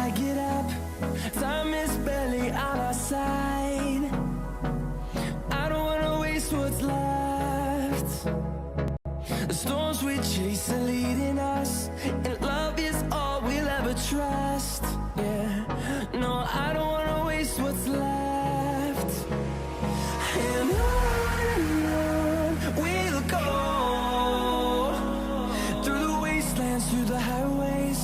I get up, time is barely on our side. I don't wanna waste what's left. The storms we chase are leading us, and love is all we'll ever trust. Yeah, no, I don't wanna waste what's left. And on we'll go, through the wastelands, through the highways,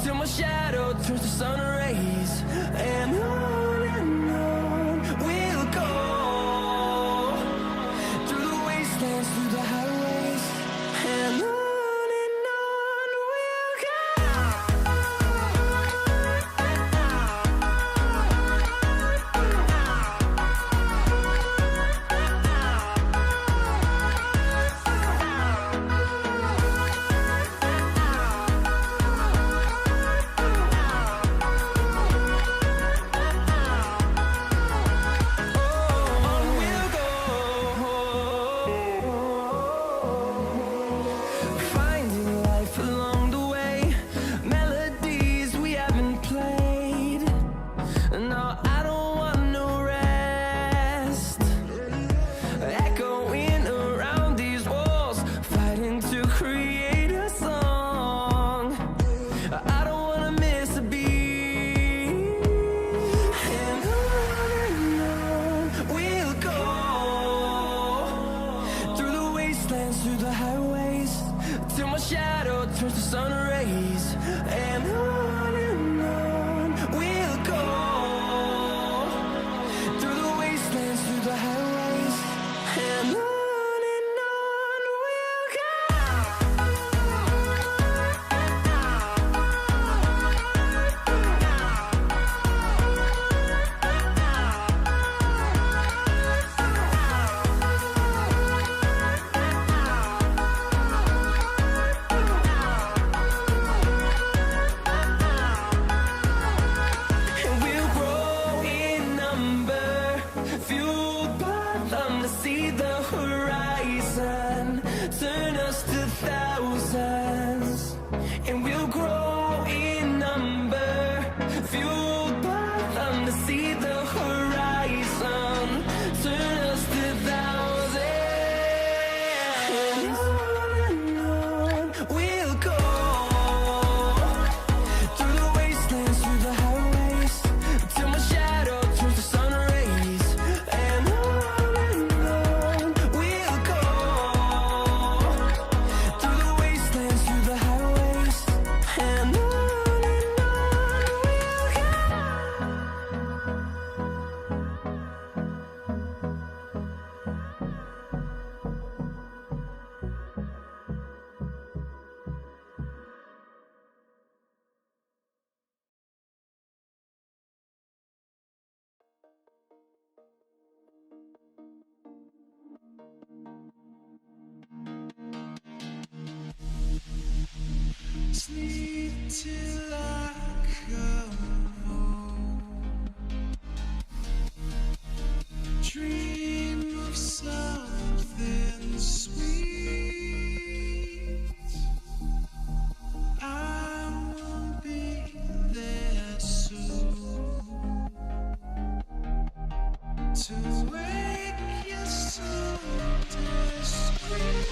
till my shadow turns to sun rays. And on we'll go, through the wastelands, through the highways, and on we'll go. Through the highways, till my shadow turns to sun rays. And on we'll go, through the wastelands, through the highways, and on we'll go. See the horizon, turn us to thousands, and we'll grow in number, fueled by them to see the horizon, turn us to thousands, and on we'll go, through the wastelands, through the highways, till my shadow turns to sun rays. And sleep till I come home, dream of something sweet. I won't be there soon to wake you so discreet.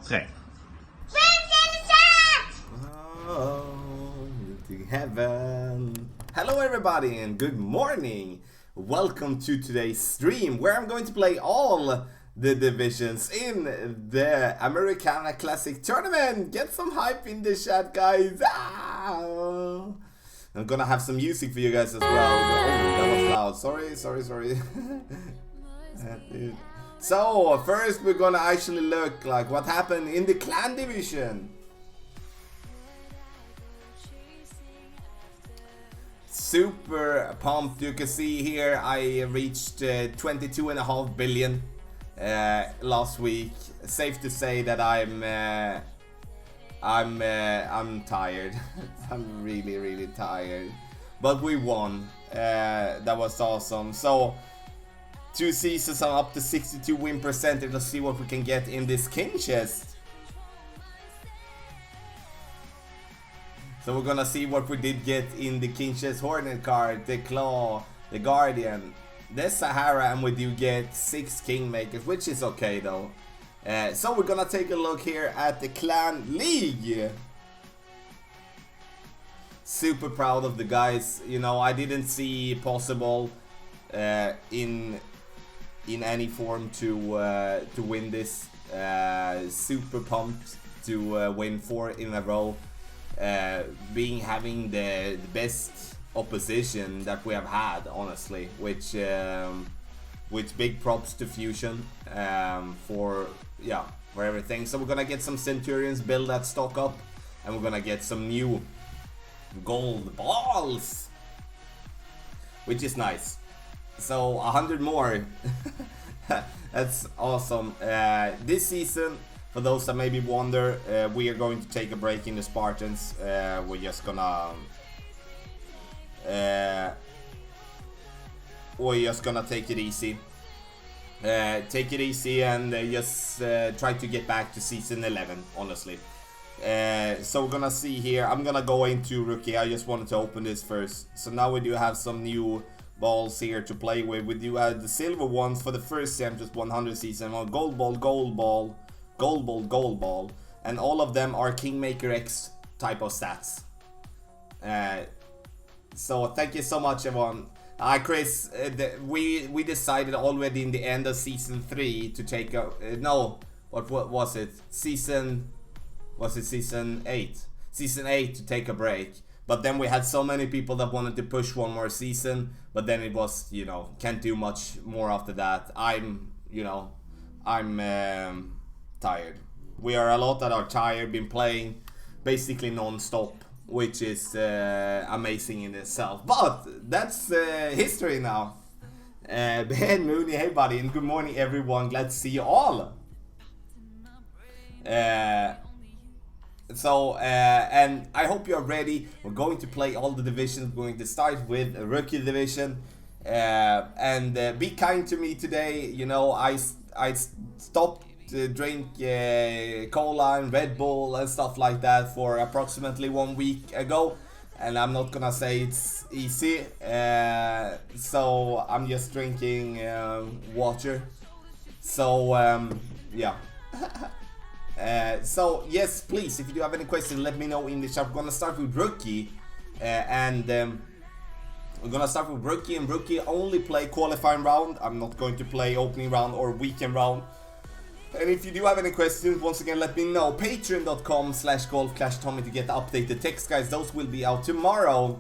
3. Oh, to heaven. Hello everybody and good morning. Welcome to today's stream where I'm going to play all the divisions in the Americana Classic Tournament. Get some hype in the chat, guys. Ah! I'm gonna have some music for you guys as well. Oh, that was loud. Sorry. So, first we're gonna actually look like what happened in the clan division. Super pumped. You can see here I reached 22.5 billion last week. Safe to say that I'm tired. I'm really tired, but we won. That was awesome. So 2 seasons, I'm up to 62 win percentage. Let's see what we can get in this king chest. So we're gonna see what we did get in the king chest Hornet card, the Claw, the Guardian, the Sahara, and we do get 6 Kingmakers, which is okay though. So we're gonna take a look here at the Clan League. Super proud of the guys. You know, I didn't see possible in any form to win this. Super pumped to win 4 in a row. Having the best opposition that we have had, honestly, which big props to Fusion for everything. So we're gonna get some Centurions, build that stock up, and we're gonna get some new gold balls, which is nice. So 100 more. That's awesome. This season, for those that maybe wonder, we are going to take a break in the Spartans. We're just gonna take it easy. And just try to get back to season 11, honestly. So we're gonna see here. I'm gonna go into rookie. I just wanted to open this first. So now we do have some new balls here to play with. We do have the silver ones for the first just 100 season. Gold ball, and all of them are Kingmaker X type of stats. So thank you so much, everyone. Chris, we decided already in the end of season 3 to take a what was it? Season 8? Season 8 to take a break. But then we had so many people that wanted to push one more season, but then it was, you know, can't do much more after that. I'm tired. We are a lot that are tired, been playing basically non-stop, which is amazing in itself. But that's history now. Ben Mooney, hey buddy, and good morning everyone. Glad to see you all. And I hope you're ready. We're going to play all the divisions. We're going to start with a rookie division. And be kind to me today. You know, I stopped to drink cola and Red Bull and stuff like that for approximately 1 week ago, and I'm not gonna say it's easy, so I'm just drinking water. So yeah. So yes, please, if you do have any questions, let me know in the chat. We're gonna start with rookie, and we're gonna start with rookie, and rookie only play qualifying round. I'm not going to play opening round or weekend round. And if you do have any questions, once again, let me know. Patreon.com/golf-tommy to get the updated text, guys. Those will be out tomorrow.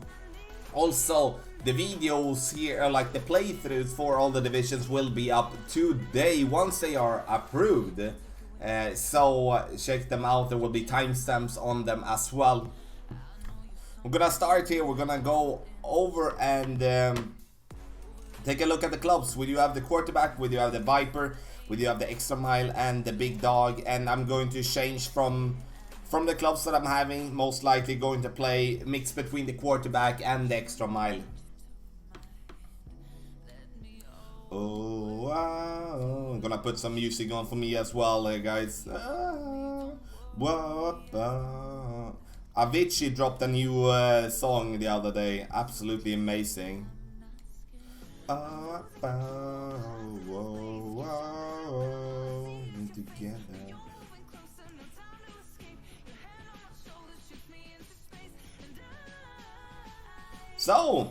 Also, the videos here, like the playthroughs for all the divisions, will be up today once they are approved. So check them out. There will be timestamps on them as well. We're gonna start here. We're gonna go over and take a look at the clubs. We do have the quarterback, we do have the Viper, we do have the extra mile and the big dog, and I'm going to change from the clubs that I'm having. Most likely going to play mix between the quarterback and the extra mile. Oh wow. I'm gonna put some music on for me as well, guys. Avicii dropped a new song the other day. Absolutely amazing. Together. So,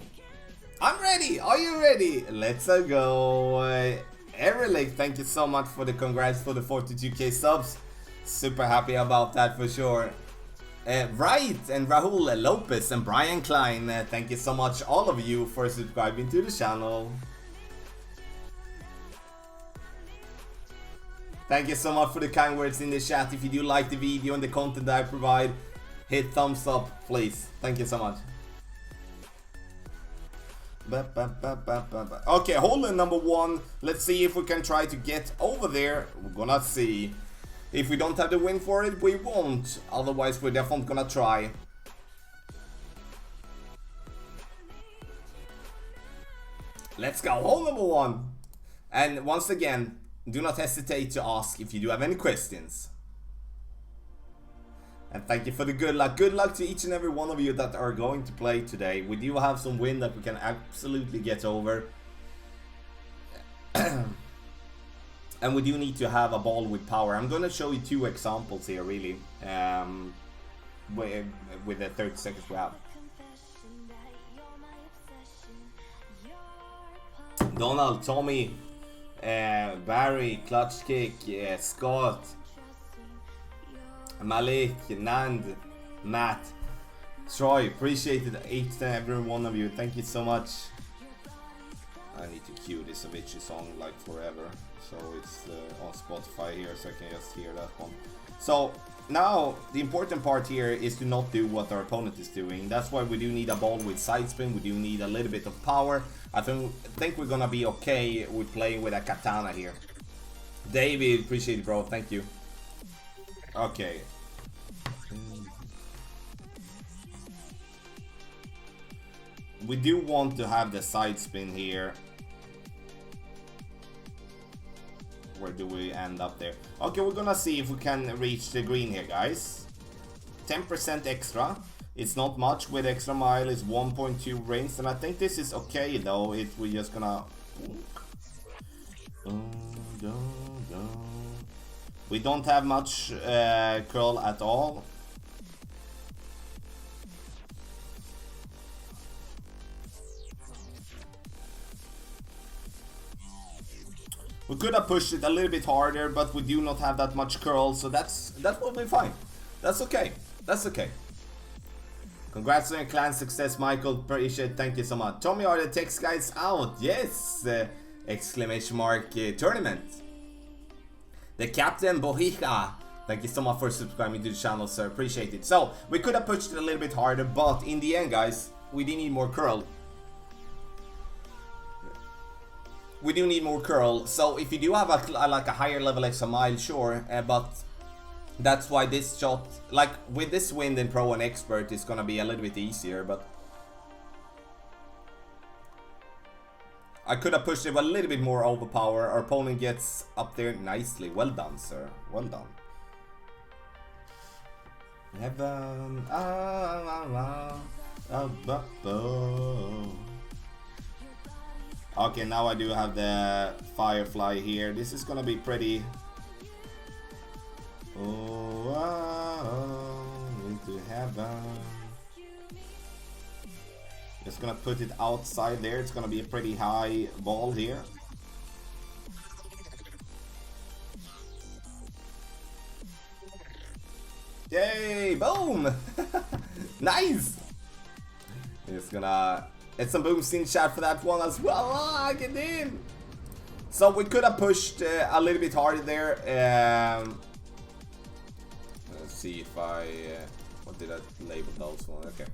I'm ready. Are you ready? Let's go. Erlich, thank you so much for the congrats for the 42k subs. Super happy about that for sure. Right, and Rahul Lopez and Brian Klein, thank you so much all of you for subscribing to the channel. Thank you so much for the kind words in the chat. If you do like the video and the content that I provide, hit thumbs up please. Thank you so much. Okay, Holland number 1. Let's see if we can try to get over there. We're gonna see. If we don't have the win for it, we won't. Otherwise, we're definitely gonna try. Let's go, hole number 1. And once again, do not hesitate to ask if you do have any questions. And thank you for the good luck. Good luck to each and every one of you that are going to play today. We do have some win that we can absolutely get over. And we do need to have a ball with power. I'm going to show you 2 examples here, really. With the 30 seconds we have. Donald, Tommy, Barry, Clutch Kick, Scott, Malik, Nand, Matt, Troy, appreciated each and every one of you. Thank you so much. I need to cue this Avicii song like forever. So it's on Spotify here, so I can just hear that one. So now the important part here is to not do what our opponent is doing. That's why we do need a ball with side spin. We do need a little bit of power. I think we're gonna be okay with playing with a katana here. David, appreciate it, bro. Thank you. Okay. We do want to have the side spin here. Where do we end up there? Okay, we're gonna see if we can reach the green here, guys. 10% extra. It's not much with extra mile. It's 1.2 rings, and I think this is okay though. If we're just gonna. We don't have much curl at all. We could have pushed it a little bit harder, but we do not have that much curl, so that will be fine. That's okay. That's okay. Congrats on your clan success, Michael. Appreciate it. Thank you so much. Tommy, are the text guides out? Yes! Exclamation mark tournament. The Captain Bohica. Thank you so much for subscribing to the channel, sir. Appreciate it. So, we could have pushed it a little bit harder, but in the end, guys, we do need more curl. We do need more curl, so if you do have like a higher level extra mile, sure, but that's why this shot, like with this wind in Pro and Expert, is gonna be a little bit easier, but I could have pushed it a little bit more overpower. Our opponent gets up there nicely. Well done, sir. Well done. Heaven, Okay, now I do have the Firefly here. This is gonna be pretty. Into heaven. Just gonna put it outside there. It's gonna be a pretty high ball here. Yay! Boom! Nice! Just gonna. It's some booms in chat for that one as well. Ah, get in! So we could have pushed a little bit harder there. Let's see if I... what did I label those one? Okay.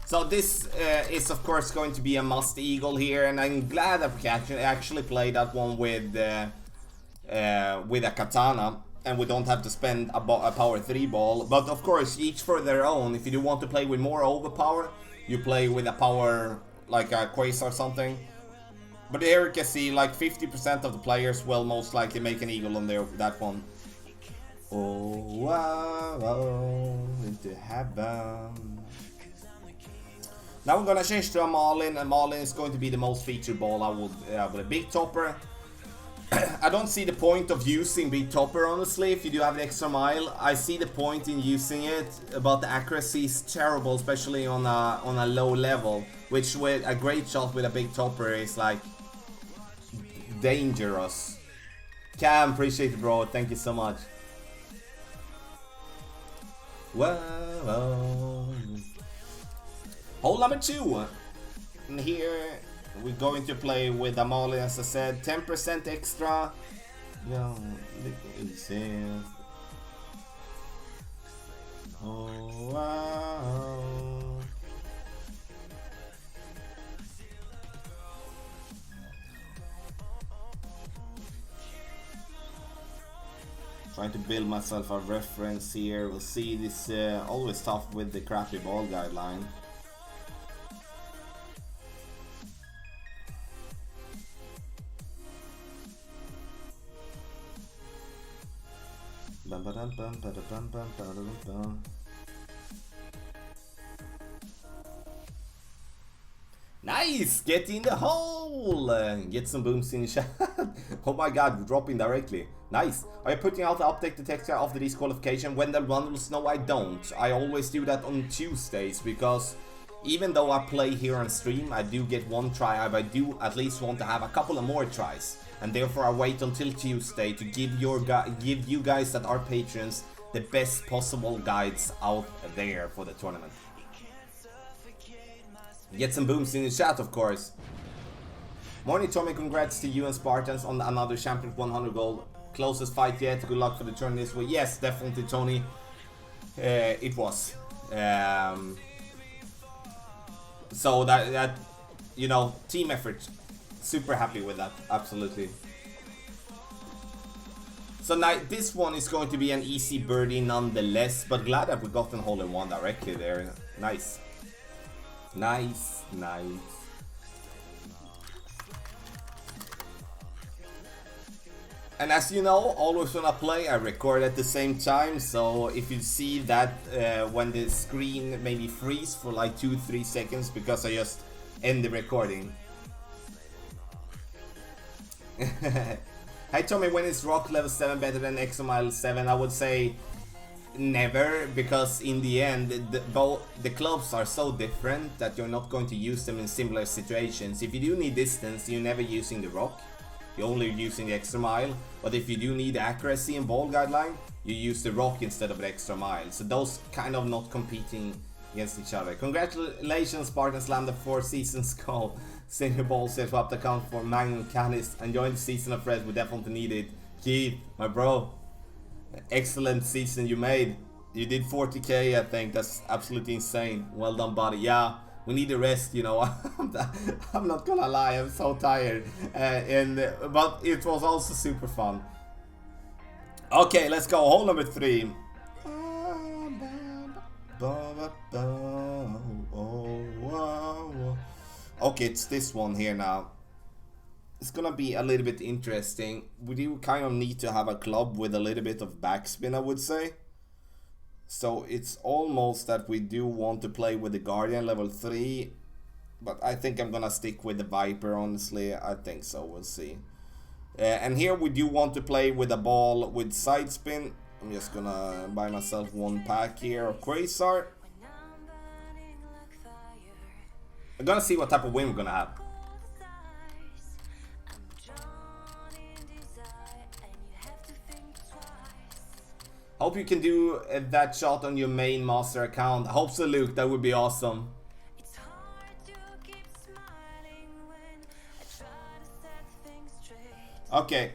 So this is of course going to be a must eagle here, and I'm glad that we can actually play that one with a katana. And we don't have to spend a power 3 ball. But of course, each for their own. If you do want to play with more overpower, you play with a power like a Quasar or something. But here you can see like 50% of the players will most likely make an eagle on that one. Oh, wow, into heaven. Now we're gonna change to a Marlin, and Marlin is going to be the most featured ball. I would with a big topper. I don't see the point of using Big Topper, honestly, if you do have the extra mile. I see the point in using it, but the accuracy is terrible, especially on a low level, which with a great shot with a Big Topper is like dangerous. Cam, appreciate it, bro. Thank you so much. Well, hole number 2. And here we're going to play with Amalie, as I said, 10% extra. No, oh wow. Trying to build myself a reference here. We'll see. This always tough with the crappy ball guideline. Nice! Get in the hole! Get some booms in the chat. Oh my god, dropping directly. Nice. Are you putting out the update detector after disqualification? When the runnels? No, I don't. I always do that on Tuesdays, because even though I play here on stream, I do get one try. I do at least want to have a couple of more tries. And therefore I wait until Tuesday to give you guys that are patrons the best possible guides out there for the tournament. Get some booms in the chat, of course. Morning, Tommy. Congrats to you and Spartans on another Champions 100 goal. Closest fight yet. Good luck for the tournament this week. Yes, definitely, Tony. It was. So that you know, team effort. Super happy with that. Absolutely. So now this one is going to be an easy birdie nonetheless, but glad that we got an hole in one directly there. Nice. Nice, nice. And as you know, always when I play, I record at the same time. So if you see that when the screen maybe freeze for like 2-3 seconds, because I just end the recording. Hey Tommy, when is rock level 7 better than exomile 7? I would say never, because in the end the clubs are so different that you're not going to use them in similar situations. If you do need distance, you're never using the rock, you're only using the extra mile. But if you do need accuracy and ball guideline, you use the rock instead of the extra mile. So those kind of not competing against each other. Congratulations, Spartan Slam, the 4 seasons goal. Senior ball set up the count for Magnum Canis. Enjoying the season of Red, we definitely need it. Keith, my bro, excellent season you made. You did 40k, I think. That's absolutely insane. Well done, buddy. Yeah, we need a rest, you know. I'm not gonna lie, I'm so tired. But it was also super fun. Okay, let's go. Hole number 3. Okay, it's this one here now. It's gonna be a little bit interesting. We do kind of need to have a club with a little bit of backspin, I would say. So it's almost that we do want to play with the Guardian level 3. But I think I'm gonna stick with the Viper, honestly. I think so, we'll see. And here we do want to play with a ball with side spin. I'm just gonna buy myself one pack here of Quasar. I'm gonna see what type of win we're gonna have. Hope you can do that shot on your main master account. Hope so, Luke. That would be awesome. Okay.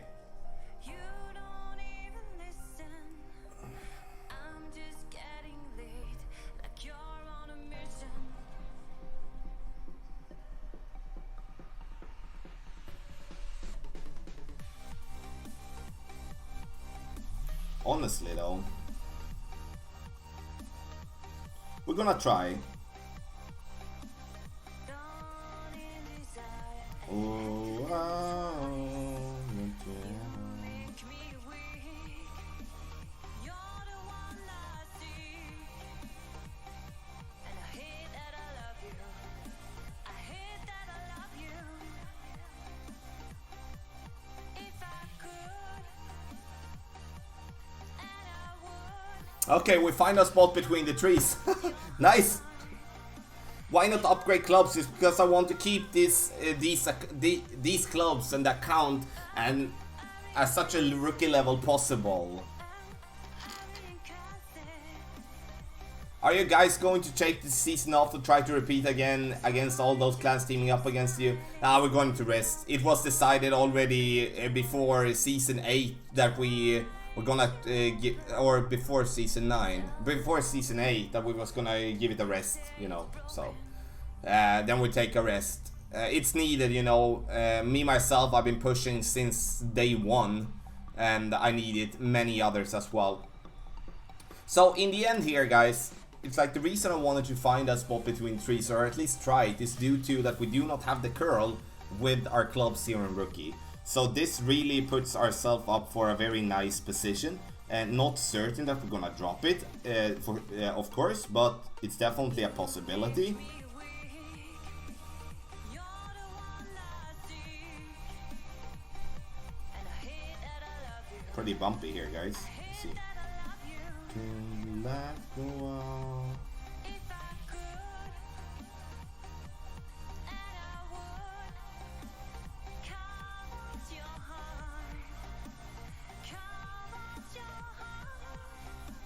Honestly though, we're gonna try. Oh, wow. Okay, we find a spot between the trees. Nice. Why not upgrade clubs? Just because I want to keep these clubs and account and at such a rookie level possible. Are you guys going to take this season off to try to repeat again against all those clans teaming up against you? Nah, we're going to rest. It was decided already before season 8 that we're gonna give, or before season 9, before season 8 that we was gonna give it a rest, you know. So then we take a rest. It's needed, you know. Me myself, I've been pushing since day 1, and I needed many others as well. So in the end here, guys, it's like the reason I wanted to find a spot between trees, or at least try it, is due to that we do not have the curl with our clubs here in rookie. So this really puts ourselves up for a very nice position, and not certain that we're gonna drop it, of course, but it's definitely a possibility. Pretty bumpy here, guys. Let's see.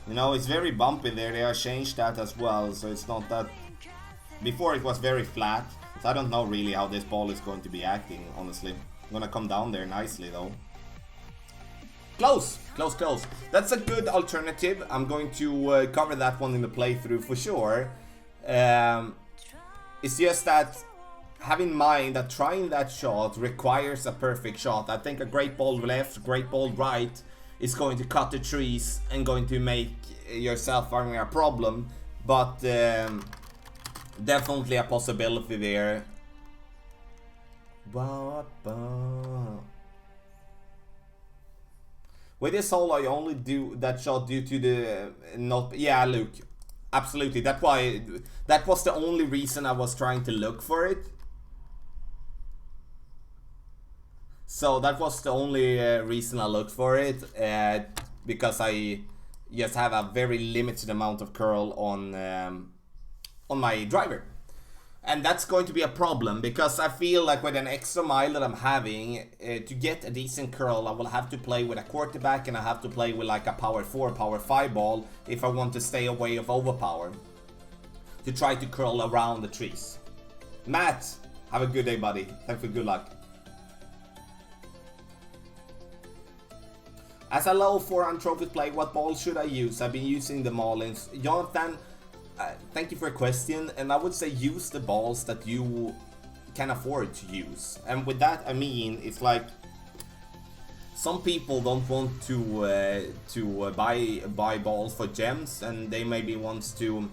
You know, it's very bumpy there. They have changed that as well, so it's not that. Before it was very flat, so I don't know really how this ball is going to be acting, honestly. I'm gonna come down there nicely though. Close, close, close. That's a good alternative. I'm going to cover that one in the playthrough for sure. It's just that have in mind that trying that shot requires a perfect shot. I think a great ball left, great ball right is going to cut the trees and going to make yourself having a problem, but definitely a possibility there. With this hole, I only do that shot due to the not. Yeah, Luke, absolutely. That's why. That was the only reason I was trying to look for it. So that was the only reason I looked for it, because I just have a very limited amount of curl on my driver. And that's going to be a problem, because I feel like with an extra mile that I'm having, to get a decent curl, I will have to play with a quarterback, and I have to play with like a power 4, power 5 ball if I want to stay away of overpower, to try to curl around the trees. Matt, have a good day, buddy. Thanks for good luck. As a low 400 trophy play, what ball should I use? I've been using the Marlins. Jonathan, thank you for a question, and I would say use the balls that you can afford to use. And with that I mean, it's like some people don't want to buy balls for gems, and they maybe wants to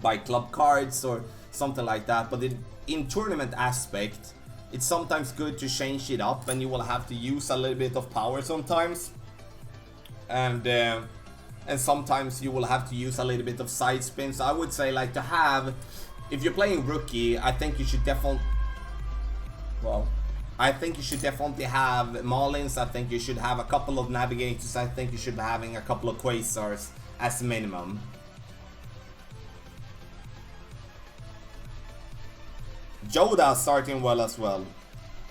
buy club cards or something like that. But in tournament aspect, it's sometimes good to change it up, and you will have to use a little bit of power sometimes. And sometimes you will have to use a little bit of side spins. I would say, like, to have, if you're playing rookie, I think you should definitely, well, I think you should definitely have Marlins. I think you should have a couple of navigators. I think you should be having a couple of quasars as minimum. Joda starting well as well.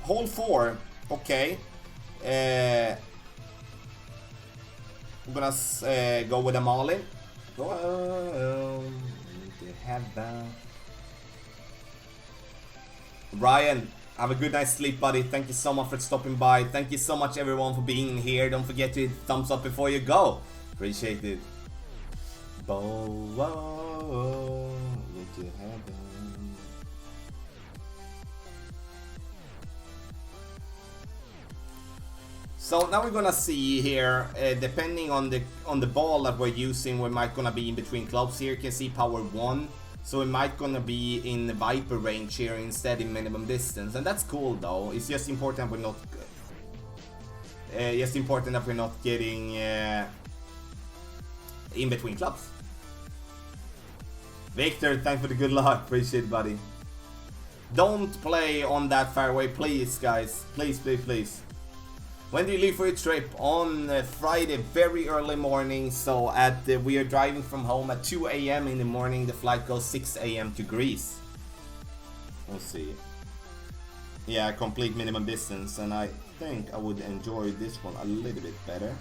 Hole 4, okay. I'm gonna go with a Marlin. Brian, have a good night's sleep, buddy. Thank you so much for stopping by. Thank you so much, everyone, for being here. Don't forget to hit thumbs up before you go. Appreciate it. So now we're gonna see here, depending on the ball that we're using, we might gonna be in between clubs here. You can see power 1, so we might gonna be in the Viper range here instead in minimum distance, and that's cool though. It's just important we're not, getting in between clubs. Victor, thanks for the good luck, appreciate it, buddy. Don't play on that fairway, please, guys. Please, please, please. When do you leave for your trip? On Friday, very early morning. So we are driving from home at 2 a.m. in the morning. The flight goes 6 a.m. to Greece. We'll see. Yeah, complete minimum distance, and I think I would enjoy this one a little bit better.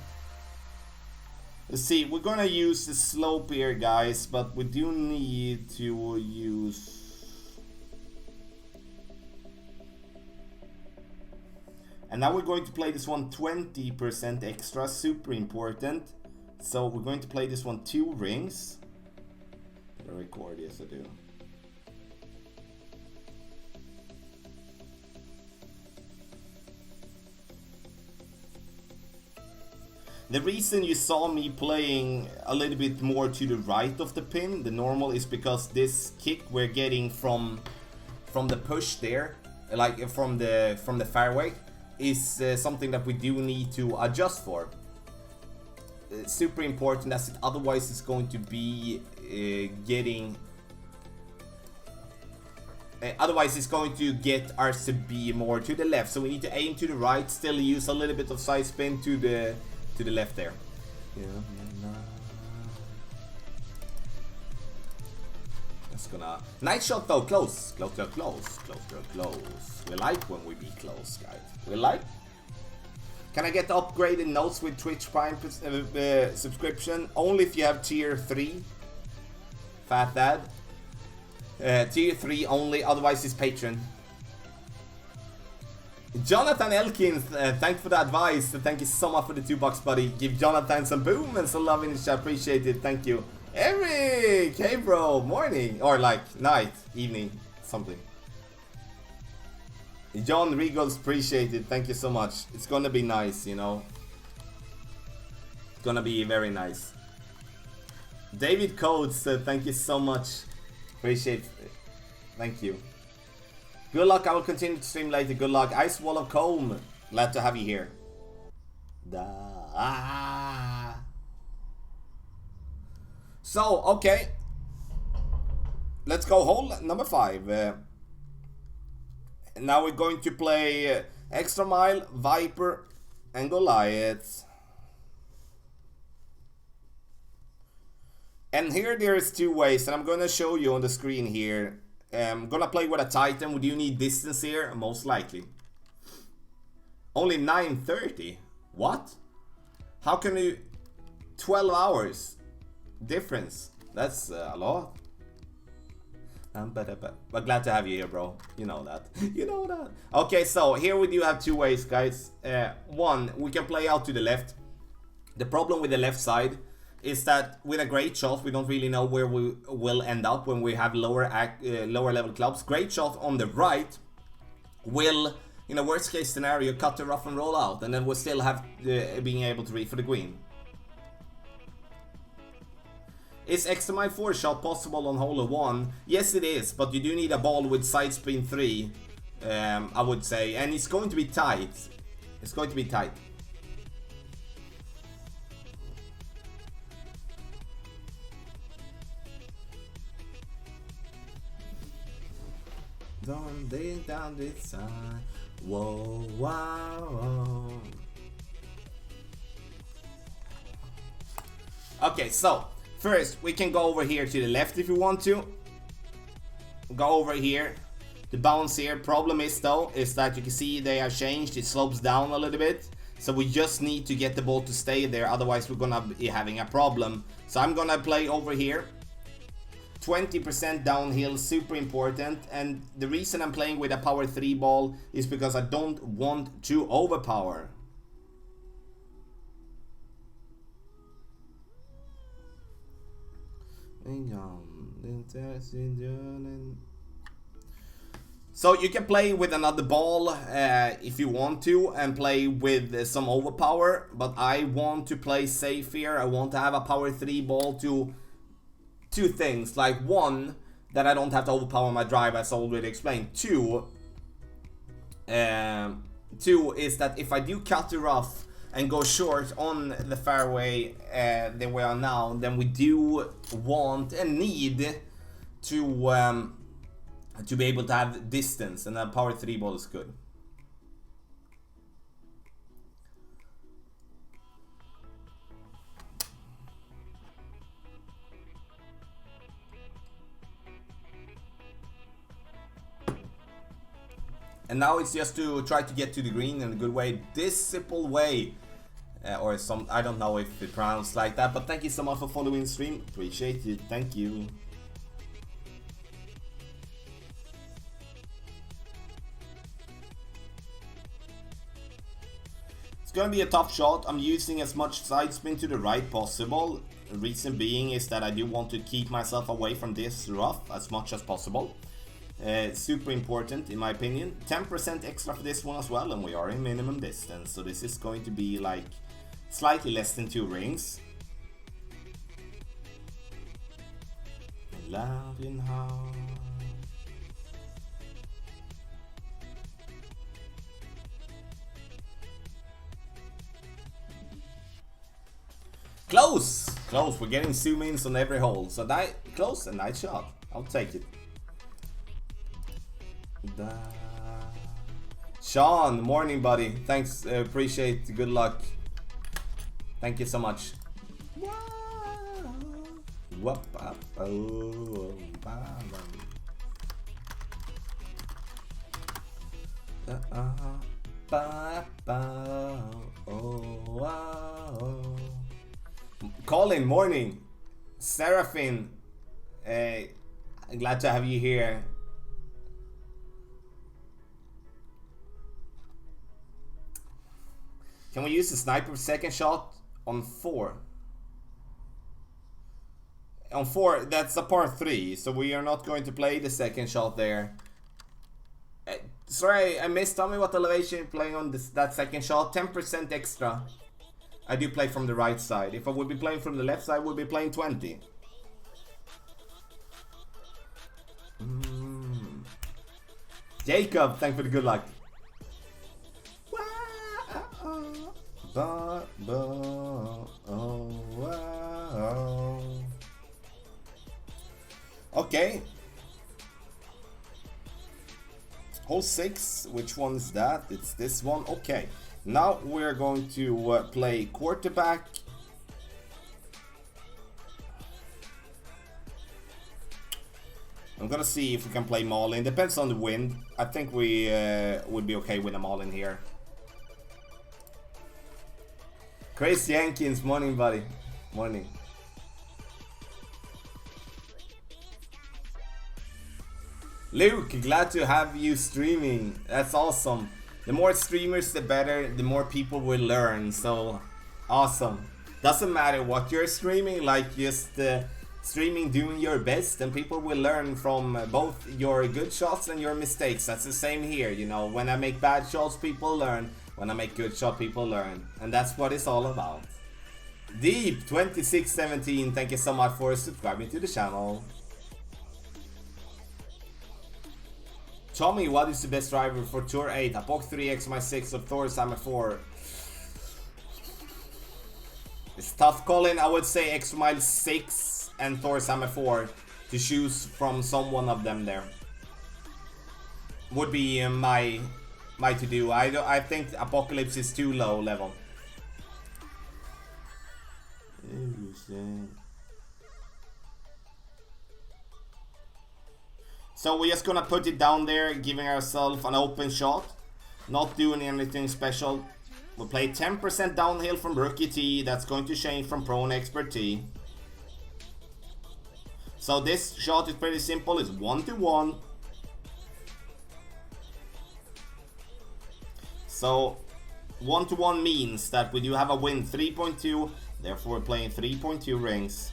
Let's see, we're gonna use the slope here, guys, but we do need to use... And now we're going to play this one 20% extra, super important. So we're going to play this one 2 rings. Did I record? Yes, I do. The reason you saw me playing a little bit more to the right of the pin, the normal, is because this kick we're getting from the push there, like from the fairway, is something that we do need to adjust for. It's super important, as it otherwise is going to be otherwise it's going to get ours to be more to the left. So we need to aim to the right, still use a little bit of side spin to the left there. That's gonna... Nice shot though, close. Close. We like when we be close, guys. We like. Can I get the upgraded notes with Twitch Prime subscription? Only if you have tier 3. Fat Dad. Tier 3 only, otherwise it's Patreon. Jonathan Elkins, thank you for the advice. Thank you so much for the $2, buddy. Give Jonathan some boom and some love in the chat. Appreciate it. Thank you. Eric, hey bro, morning or like night, evening, something. John Regals, appreciate it. Thank you so much. It's gonna be nice, you know. It's gonna be very nice. David Coates, thank you so much. Appreciate it. Thank you. Good luck, I will continue to stream later. Good luck. Ice Wall of Comb, glad to have you here. So, okay. Let's go hole number 5. Now we're going to play Extra Mile, Viper, and Goliath. And here there is 2 ways, and I'm gonna show you on the screen here. I'm gonna play with a Titan. Would you need distance here? Most likely. Only 9:30. What? How can you... 12 hours difference. That's a lot. But glad to have you here, bro. You know that. You know that. Okay, so here we do have 2 ways, guys. One, we can play out to the left. The problem with the left side is that with a great shot, we don't really know where we will end up when we have lower level clubs. Great shot on the right will, in a worst case scenario, cut the rough and roll out, and then we'll still have being able to reach for the green. Is extra mile 4 shot possible on hole 1? Yes, it is, but you do need a ball with side spin 3, I would say, and it's going to be tight. It's going to be tight. Down this side. Whoa, wow. Okay, so first we can go over here to the left if you want to. Go over here. The bounce here. Problem is though, is that you can see they have changed. It slopes down a little bit. So we just need to get the ball to stay there. Otherwise we're gonna be having a problem. So I'm gonna play over here. 20% downhill, super important, and the reason I'm playing with a power 3 ball is because I don't want to overpower. So you can play with another ball if you want to, and play with some overpower, but I want to play safe here. I want to have a power 3 ball to 2 things, like 1, that I don't have to overpower my drive, as I already explained. 2 is that if I do cut the rough and go short on the fairway that we are now, then we do want and need to be able to have distance, and a power 3 ball is good. And now it's just to try to get to the green in a good way, disciple way. Or some, I don't know if it pronounced like that, but thank you so much for following the stream. Appreciate it, thank you. It's gonna be a tough shot. I'm using as much side spin to the right possible. The reason being is that I do want to keep myself away from this rough as much as possible. Super important in my opinion. 10% extra for this one as well, and we are in minimum distance, so this is going to be like slightly less than 2 rings. Loving heart. Close! Close, we're getting zoom ins on every hole. So that close, a nice shot. I'll take it. Sean, morning buddy. Thanks, appreciate, good luck. Thank you so much. Colin, morning. Seraphine, glad to have you here. Can we use the sniper second shot on 4? On 4, that's a par 3, so we are not going to play the second shot there. Sorry, I missed. Tell me what elevation you're playing on that second shot. 10% extra. I do play from the right side. If I would be playing from the left side, I would be playing 20. Jacob, thanks for the good luck. Okay. Hole 6, which one is that? It's this one. Okay. Now we're going to play quarterback. I'm gonna see if we can play Marlin. Depends on the wind. I think we would be okay with a Marlin here. Chris Jenkins, morning buddy. Morning. Luke, glad to have you streaming. That's awesome. The more streamers, the better. The more people will learn. So awesome. Doesn't matter what you're streaming, like just streaming, doing your best, and people will learn from both your good shots and your mistakes. That's the same here, you know. When I make bad shots, people learn. When I make good shots, people learn. And that's what it's all about. Deep2617, thank you so much for subscribing to the channel. Tommy, what is the best driver for Tour 8? Apok 3, XY6 or Thor's Hammer 4? It's tough, Colin. I would say XY 6 and Thor's Hammer 4 to choose from some one of them there. Would be my to do. I think Apocalypse is too low level. So we're just gonna put it down there, giving ourselves an open shot, not doing anything special. We'll play 10% downhill from rookie tee. That's going to change from pro and expert tee. So this shot is pretty simple. It's 1-to-1. So 1-to-1 means that we do have a wind 3.2. Therefore, we're playing 3.2 rings.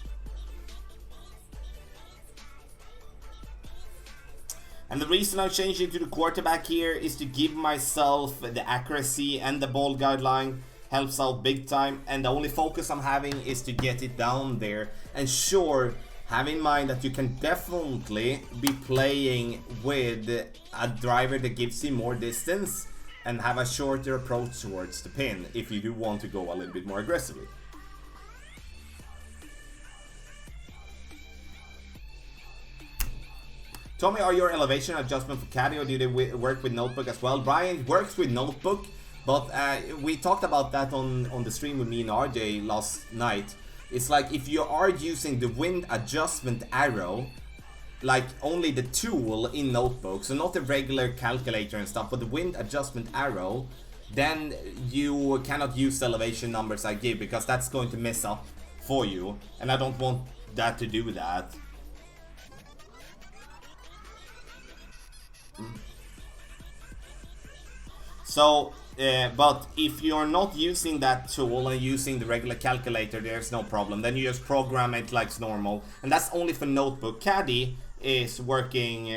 And the reason I'm changing to the quarterback here is to give myself the accuracy, and the ball guideline helps out big time. And the only focus I'm having is to get it down there. And sure, have in mind that you can definitely be playing with a driver that gives you more distance and have a shorter approach towards the pin if you do want to go a little bit more aggressively. Tommy, are your elevation adjustment for caddy, or do they work with notebook as well? Brian works with notebook, but we talked about that on the stream with me and RJ last night. It's like if you are using the wind adjustment arrow, like only the tool in notebook, so not the regular calculator and stuff, but the wind adjustment arrow, then you cannot use the elevation numbers I give, because that's going to mess up for you, and I don't want that to do that. So, but if you're not using that tool and using the regular calculator, there's no problem. Then you just program it like normal, and that's only for notebook. Caddy is working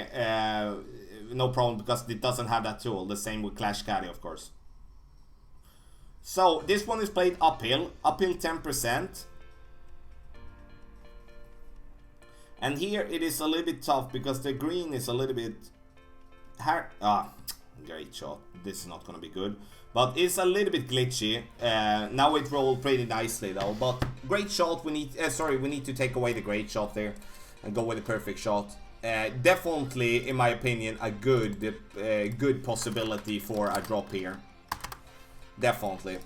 no problem because it doesn't have that tool. The same with Clash Caddy, of course. So this one is played uphill 10%. And here it is a little bit tough because the green is a little bit hard. Great shot. This is not gonna be good, but it's a little bit glitchy. Now it rolled pretty nicely though. But great shot. We need we need to take away the great shot there and go with the perfect shot. Definitely, in my opinion, a good possibility for a drop here. Definitely.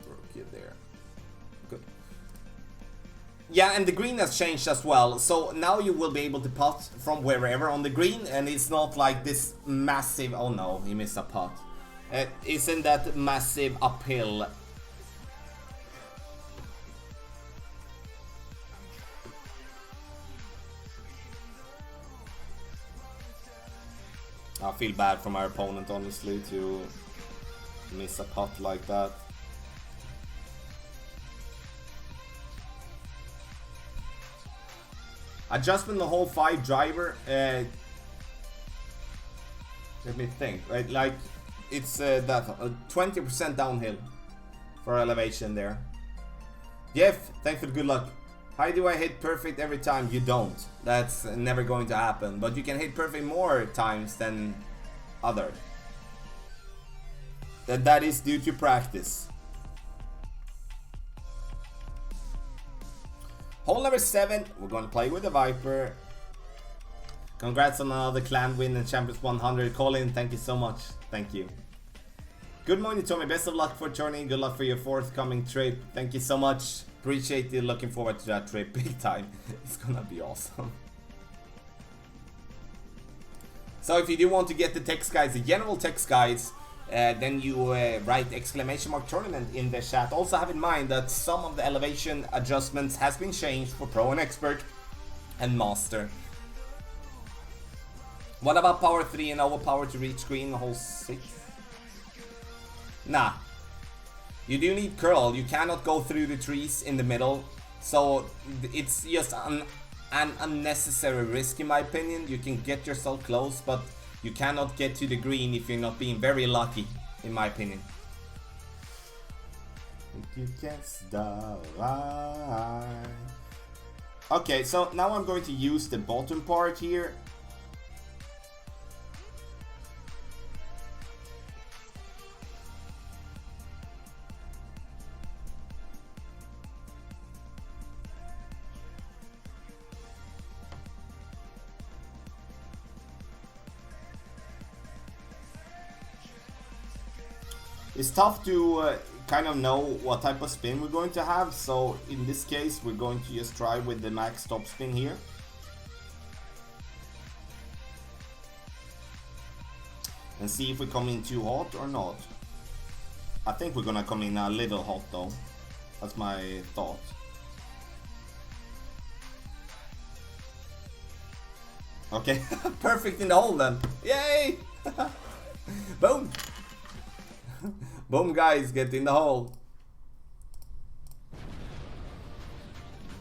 Rookie there. Good. Yeah, and the green has changed as well. So now you will be able to putt from wherever on the green, and it's not like this massive. Oh no, he missed a putt. Isn't that massive uphill? I feel bad for my opponent, honestly, to miss a putt like that. Adjustment the whole 5 driver. Let me think. Right, like it's that 20% downhill for elevation there. Jeff, thanks for the good luck. How do I hit perfect every time? You don't. That's never going to happen. But you can hit perfect more times than other. That is due to practice. Hole number 7. We're going to play with the Viper. Congrats on another clan win and Champions 100. Colin, thank you so much. Thank you. Good morning, Tommy. Best of luck for tourney. Good luck for your forthcoming trip. Thank you so much. Appreciate it. Looking forward to that trip big time. It's gonna be awesome. So if you do want to get the text guides, the general text guides, then you write !tournament in the chat. Also have in mind that some of the elevation adjustments has been changed for Pro and Expert and Master. What about Power 3 and Overpower to reach green hole 6? Nah. You do need curl. You cannot go through the trees in the middle. So it's just an unnecessary risk, in my opinion. You can get yourself close, but you cannot get to the green if you're not being very lucky, in my opinion. You can't stop. Okay, so now I'm going to use the bottom part here. It's tough to kind of know what type of spin we're going to have, so in this case we're going to just try with the max top spin here. And see if we come in too hot or not. I think we're gonna come in a little hot though. That's my thought. Okay, perfect in the hole then. Yay! Boom! Boom, guys, get in the hole.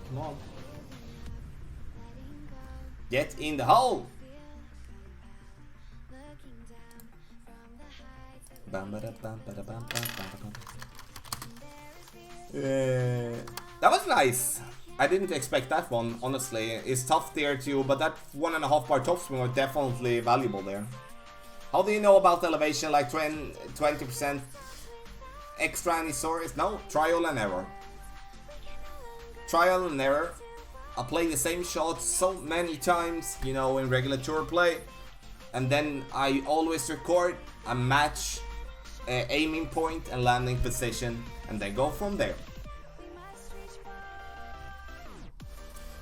Come on. Get in the hole. That was nice. I didn't expect that one, honestly. It's tough there too, but that 1.5 bar topspin was definitely valuable there. How do you know about elevation, like 20% extra any stories? No, trial and error. Trial and error. I play the same shot so many times, you know, in regular tour play. And then I always record a match, aiming point and landing position, and then go from there.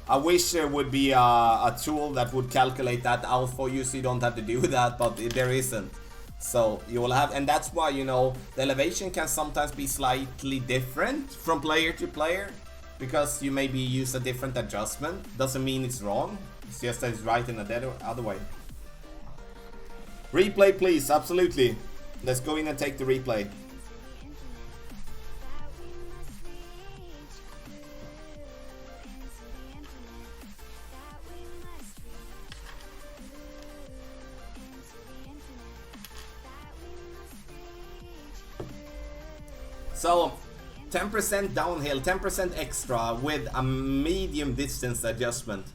I wish there would be a tool that would calculate that out for you so you don't have to do that, but there isn't. So you will have, and that's why, you know, the elevation can sometimes be slightly different from player to player, because you maybe use a different adjustment. Doesn't mean it's wrong, it's just that it's right in the other way. Replay please, absolutely. Let's go in and take the replay. So 10% downhill, 10% extra with a medium distance adjustment.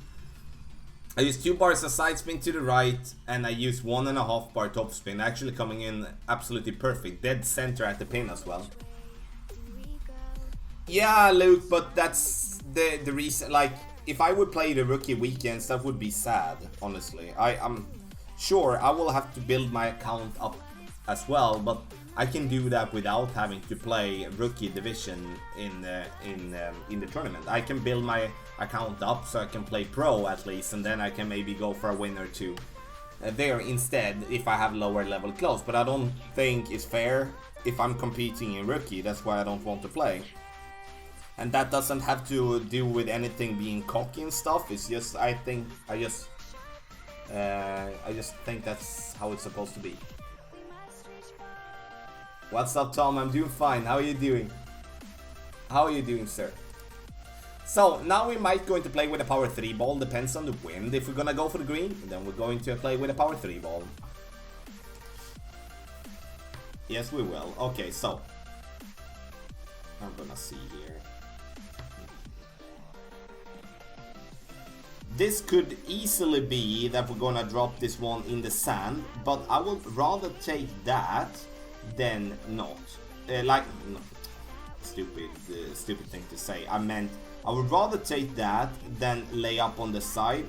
I use 2 bars of side spin to the right, and I use 1.5 bar top spin, actually coming in absolutely perfect, dead center at the pin as well. Yeah, Luke, but that's the reason. Like, if I would play the rookie weekends, that would be sad, honestly. I'm sure I will have to build my account up as well, but I can do that without having to play rookie division in the tournament. I can build my account up so I can play pro at least, and then I can maybe go for a win or two there instead if I have lower level close. But I don't think it's fair if I'm competing in rookie. That's why I don't want to play. And that doesn't have to do with anything being cocky and stuff. It's just I just think that's how it's supposed to be. What's up, Tom? I'm doing fine. How are you doing? How are you doing, sir? So now we might going to play with a power 3 ball. Depends on the wind. If we're gonna go for the green, then we're going to play with a power 3 ball. Yes, we will. Okay, so I'm gonna see here. This could easily be that we're gonna drop this one in the sand, but I would rather take that than not. No, stupid thing to say. I meant I would rather take that than lay up on the side.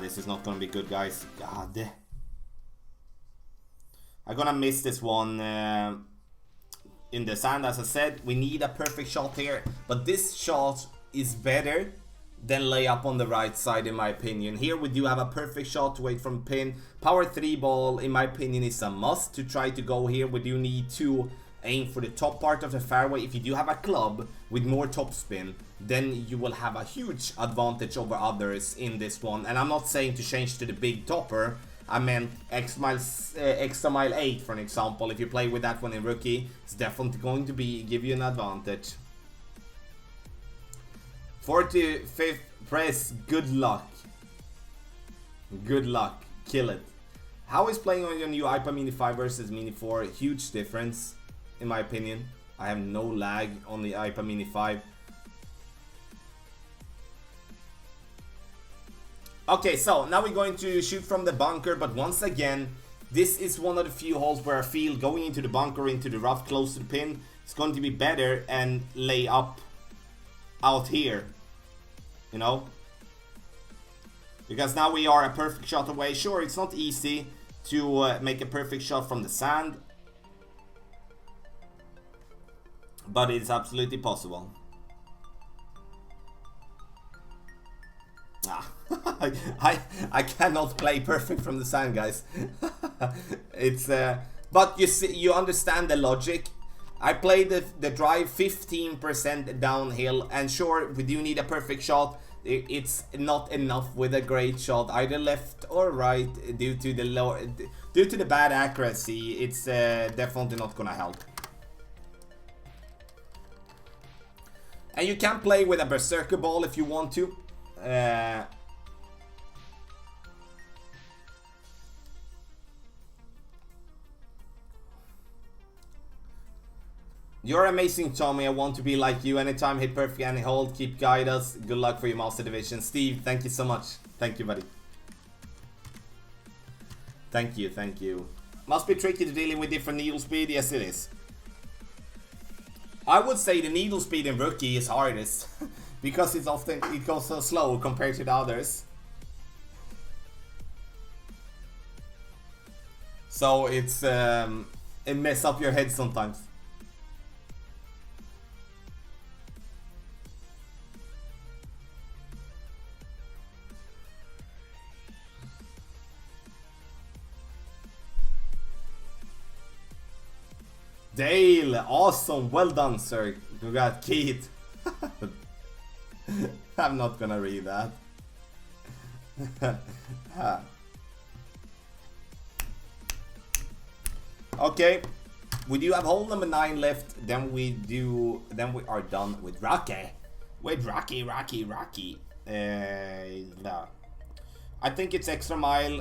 This is not gonna be good, guys. God. I'm gonna miss this one in the sand. As I said, we need a perfect shot here, but this shot is better than lay up on the right side in my opinion. Here we do have a perfect shot to wait from pin. Power 3 ball in my opinion is a must to try to go here. We do need to aim for the top part of the fairway. If you do have a club with more topspin, then you will have a huge advantage over others in this one. And I'm not saying to change to the big topper. I meant extra mile 8 for an example. If you play with that one in rookie, it's definitely going to give you an advantage. 45th press, good luck. Good luck, kill it. How is playing on your new iPad Mini 5 versus Mini 4? Huge difference in my opinion. I have no lag on the iPad Mini 5. Okay, so now we're going to shoot from the bunker, but once again, this is one of the few holes where I feel going into the bunker, into the rough, close to the pin, it's going to be better and lay up out here, you know? Because now we are a perfect shot away. Sure, it's not easy to make a perfect shot from the sand, but it's absolutely possible. I cannot play perfect from the sand, guys. It's but you see, you understand the logic. I played the drive 15% downhill, and sure, we do need a perfect shot. It's not enough with a great shot, either left or right, due to the bad accuracy. It's definitely not gonna help. And you can play with a berserker ball if you want to. You're amazing, Tommy. I want to be like you. Anytime, hit perfect any hold. Keep guide us. Good luck for your master division. Steve, thank you so much. Thank you, buddy. Thank you, thank you. Must be tricky to dealing with different needle speed. Yes, it is. I would say the needle speed in rookie is hardest. because it's often it goes so slow compared to the others. So it's it mess up your head sometimes. Dale, awesome, well done, sir. You got Keith. I'm not gonna read that. Okay, we do have hole number 9 left. Then we are done with Rocky. With Rocky. No. I think it's extra mile.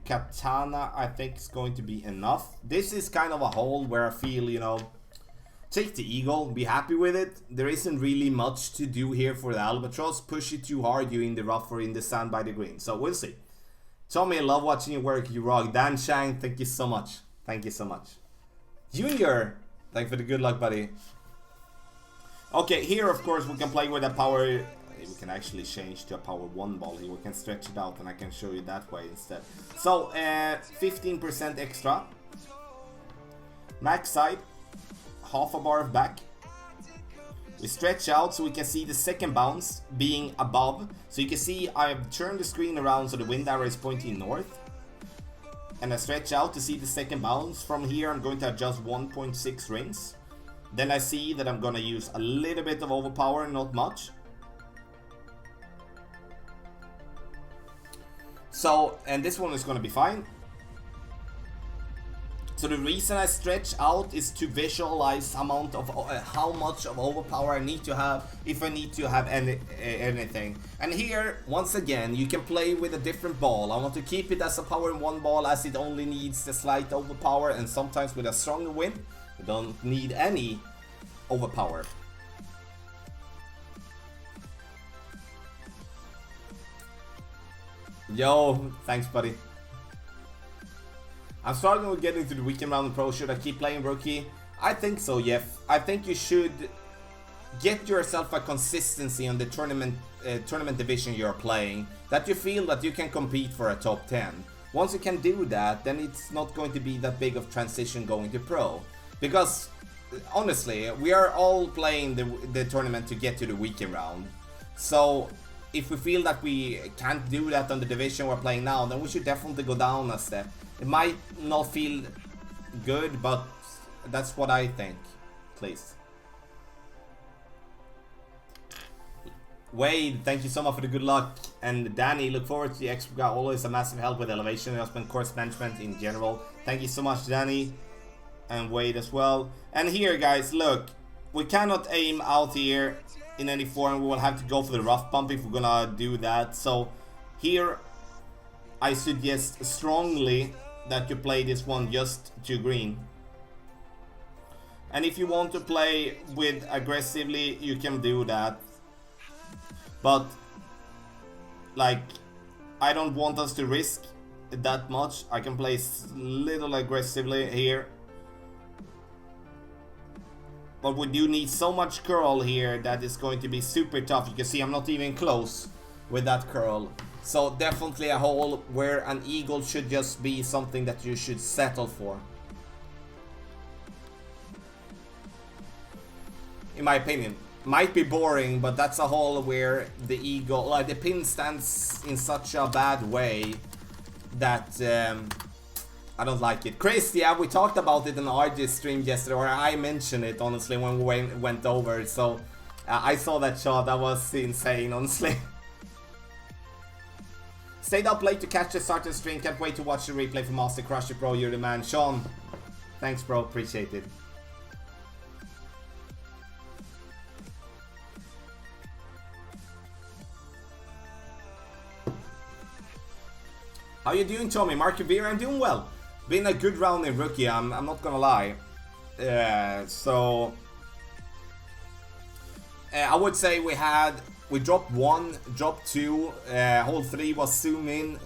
Katana, I think is going to be enough. This is kind of a hole where I feel, you know, take the eagle, be happy with it. There isn't really much to do here for the albatross. Push it too hard, you in the rough or in the sand by the green. So we'll see. Tommy, I love watching you work. You rock. Dan Shang, thank you so much. Thank you so much. Junior, thank you for the good luck, buddy. Okay, here of course we can play with a power. We can actually change to a power 1 ball here. We can stretch it out and I can show you that way instead. So 15% extra. Max side, half a bar of back. We stretch out so we can see the second bounce being above. So you can see I've turned the screen around so the wind arrow is pointing north. And I stretch out to see the second bounce. From here I'm going to adjust 1.6 rings. Then I see that I'm gonna use a little bit of overpower, not much. So, and this one is gonna be fine. So the reason I stretch out is to visualize amount of how much of overpower I need to have if I need to have anything. And here, once again, you can play with a different ball. I want to keep it as a power 1 ball as it only needs the slight overpower, and sometimes with a stronger wind, you don't need any overpower. Yo, thanks buddy. I'm starting to get into the weekend round pro. Should I keep playing rookie? I think so, Jeff. I think you should get yourself a consistency on the tournament division you're playing, that you feel that you can compete for a top 10. Once you can do that, then it's not going to be that big of transition going to pro. Because honestly, we are all playing the tournament to get to the weekend round. So if we feel that we can't do that on the division we're playing now, then we should definitely go down a step. It might not feel good, but that's what I think. Please. Wade, thank you so much for the good luck. And Danny, look forward to the extra guy. Always a massive help with elevation adjustment, course management in general. Thank you so much, Danny. And Wade as well. And here, guys, look. We cannot aim out here in any form. We will have to go for the rough bump if we're gonna do that. So here, I suggest strongly that you play this one just to green. And if you want to play with aggressively, you can do that. But like, I don't want us to risk that much. I can play little aggressively here. But we do need so much curl here that it's going to be super tough. You can see I'm not even close with that curl. So definitely a hole where an eagle should just be something that you should settle for. In my opinion. Might be boring, but that's a hole where the eagle, like the pin stands in such a bad way that I don't like it. Chris, yeah, we talked about it in RG's stream yesterday, or I mentioned it honestly when we went over. So I saw that shot, that was insane, honestly. Stayed up late to catch the start of the stream. Can't wait to watch the replay for Master Crusher, bro. You're the man. Sean, thanks, bro. Appreciate it. How you doing, Tommy? Mark Vera, I'm doing well. Been a good round in rookie, I'm not gonna lie. I would say we dropped 1, dropped 2, hole 3 was zoom in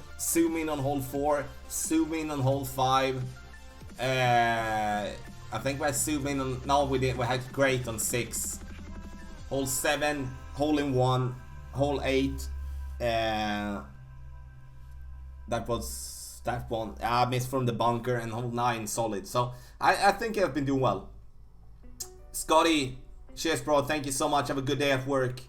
on hole 4, zoom in on hole 5. I think we had zoom in on, no we didn't, we had great on 6. Hole 7, hole in one, hole 8. That was that one. I missed from the bunker, and hole 9 solid. So I think I've been doing well. Scotty, cheers, bro. Thank you so much. Have a good day at work.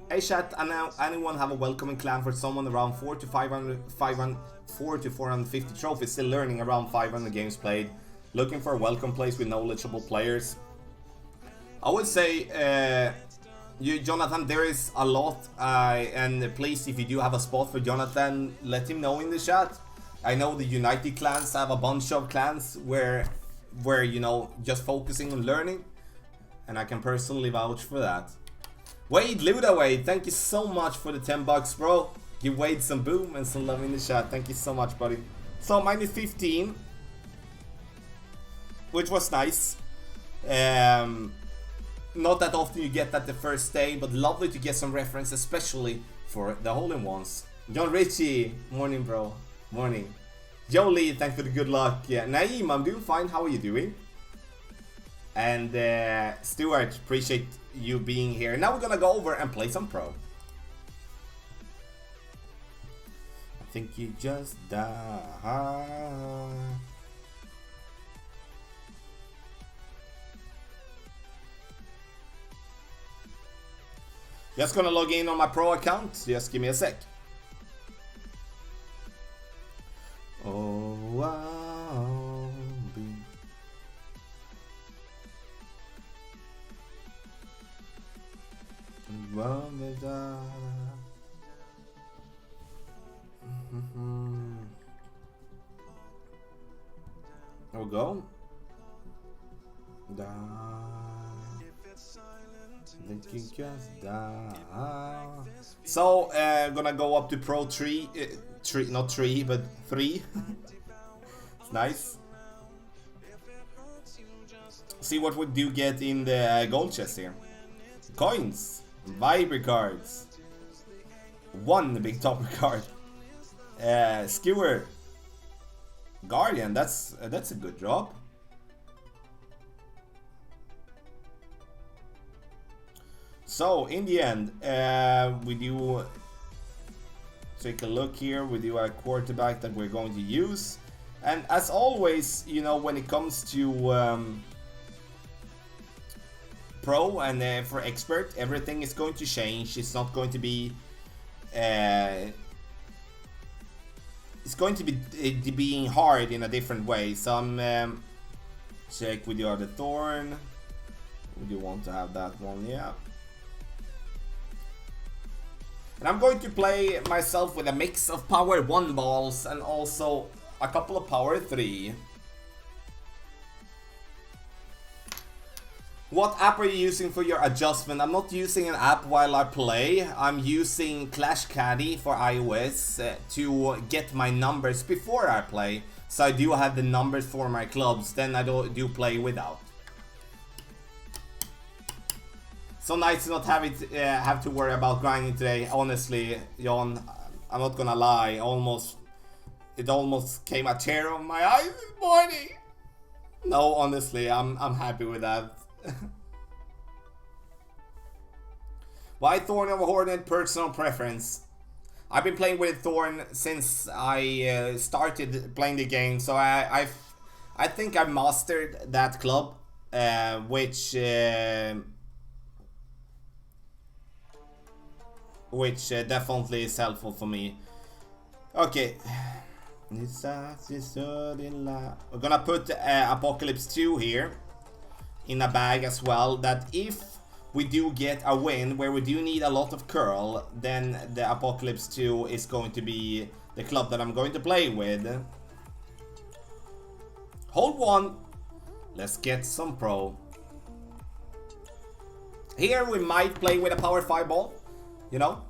Hey chat, anyone have a welcoming clan for someone around 4 to 450 trophies, still learning, around 500 games played, looking for a welcome place with knowledgeable players? I would say, Jonathan, there is a lot, and please, if you do have a spot for Jonathan, let him know in the chat. I know the United clans have a bunch of clans where you know, just focusing on learning, and I can personally vouch for that. Wade Ludaway, thank you so much for the 10 bucks, bro. Give Wade some boom and some love in the chat. Thank you so much, buddy. So minus 15, which was nice. Not that often you get that the first day, but lovely to get some reference, especially for the hole-in-ones. John Ritchie, morning, bro. Morning. Jolie, thanks for the good luck. Yeah, Naeem, I'm doing fine. How are you doing? And Stuart, appreciate you being here. Now we're gonna go over and play some pro. I think you just died. Just gonna log in on my pro account. Just give me a sec. Oh, wow. There we go. So, gonna go up to Pro 3, not 3, but 3. It's nice. See what we do get in the gold chest here. Coins, Viber cards, 1 big topper card, Skewer, Guardian. That's a good drop. So in the end, we do take a look here. We do a quarterback that we're going to use, and as always, you know, when it comes to pro and for expert, everything is going to change. It's not going to be it's going to be being hard in a different way. Some check with the other thorn. Would you want to have that one? Yeah. And I'm going to play myself with a mix of power 1 balls and also a couple of power 3. What app are you using for your adjustment? I'm not using an app while I play. I'm using Clash Caddy for iOS to get my numbers before I play. So I do have the numbers for my clubs, then I do play without. So nice to not have to worry about grinding today. Honestly, Jon, I'm not gonna lie. It almost came a tear on my eye this morning. No, honestly, I'm happy with that. Why Thorn over Hornet? Personal preference. I've been playing with Thorn since I started playing the game, so I think I mastered that club, which definitely is helpful for me. Okay. We're gonna put Apocalypse 2 here in a bag as well, that if we do get a win where we do need a lot of curl, then the Apocalypse 2 is going to be the club that I'm going to play with. Hold 1. Let's get some pro. Here we might play with a power 5 ball, you know.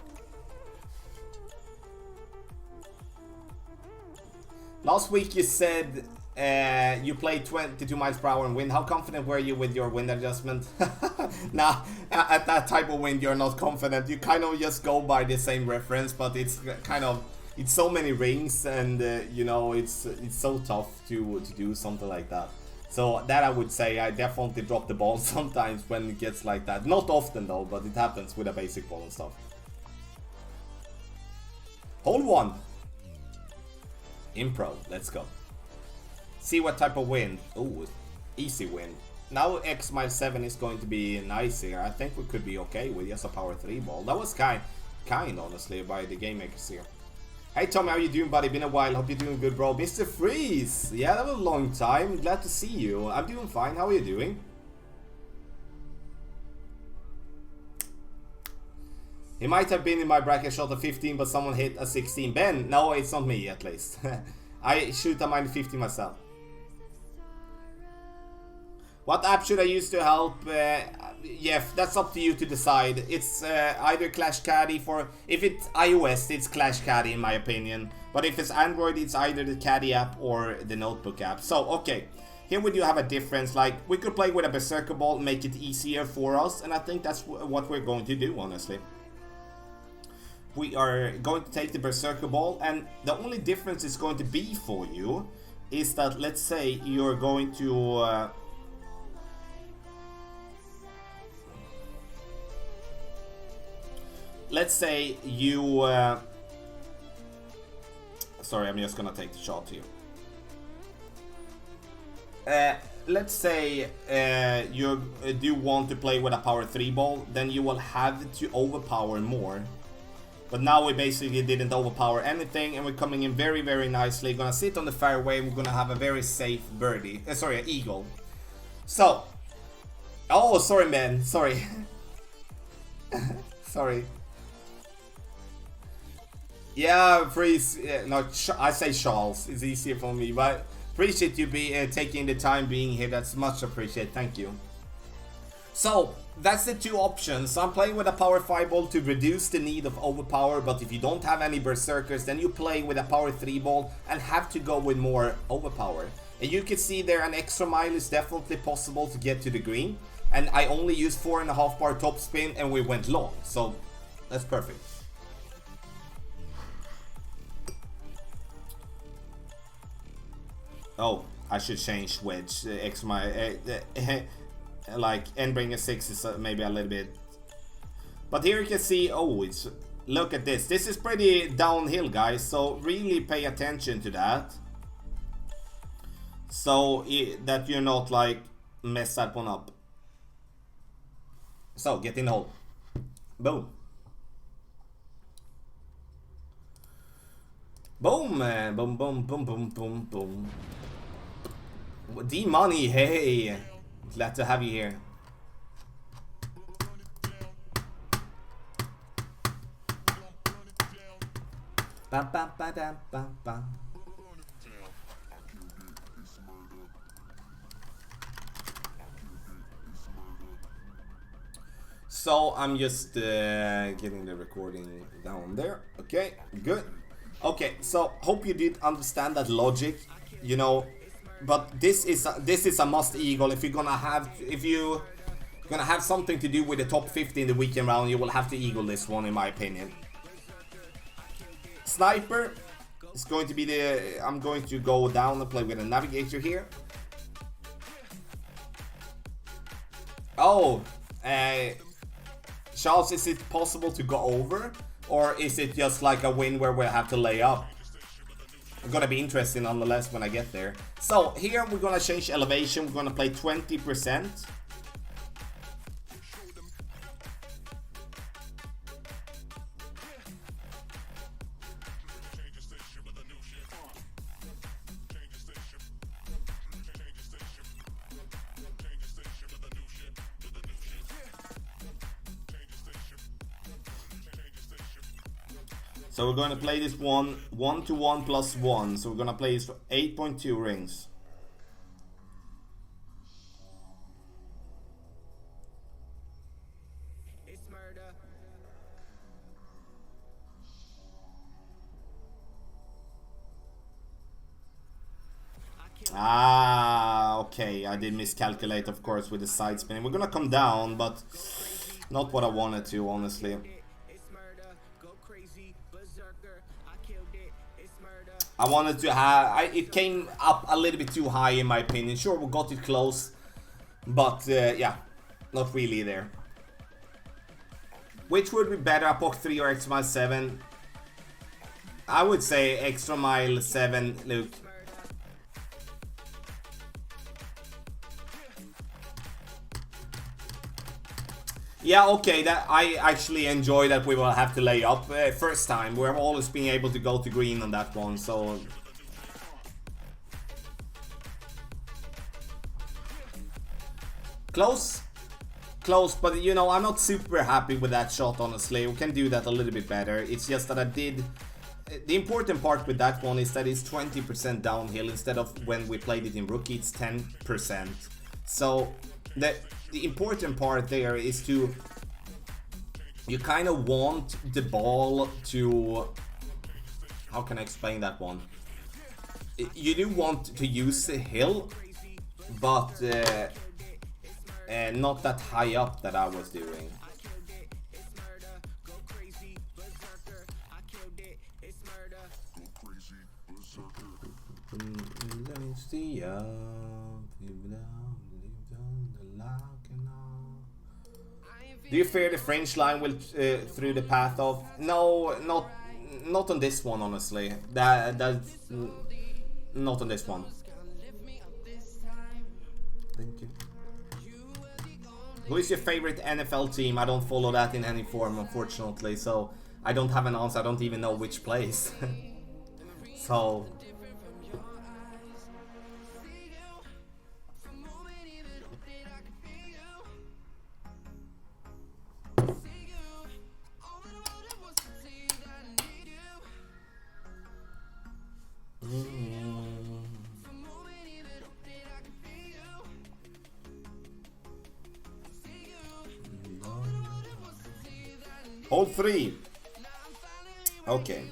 Last week you said you played 22 miles per hour in wind. How confident were you with your wind adjustment? Nah, at that type of wind you're not confident. You kind of just go by the same reference, but it's it's so many rings, and you know, it's so tough to do something like that. So that I would say I definitely drop the ball sometimes when it gets like that. Not often though, but it happens with a basic ball and stuff. Hold one. Impro, let's go. See what type of wind. Ooh, easy wind. Now X mile 7 is going to be nice here. I think we could be okay with just a power 3 ball. That was kind honestly by the game makers here. Hey Tommy, how you doing, buddy? Been a while. Hope you're doing good, bro. Mr. Freeze! Yeah, that was a long time. Glad to see you. I'm doing fine. How are you doing? He might have been in my bracket shot a 15, but someone hit a 16. Ben, no, it's not me at least. I shoot a mine 15 myself. What app should I use to help? Jeff, that's up to you to decide. It's either Clash Caddy for... If it's iOS, it's Clash Caddy in my opinion. But if it's Android, it's either the Caddy app or the Notebook app. So, okay. Here we do have a difference. Like, we could play with a Berserker Ball, make it easier for us. And I think that's what we're going to do, honestly. We are going to take the Berserker Ball. And the only difference it's going to be for you is that, let's say, you're going to... let's say you... sorry, I'm just gonna take the shot here. Let's say you do want to play with a power 3 ball, then you will have to overpower more. But now we basically didn't overpower anything, and we're coming in very, very nicely. Gonna sit on the fairway, we're gonna have a very safe birdie. Sorry, an eagle. So... Oh, sorry, man. Sorry. Sorry. Yeah, Freeze. No, I say Charles. It's easier for me, but appreciate you taking the time being here. That's much appreciated. Thank you. So that's the two options. I'm playing with a power 5 ball to reduce the need of overpower, but if you don't have any berserkers, then you play with a power 3 ball and have to go with more overpower. And you can see there an extra mile is definitely possible to get to the green. And I only used 4.5 bar topspin and we went long. So that's perfect. Oh, I should change wedge. X my like Endbringer 6 is maybe a little bit. But here you can see, oh, it's, look at this. This is pretty downhill, guys. So really pay attention to that. So that you're not like mess that one up. So get in the hole. Boom. Boom, boom, boom, boom, boom, boom, boom. D-Money, hey! Glad to have you here. Ba ba ba da ba ba. So I'm just getting the recording down there. Okay, good. Okay, so hope you did understand that logic, you know. But this is a must eagle. If you're gonna have something to do with the top 50 in the weekend round, you will have to eagle this one, in my opinion. Sniper is going to be the. I'm going to go down and play with a navigator here. Oh, Charles, is it possible to go over, or is it just like a win where we have to lay up? It's gonna be interesting nonetheless when I get there. So here we're gonna change elevation. We're gonna play 20%. So we're going to play this 1 to 1 plus 1. So we're going to play this for 8.2 rings. Ah, okay. I did miscalculate, of course, with the side spinning. We're going to come down, but not what I wanted to, honestly. I wanted to have... it came up a little bit too high in my opinion. Sure, we got it close, but yeah, not really there. Which would be better, Apoc 3 or Extra Mile 7? I would say Extra Mile 7, Luke. Yeah, okay, that I actually enjoy that we will have to lay up first time. We're always being able to go to green on that one, so... Close. Close, but you know, I'm not super happy with that shot, honestly. We can do that a little bit better. It's just that I did... The important part with that one is that it's 20% downhill instead of when we played it in Rookie, it's 10%. So, the important part there is to... You kind of want the ball to... How can I explain that one? You do want to use the hill, but not that high up that I was doing. Do you fear the French line will through the path of? No, not on this one, honestly. That's not on this one. Thank you. Who is your favorite NFL team? I don't follow that in any form, unfortunately, so I don't have an answer. I don't even know which place. So... Hole 3. Okay.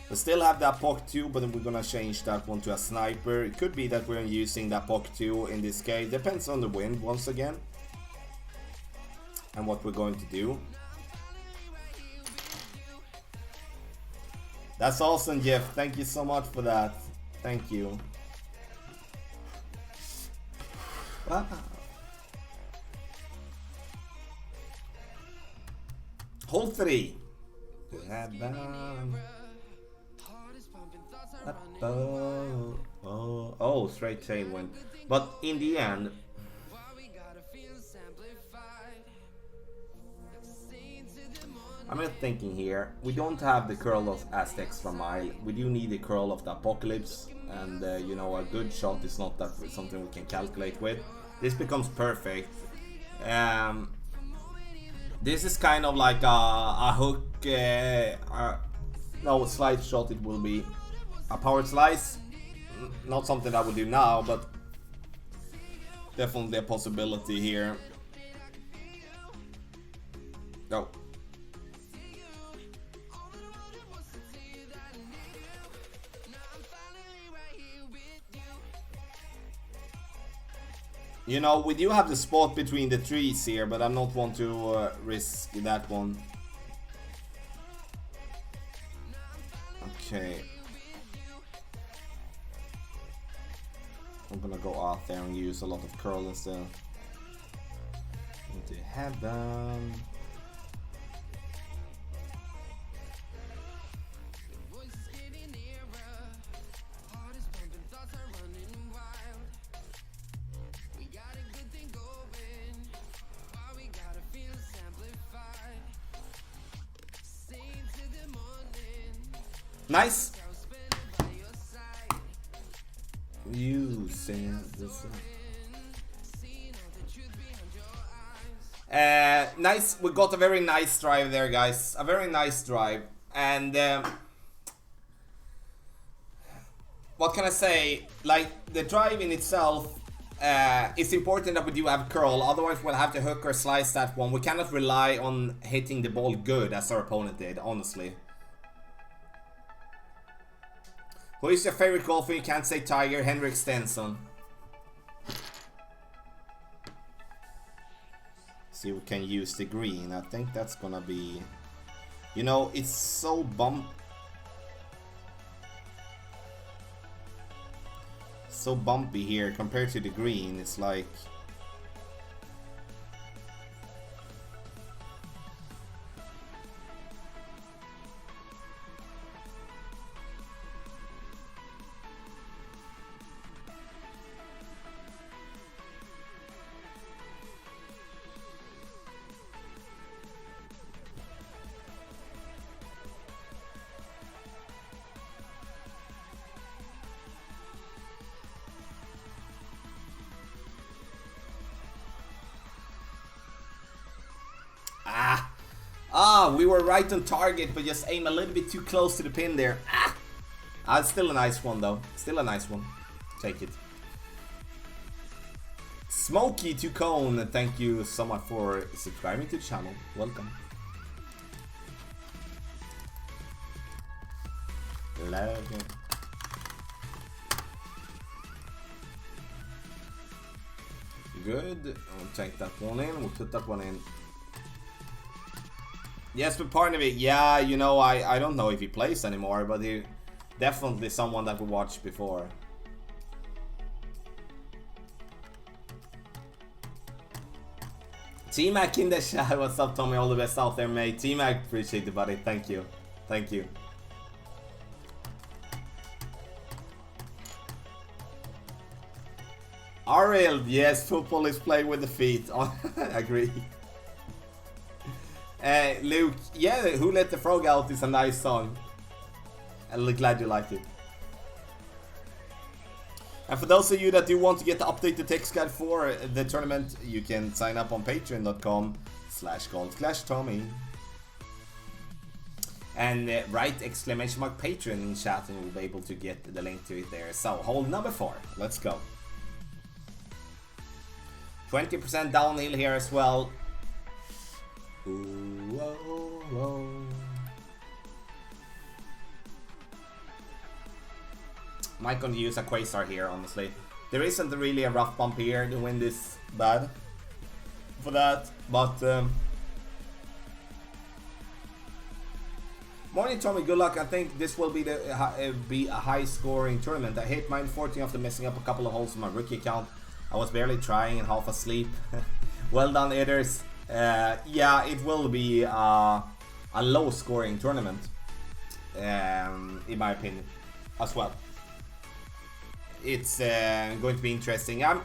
We still have that POC 2, but then we're gonna change that one to a sniper. It could be that we're using that POC 2 in this case. Depends on the wind once again. And what we're going to do. That's awesome, Jeff. Thank you so much for that. Thank you. Wow. Hole 3. Oh, straight tailwind. But in the end, I'm not thinking here. We don't have the curl of as the extra mile. We do need the curl of the apocalypse, and you know, a good shot is not that something we can calculate with. This becomes perfect. This is kind of like a hook, no, slide shot it will be. A powered slice, not something I would do now, but definitely a possibility here. Go. You know, we do have the spot between the trees here, but I don't want to risk that one. Okay. I'm gonna go out there and use a lot of curl instead. Into heaven. Nice. You said this. Nice. We got a very nice drive there, guys. A very nice drive. And what can I say? Like, the drive in itself, it's important that we do have curl. Otherwise, we'll have to hook or slice that one. We cannot rely on hitting the ball good as our opponent did, honestly. Who is your favorite golfer? You can't say Tiger. Henrik Stenson. See if we can use the green. I think that's gonna be... You know, it's so so bumpy here compared to the green. It's like... we were right on target, but just aim a little bit too close to the pin there. It's still a nice one though. Still a nice one. Take it. Smokey to Cone, thank you so much for subscribing to the channel. Welcome. Love it. Good. We'll take that one in. We'll put that one in. Yes, but part of it, yeah, you know, I don't know if he plays anymore, but he definitely someone that we watched before. T-Mac in the chat, what's up, Tommy? All the best out there, mate. T-Mac, appreciate it, buddy. Thank you. Thank you. Ariel, yes, football is played with the feet. Agree. Luke, yeah, Who Let the Frog Out is a nice song. I'm glad you liked it. And for those of you that do want to get the updated text guide for the tournament, you can sign up on patreon.com/gold/Tommy. And write exclamation mark Patreon in chat and you'll be able to get the link to it there. So, hole number 4, let's go. 20% downhill here as well. Ooh, whoa, whoa. Might gonna use a Quasar here, honestly. There isn't really a rough bump here. The wind is bad for that, but morning, Tommy. Good luck. I think this will be a high-scoring tournament. I hit mine 14 after messing up a couple of holes on my rookie account. I was barely trying and half asleep. Well done, Iders. Yeah, it will be a low-scoring tournament, in my opinion, as well. It's going to be interesting. I'm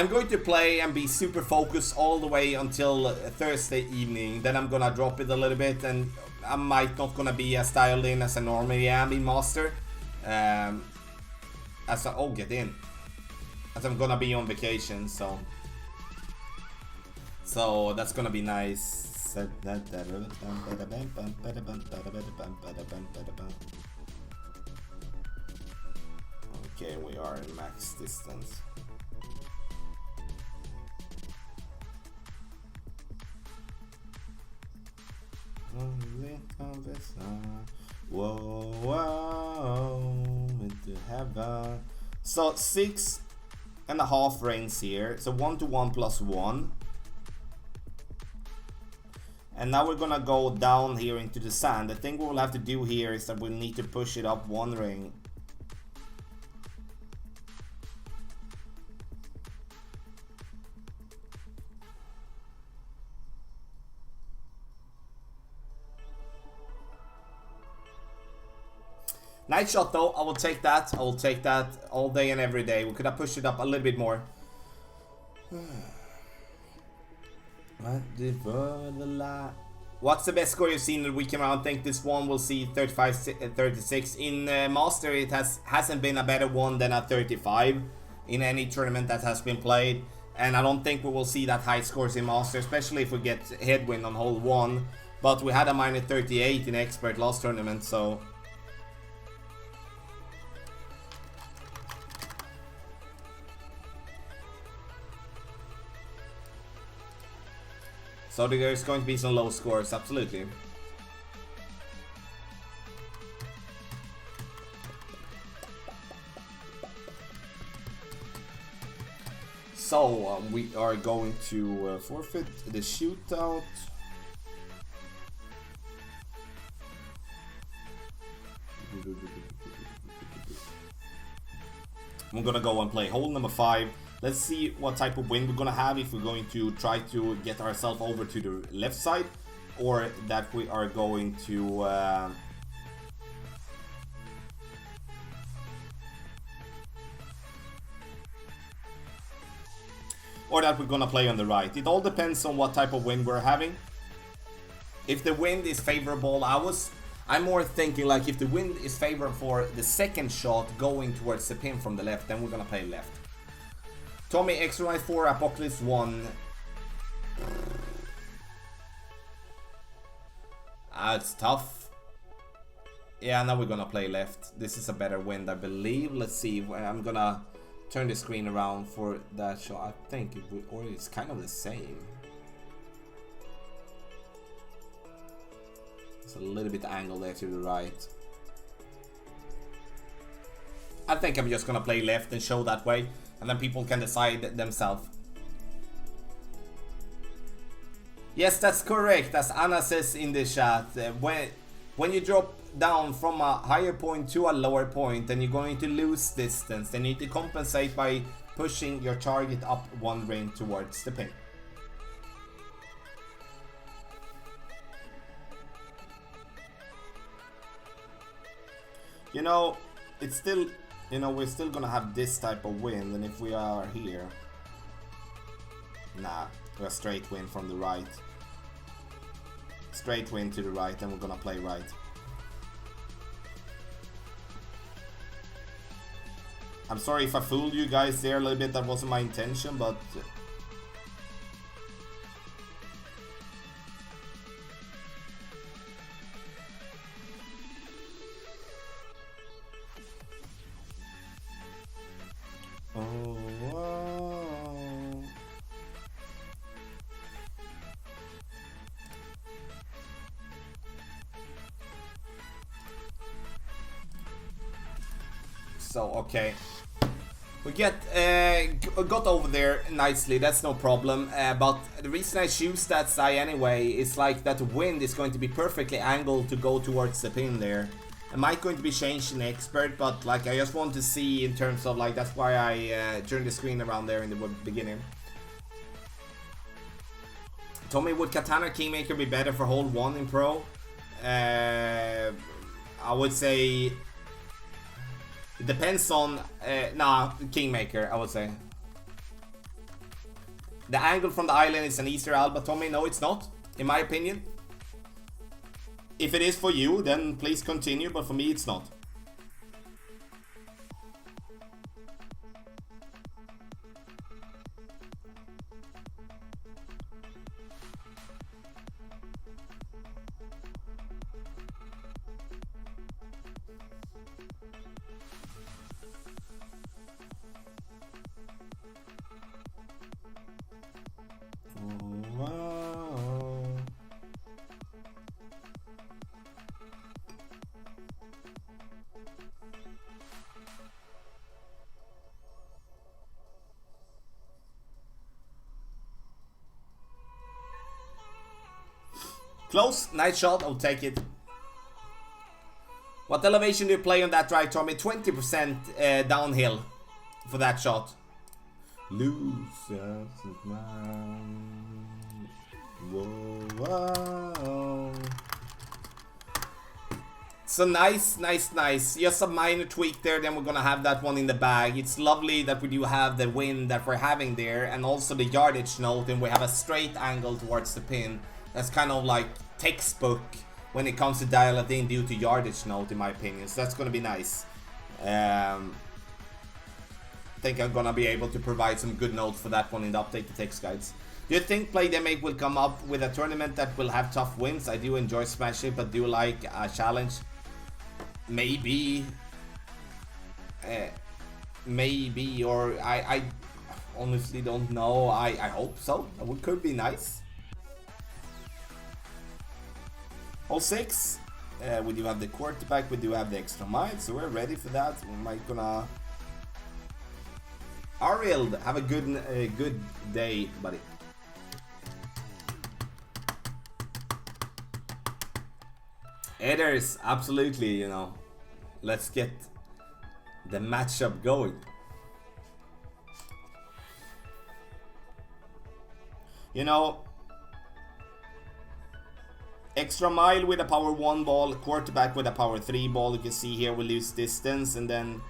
going to play and be super focused all the way until Thursday evening. Then I'm gonna drop it a little bit, and I might not gonna be as dialed in as I normally am in Master. Get in. As I'm gonna be on vacation, so that's gonna be nice. Okay, we are in max distance. Whoa, whoa, into heaven. So 6.5 reigns here. So 1 to 1 plus 1. And now we're gonna go down here into the sand. The thing we'll have to do here is that we'll need to push it up 1 ring. Nice shot though, I will take that. I will take that all day and every day. We could have pushed it up a little bit more. What's the best score you've seen in the weekend round? I think this one will see 35-36. In Master, it hasn't been a better one than a 35 in any tournament that has been played. And I don't think we will see that high scores in Master, especially if we get headwind on hole 1. But we had a minus 38 in Expert last tournament, so... So there's going to be some low scores, absolutely. So we are going to forfeit the shootout. I'm gonna go and play hole number 5. Let's see what type of wind we're gonna have, if we're going to try to get ourselves over to the left side, or that we are going to or that we're gonna play on the right. It all depends on what type of wind we're having. If the wind is favorable, I'm more thinking like if the wind is favorable for the second shot going towards the pin from the left, then we're gonna play left. Tommy, extra 4, Apocalypse 1. It's tough. Yeah, now we're gonna play left. This is a better wind, I believe. Let's see. I'm gonna turn the screen around for that shot. I think it would, or it's kind of the same. It's a little bit angled there to the right. I think I'm just gonna play left and show that way, and then people can decide themselves. Yes, that's correct, as Anna says in the chat. When you drop down from a higher point to a lower point, then you're going to lose distance. Then you need to compensate by pushing your target up one ring towards the pin. You know, it's still, you know, we're still gonna have this type of wind, and if we are here, nah, we're a straight wind from the right. Straight wind to the right, and we're gonna play right. I'm sorry if I fooled you guys there a little bit, that wasn't my intention, but so okay, we got over there nicely, that's no problem, but the reason I choose that side anyway is like that the wind is going to be perfectly angled to go towards the pin there. I might going to be changed in expert, but like I just want to see in terms of like, that's why I turned the screen around there in the beginning. Tommy, would Katana Kingmaker be better for hole 1 in Pro? I would say it depends on, nah, Kingmaker, I would say. The angle from the island is an easier Alba, Tommy. No, it's not, in my opinion. If it is for you, then please continue, but for me, it's not. Close, nice shot, I'll take it. What elevation do you play on that drive, Tommy? 20% downhill for that shot. Lose whoa. So nice. Just a minor tweak there, then we're gonna have that one in the bag. It's lovely that we do have the wind that we're having there, and also the yardage note, and we have a straight angle towards the pin. That's kind of like textbook when it comes to dial it in due to yardage note, in my opinion. So that's gonna be nice. I think I'm gonna be able to provide some good notes for that one in the updated text guides. Do you think Playdemic will come up with a tournament that will have tough wins? I do enjoy Smash It, but do like a challenge? Maybe. Maybe, or I honestly don't know. I hope so. It could be nice. Hole 6, we do have the quarterback, we do have the extra mile, so we're ready for that. We might gonna... Ariel, have a good day, buddy. Headers, absolutely, you know. Let's get the matchup going. You know, extra mile with a power 1 ball, quarterback with a power 3 ball. You can see here we lose distance, and then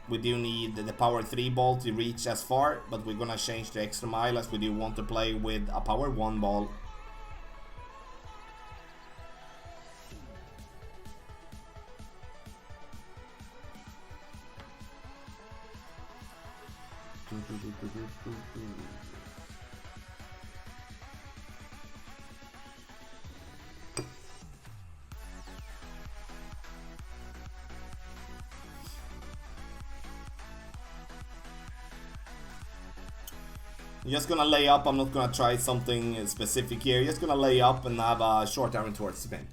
we do need the power 3 ball to reach as far, but we're gonna change to extra mile as we do want to play with a power 1 ball. I'm just gonna lay up. I'm not gonna try something specific here. Just gonna lay up and have a short arrow towards spin.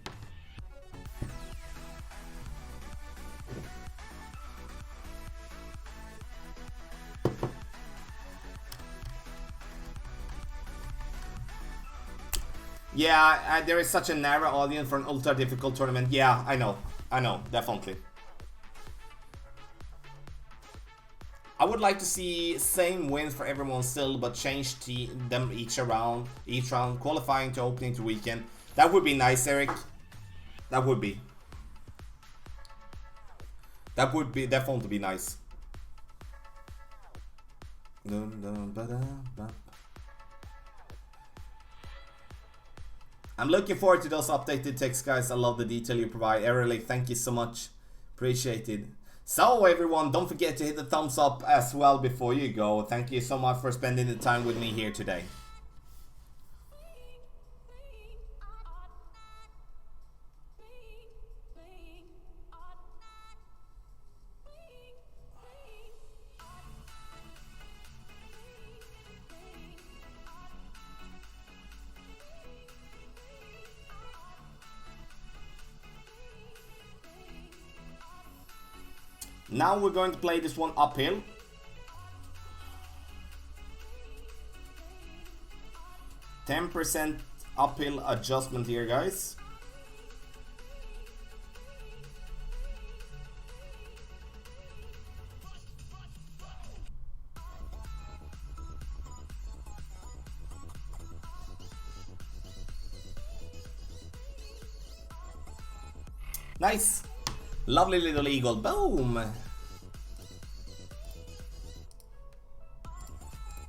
Yeah, there is such a narrow audience for an ultra difficult tournament. Yeah, I know, definitely. I would like to see same wins for everyone still, but change them each round, qualifying to opening to weekend. That would be nice, Eric. That would definitely be nice. I'm looking forward to those updated texts, guys. I love the detail you provide. Erlich, thank you so much. Appreciate it. So everyone, don't forget to hit the thumbs up as well before you go. Thank you so much for spending the time with me here today. Now we're going to play this one uphill. %10 uphill adjustment here, guys. Nice. Lovely little eagle. Boom.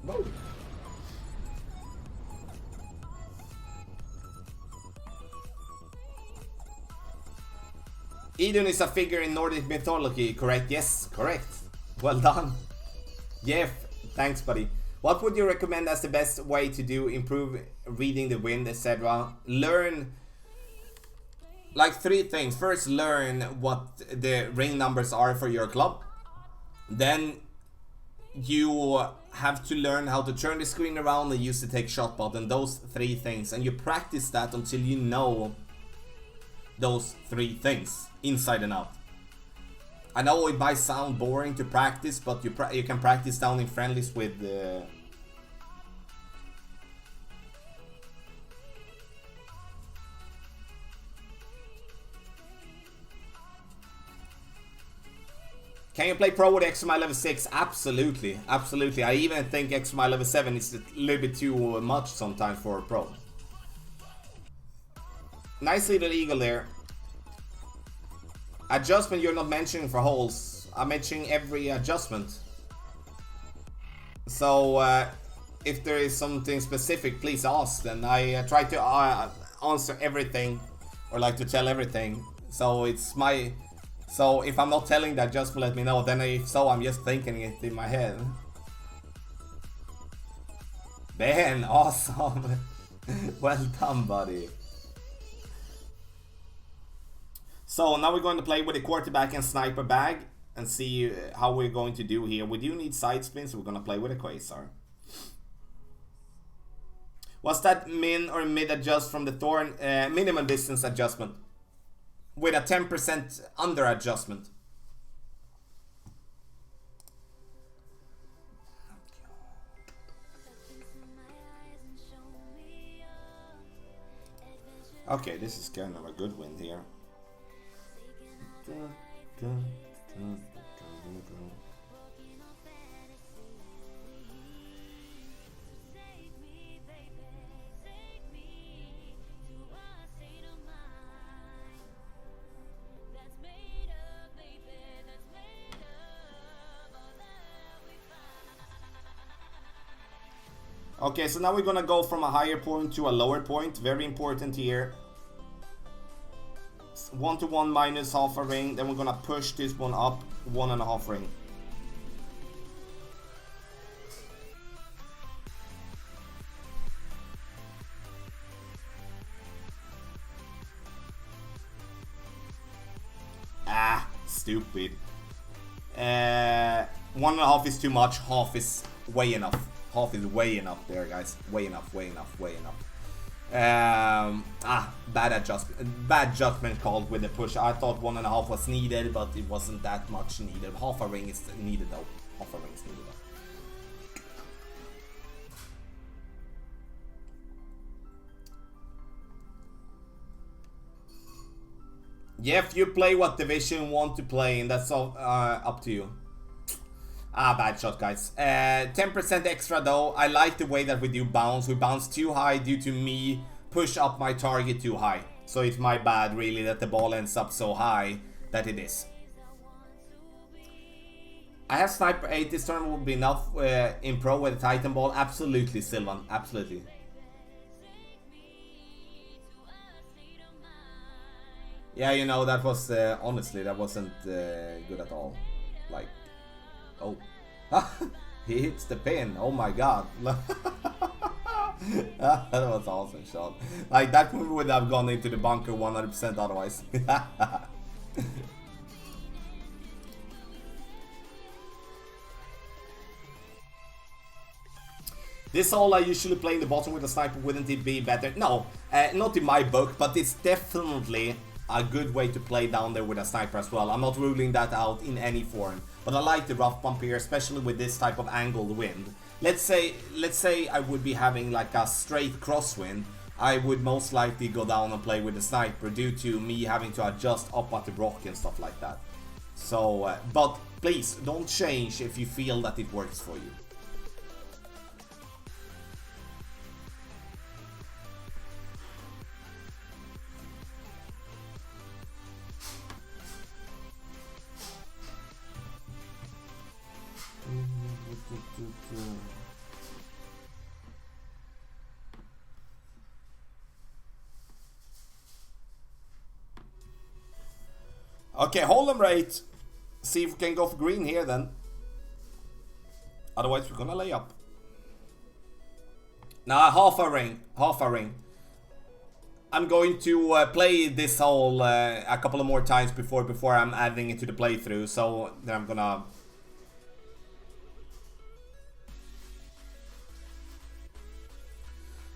Boom. Idun is a figure in Nordic mythology, correct? Yes, correct. Well done. Yeah, thanks, buddy. What would you recommend as the best way to improve reading the wind, etc.? Learn like 3 things. First, learn what the ring numbers are for your club. Then you have to learn how to turn the screen around and use the take shot button. Those 3 things, and you practice that until you know those 3 things inside and out. I know it might sound boring to practice, but you can practice down in friendlies with Can you play pro with XMI level 6? Absolutely, absolutely. I even think XMI level 7 is a little bit too much sometimes for a pro. Nice little eagle there. Adjustment you're not mentioning for holes. I'm mentioning every adjustment. So if there is something specific, please ask. Then I try to answer everything, or like to tell everything. So it's my... So if I'm not telling that, just let me know. Then if so, I'm just thinking it in my head. Ben, awesome. Well done, buddy. So now we're going to play with the quarterback and sniper bag and see how we're going to do here. We do need side spins, so we're going to play with a quasar. Was that min or mid adjust from the thorn? Minimum distance adjustment. With a 10% under adjustment. Okay, this is kind of a good wind here. Okay, so now we're gonna go from a higher point to a lower point. Very important here. 1-1 minus half a ring. Then we're gonna push this one up 1.5 ring. Ah, stupid. 1.5 is too much. Half is way enough. Half is way enough there, guys. Way enough, way enough, way enough. Bad adjustment. Bad judgment called with the push. I thought 1.5 was needed, but it wasn't that much needed. Half a ring is needed though. Half a ring is needed though. Yeah, if you play what division you want to play, and that's all up to you. Bad shot, guys. 10% extra though. I like the way that we do bounce. We bounce too high due to me push up my target too high. So it's my bad, really, that the ball ends up so high that it is. I have Sniper 8. This turn will be enough in Pro with the Titan ball. Absolutely, Sylvan. Absolutely. Yeah, you know, that was, honestly, that wasn't good at all. Like, oh. He hits the pin. Oh my god. That was an awesome shot. Like, that move would have gone into the bunker 100% otherwise. This hole I usually play in the bottom with a sniper, wouldn't it be better? No, not in my book, but it's definitely a good way to play down there with a sniper as well. I'm not ruling that out in any form, but I like the rough bump here, especially with this type of angled wind. Let's say I would be having like a straight crosswind. I would most likely go down and play with the sniper due to me having to adjust up at the rock and stuff like that. So, but please don't change if you feel that it works for you. Okay, hold them right. See if we can go for green here then. Otherwise we're gonna lay up. Nah, half a ring. Half a ring. I'm going to play this hole a couple of more times before I'm adding it to the playthrough. So then I'm gonna...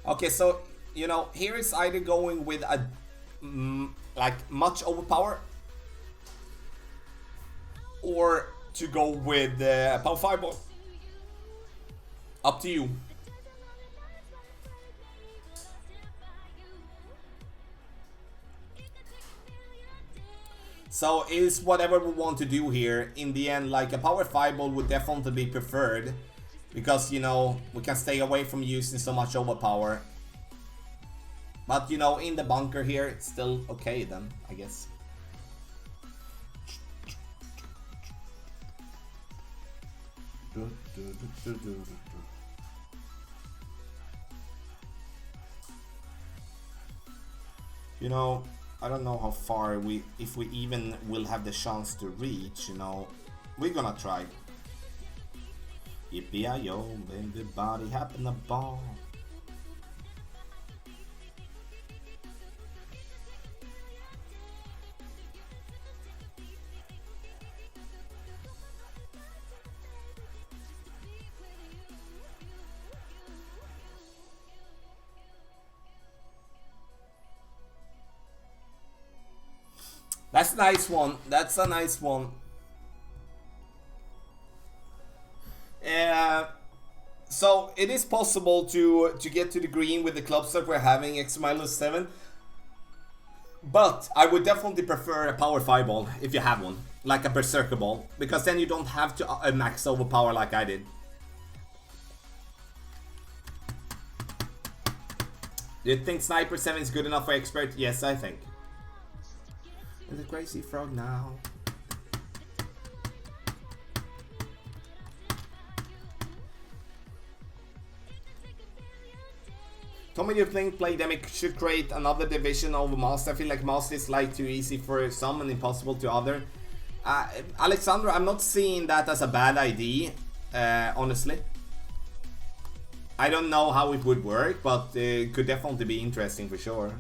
Okay, so, you know, here is either going with a, like, much overpower, or to go with a power fireball. Up to you. So is whatever we want to do here. In the end, like, a power fireball would definitely be preferred, because, you know, we can stay away from using so much overpower. But, you know, in the bunker here, it's still okay then, I guess. You know, I don't know how far if we even will have the chance to reach, you know. We're gonna try. Yippee-yi-yo, baby body happen a ball. That's a nice one. That's a nice one. So it is possible to get to the green with the clubs that we're having X-7. But I would definitely prefer a power fireball if you have one, like a berserker ball, because then you don't have to max overpower like I did. Do you think Sniper 7 is good enough for expert? Yes, I think. There's a crazy frog now. Tommy, do you think Playdemic should create another division over Master? I feel like Master is like too easy for some and impossible to other. Alexandra, I'm not seeing that as a bad idea, honestly. I don't know how it would work, but it could definitely be interesting for sure.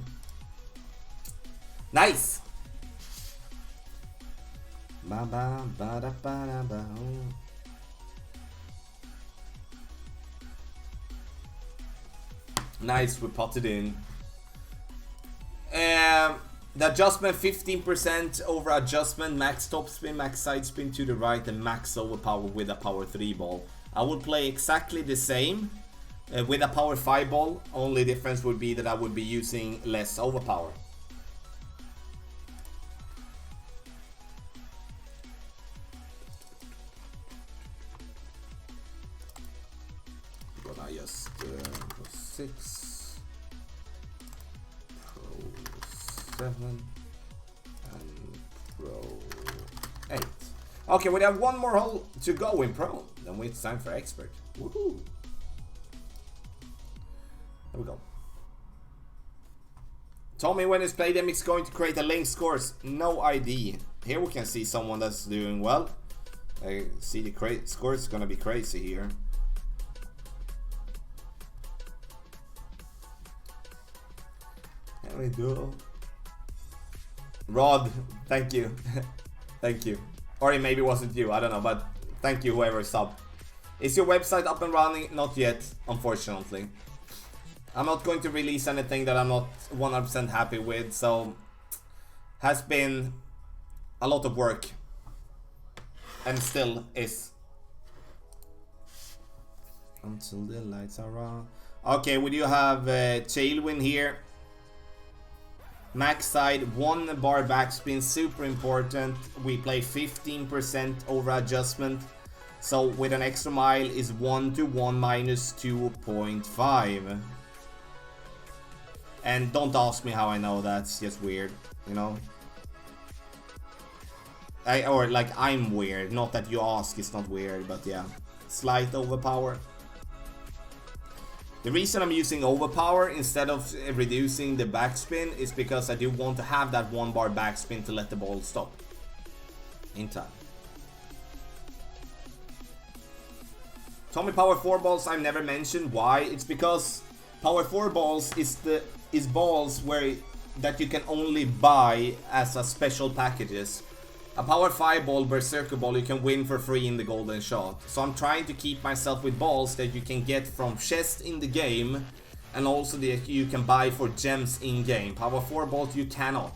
Nice! Ba ba ba da ba da ba. Nice, we potted in. The adjustment 15% over adjustment, max top spin, max side spin to the right, and max overpower with a power 3 ball. I would play exactly the same with a power 5 ball. Only difference would be that I would be using less overpower. Gonna just go 6, Pro 7, and Pro 8. Okay, we have one more hole to go in Pro. Then it's time for Expert. Woohoo! There we go. Tommy, when is Playdemics going to create a link scores? No idea. Here we can see someone that's doing well. I see the scores is gonna be crazy here. There we go. Rod, thank you. Thank you. Or it maybe wasn't you, I don't know, but thank you whoever subbed. Is your website up and running? Not yet, unfortunately. I'm not going to release anything that I'm not 100% happy with, so has been a lot of work and still is. Until the lights are on. Okay, we do have Tailwind here. Max side, 1 bar backspin, super important. We play 15% over adjustment. So with an extra mile is 1 to 1 minus 2.5. And don't ask me how I know, that's just weird, you know. Or like I'm weird, not that you ask, it's not weird, but yeah. Slight overpower. The reason I'm using overpower instead of reducing the backspin is because I do want to have that 1 bar backspin to let the ball stop in time. Tommy, power 4 balls I've never mentioned. Why? It's because power 4 balls is balls that you can only buy as a special packages. A power 5 ball, berserker ball, you can win for free in the golden shot. So I'm trying to keep myself with balls that you can get from chests in the game, and also that you can buy for gems in game. Power 4 balls you cannot.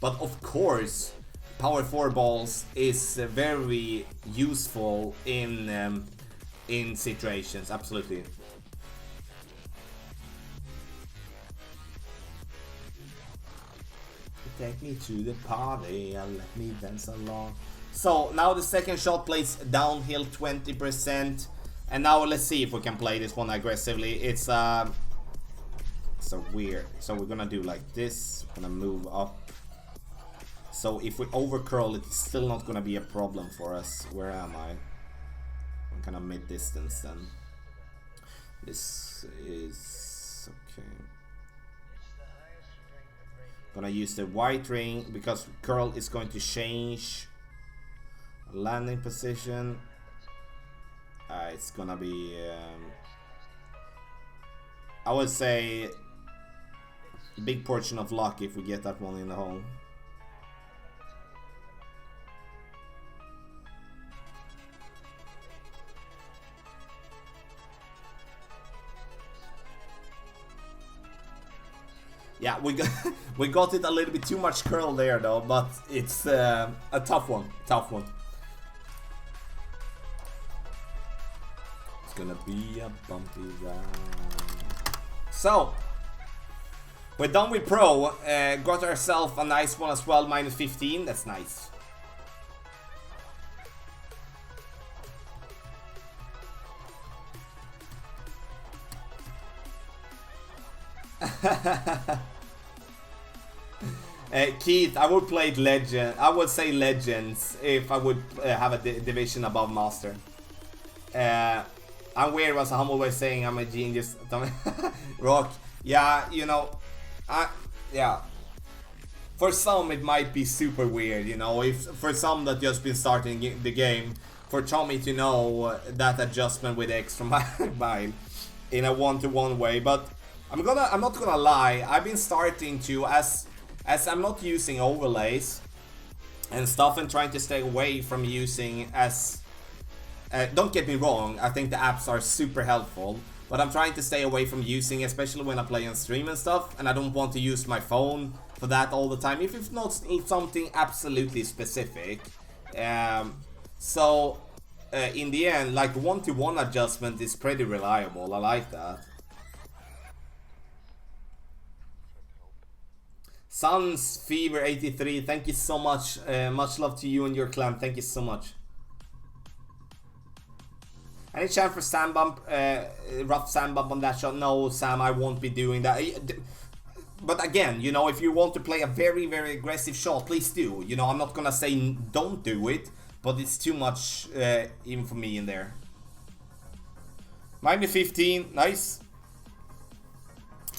But of course, power 4 balls is very useful in situations, absolutely. Take me to the party and let me dance along. So now the second shot plays downhill 20%, and now let's see if we can play this one aggressively. It's so weird. So we're gonna do like this. We're gonna move up. So if we overcurl, it's still not gonna be a problem for us. Where am I? I'm kind of mid-distance then. This is okay. Gonna use the white ring because curl is going to change landing position. It's gonna be I would say a big portion of luck if we get that one in the hole. Yeah, we got it a little bit too much curl there though, but it's a tough one, It's gonna be a bumpy ride. So, we're done with Pro, got ourselves a nice one as well, minus 15, that's nice. Keith, I would play Legend. I would say Legends if I would have a division above Master. I'm weird was a humble way of saying I'm a genius. Rock. Yeah, you know, yeah. For some it might be super weird, you know, if for some that just been starting the game, for Tommy to know that adjustment with extra mile in a one-to-one way. But I'm not gonna lie, I've been starting to, as I'm not using overlays and stuff and trying to stay away from using as don't get me wrong, I think the apps are super helpful, but I'm trying to stay away from using, especially when I play on stream and stuff, and I don't want to use my phone for that all the time, if it's not something absolutely specific. So in the end, like one-to-one adjustment is pretty reliable. I like that. Suns Fever 83, thank you so much. Much love to you and your clan. Thank you so much. Any chance for sand bump, rough sand bump on that shot? No, Sam, I won't be doing that. But again, you know, if you want to play a very, very aggressive shot, please do. You know, I'm not gonna say don't do it, but it's too much even for me in there. Minus 15, nice.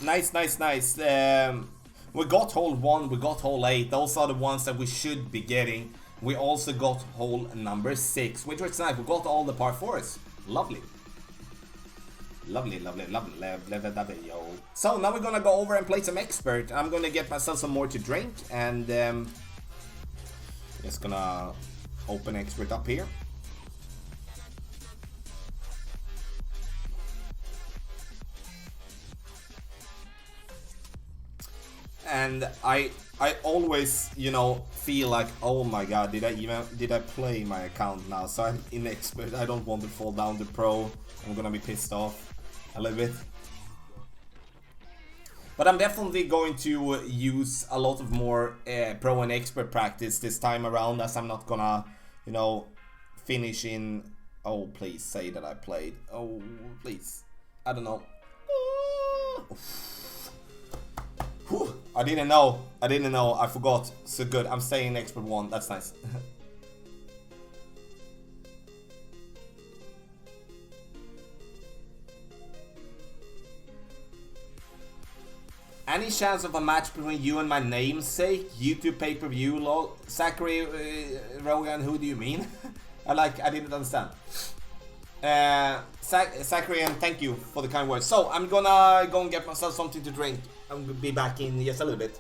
Nice, nice, nice. We got hole 1, we got hole 8. Those are the ones that we should be getting. We also got hole number 6, which was nice. We got all the par 4s. Lovely. Lovely, lovely, lovely, lovely, lovely, yo. So now we're gonna go over and play some expert. I'm gonna get myself some more to drink, and just gonna open expert up here. And I always, you know, feel like, oh my god, did I play my account now? So I'm in expert. I don't want to fall down to pro. I'm gonna be pissed off a little bit. But I'm definitely going to use a lot of more pro and expert practice this time around, as I'm not gonna, you know, finish in. Oh, please say that I played. Oh, please. I don't know. Whew. I didn't know. I forgot. So good. I'm staying expert 1. That's nice. Any chance of a match between you and my namesake? YouTube pay-per-view, lol. Zachary, Rogan, who do you mean? I didn't understand. Zachary, and thank you for the kind words. So, I'm gonna go and get myself something to drink. I'm gonna be back in just a little bit.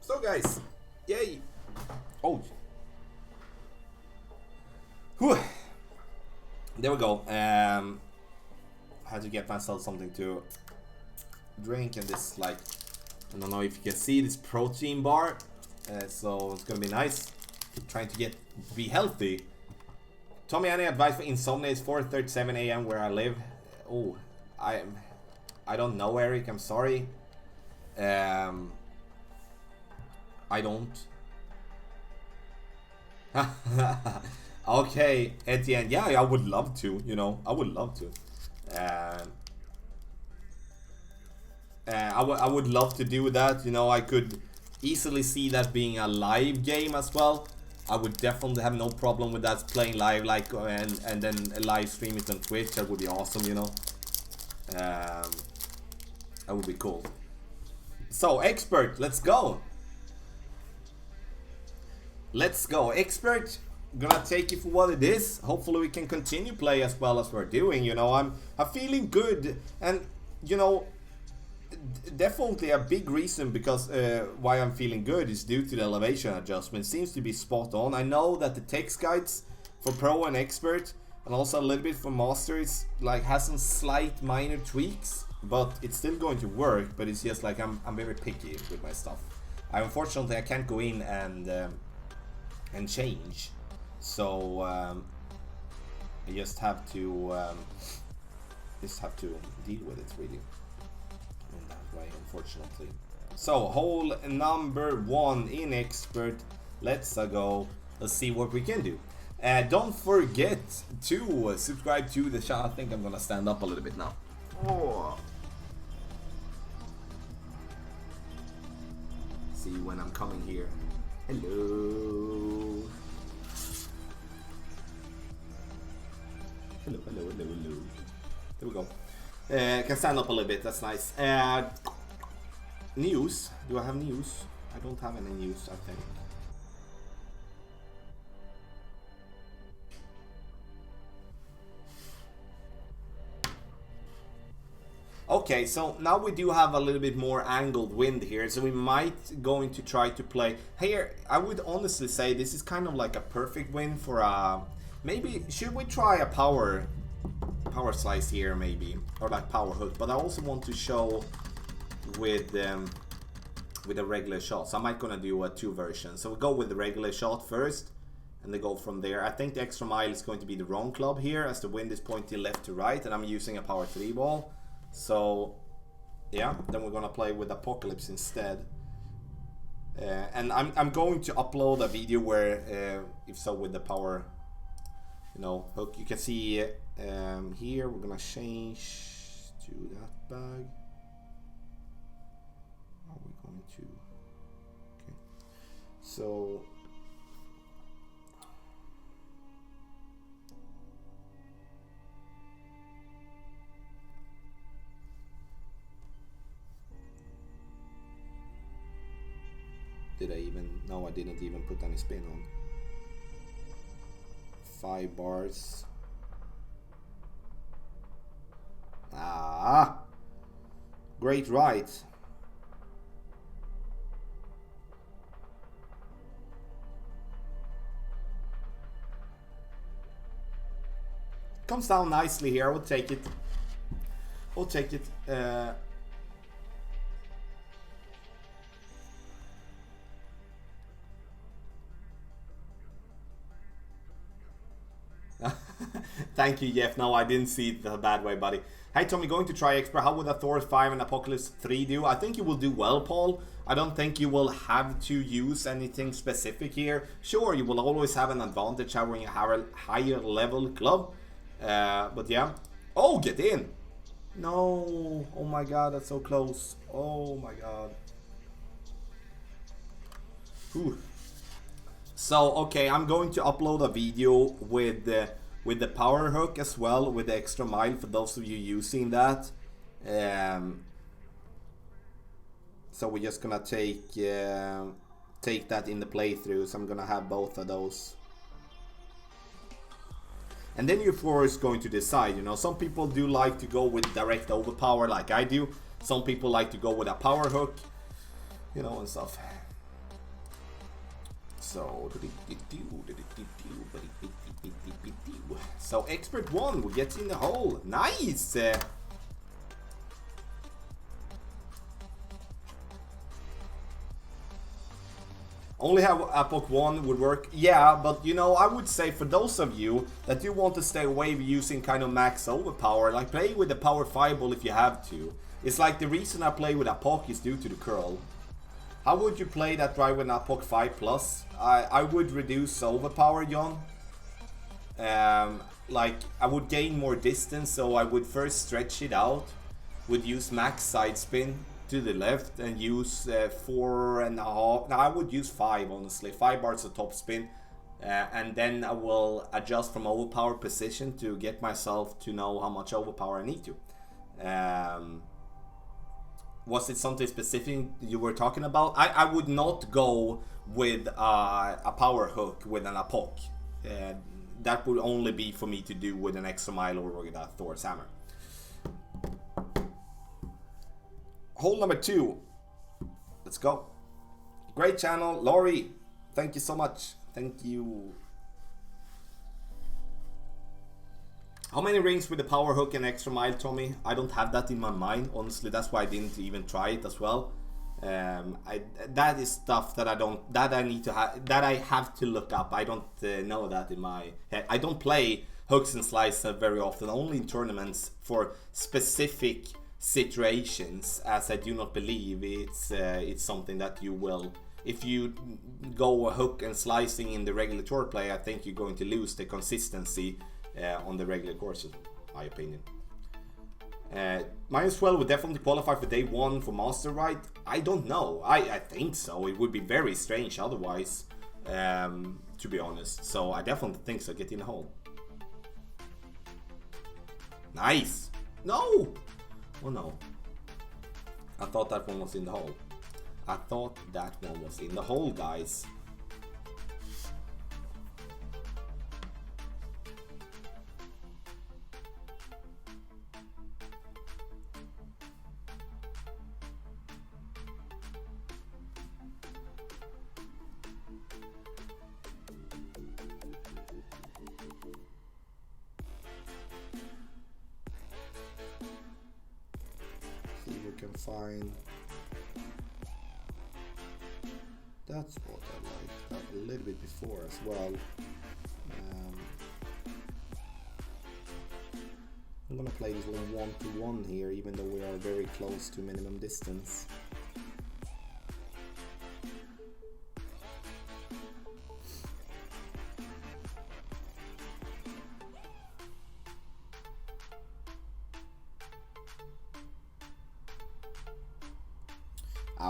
So guys, yay! Oh, whew. There we go. Had to get myself something to drink, and this, like, I don't know if you can see this protein bar. So it's gonna be nice. Trying to be healthy. Tommy, any advice for insomnia? It's 4:37 a.m. where I live. Oh, I don't know, Eric. I'm sorry. I don't. Okay, Etienne. Yeah, I would love to. You know, I would love to. I would love to do that. You know, I could easily see that being a live game as well. I would definitely have no problem with that, playing live, like, and then live stream it on Twitch. That would be awesome, you know. That would be cool. So, expert, let's go. Let's go, expert. Gonna take it for what it is. Hopefully we can continue play as well as we're doing. You know, I'm feeling good, and you know, definitely a big reason because why I'm feeling good is due to the elevation adjustment. Seems to be spot on. I know that the text guides for pro and expert, and also a little bit for master, is like has some slight minor tweaks, but it's still going to work. But it's just like I'm very picky with my stuff. Unfortunately I can't go in and change. So I just have to deal with it really in that way, unfortunately. So hole number 1 in expert. Let's go. Let's see what we can do. Don't forget to subscribe to the channel. I think I'm gonna stand up a little bit now. Oh. See when I'm coming here. Hello. Hello, hello, hello, hello. There we go. Can stand up a little bit, that's nice. News. Do I have news? I don't have any news, I think. Okay, so now we do have a little bit more angled wind here, so we might going to try to play here. I would honestly say this is kind of like a perfect wind for a maybe. Should we try a power slice here maybe, or like power hook? But I also want to show with a regular shot, so I might gonna do a 2 versions. So we go with the regular shot first, and they go from there. I think the extra mile is going to be the wrong club here, as the wind is pointing left to right, and I'm using a power 3 ball. So yeah, then we're gonna play with Apocalypse instead. And I'm going to upload a video where if so with the power, you know, hook. You can see here we're gonna change to that bag. Are we going to? Okay, so did I even? No, I didn't even put any spin on. 5 bars. Ah, great right. Comes down nicely here. I will take it. We'll take it. Thank you, Jeff. No, I didn't see it the bad way, buddy. Hey, Tommy, going to try expert. How would a Thor 5 and Apocalypse 3 do? I think you will do well, Paul. I don't think you will have to use anything specific here. Sure, you will always have an advantage having a higher level club. But yeah. Oh, get in. No. Oh my god, that's so close. Oh my god. Whew. So, okay, I'm going to upload a video with the power hook as well, with the extra mile for those of you using that. So we're just gonna take that in the playthrough. So I'm gonna have both of those. And then you're first going to decide, you know, some people do like to go with direct overpower like I do. Some people like to go with a power hook, you know, and stuff. So expert 1 will get in the hole. Nice. Only have Apoc 1 would work. Yeah, but you know, I would say for those of you that do want to stay away using kind of max overpower, like play with the power 5 ball if you have to. It's like the reason I play with Apoc is due to the curl. How would you play that drive with Apoc 5+? I would reduce overpower, John. Like I would gain more distance, so I would first stretch it out. Would use max side spin to the left and use 4.5. Now I would use 5 honestly. 5 bars of top spin, and then I will adjust from overpower position to get myself to know how much overpower I need to. Was it something specific you were talking about? I would not go with a power hook with an apoc. That would only be for me to do with an extra mile or with a Thor's hammer. Hole number 2. Let's go. Great channel, Laurie. Thank you so much. Thank you. How many rings with the power hook and extra mile, Tommy? I don't have that in my mind, honestly. That's why I didn't even try it as well. That is stuff that I have to look up. I don't know that in my head. I don't play hooks and slices very often, only in tournaments for specific situations, as I do not believe it's something that you will. If you go hook and slicing in the regular tour play, I think you're going to lose the consistency on the regular courses, my opinion. -12 would definitely qualify for day 1 for master, right? I don't know. I think so. It would be very strange otherwise, to be honest. So I definitely think so. Get in the hole. Nice. No. Oh no. I thought that one was in the hole. I thought that one was in the hole, guys. Can find. That's what I liked that a little bit before as well. I'm gonna play this one 1-to-1 here, even though we are very close to minimum distance.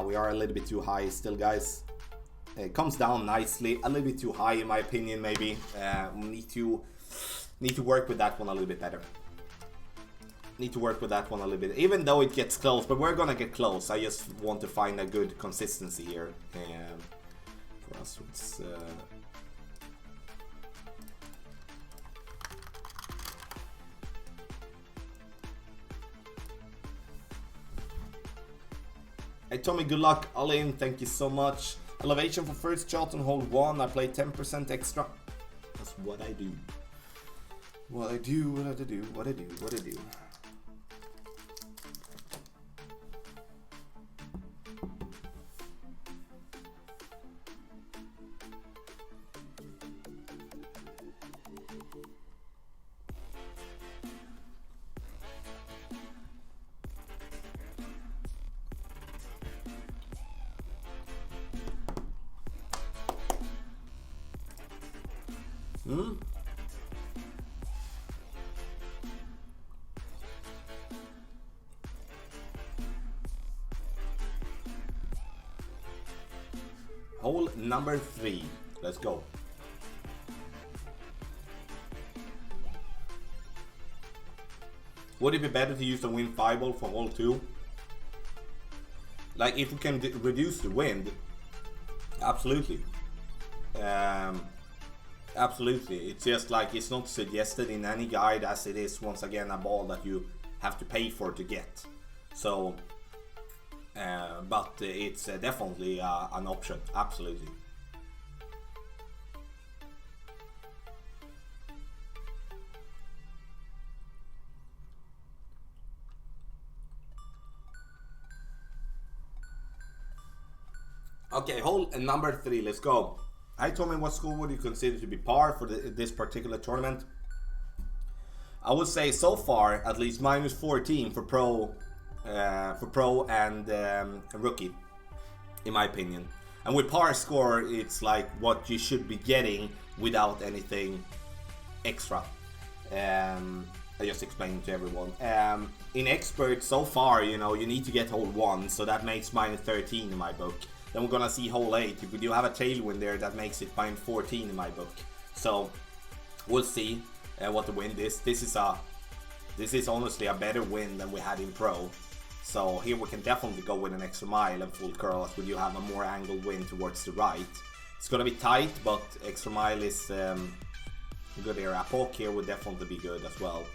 We are a little bit too high still, guys. It comes down nicely, a little bit too high in my opinion, maybe. Need to work with that one a little bit better. Need to work with that one a little bit, even though it gets close, but we're gonna get close. I just want to find a good consistency here. For us, it's Hey Tommy, good luck. All in, thank you so much. Elevation for first shot on hole 1. I play 10% extra. That's what I do. What I do, what I do, what I do, what I do. Hole number 3. Let's go. Would it be better to use the wind 5-ball for hole 2? Like, if we can reduce the wind, absolutely. Absolutely. It's just like, it's not suggested in any guide, as it is once again a ball that you have to pay for to get. So but it's definitely an option, absolutely. Okay, hole number 3, let's go. Hi Tommy, what score would you consider to be par for this particular tournament? I would say so far at least -14 for pro and rookie, in my opinion. And with par score, it's like what you should be getting without anything extra. I just explained to everyone. In expert so far, you know, you need to get hole 1, so that makes minus 13 in my book. Then we're gonna see hole 8. If we do have a tailwind there, that makes it minus 14 in my book. So we'll see what the wind is. This is honestly a better wind than we had in pro. So here we can definitely go with an extra mile and full curl, as we do have a more angled wind towards the right. It's gonna be tight, but extra mile is a good area. A poke here would definitely be good as well.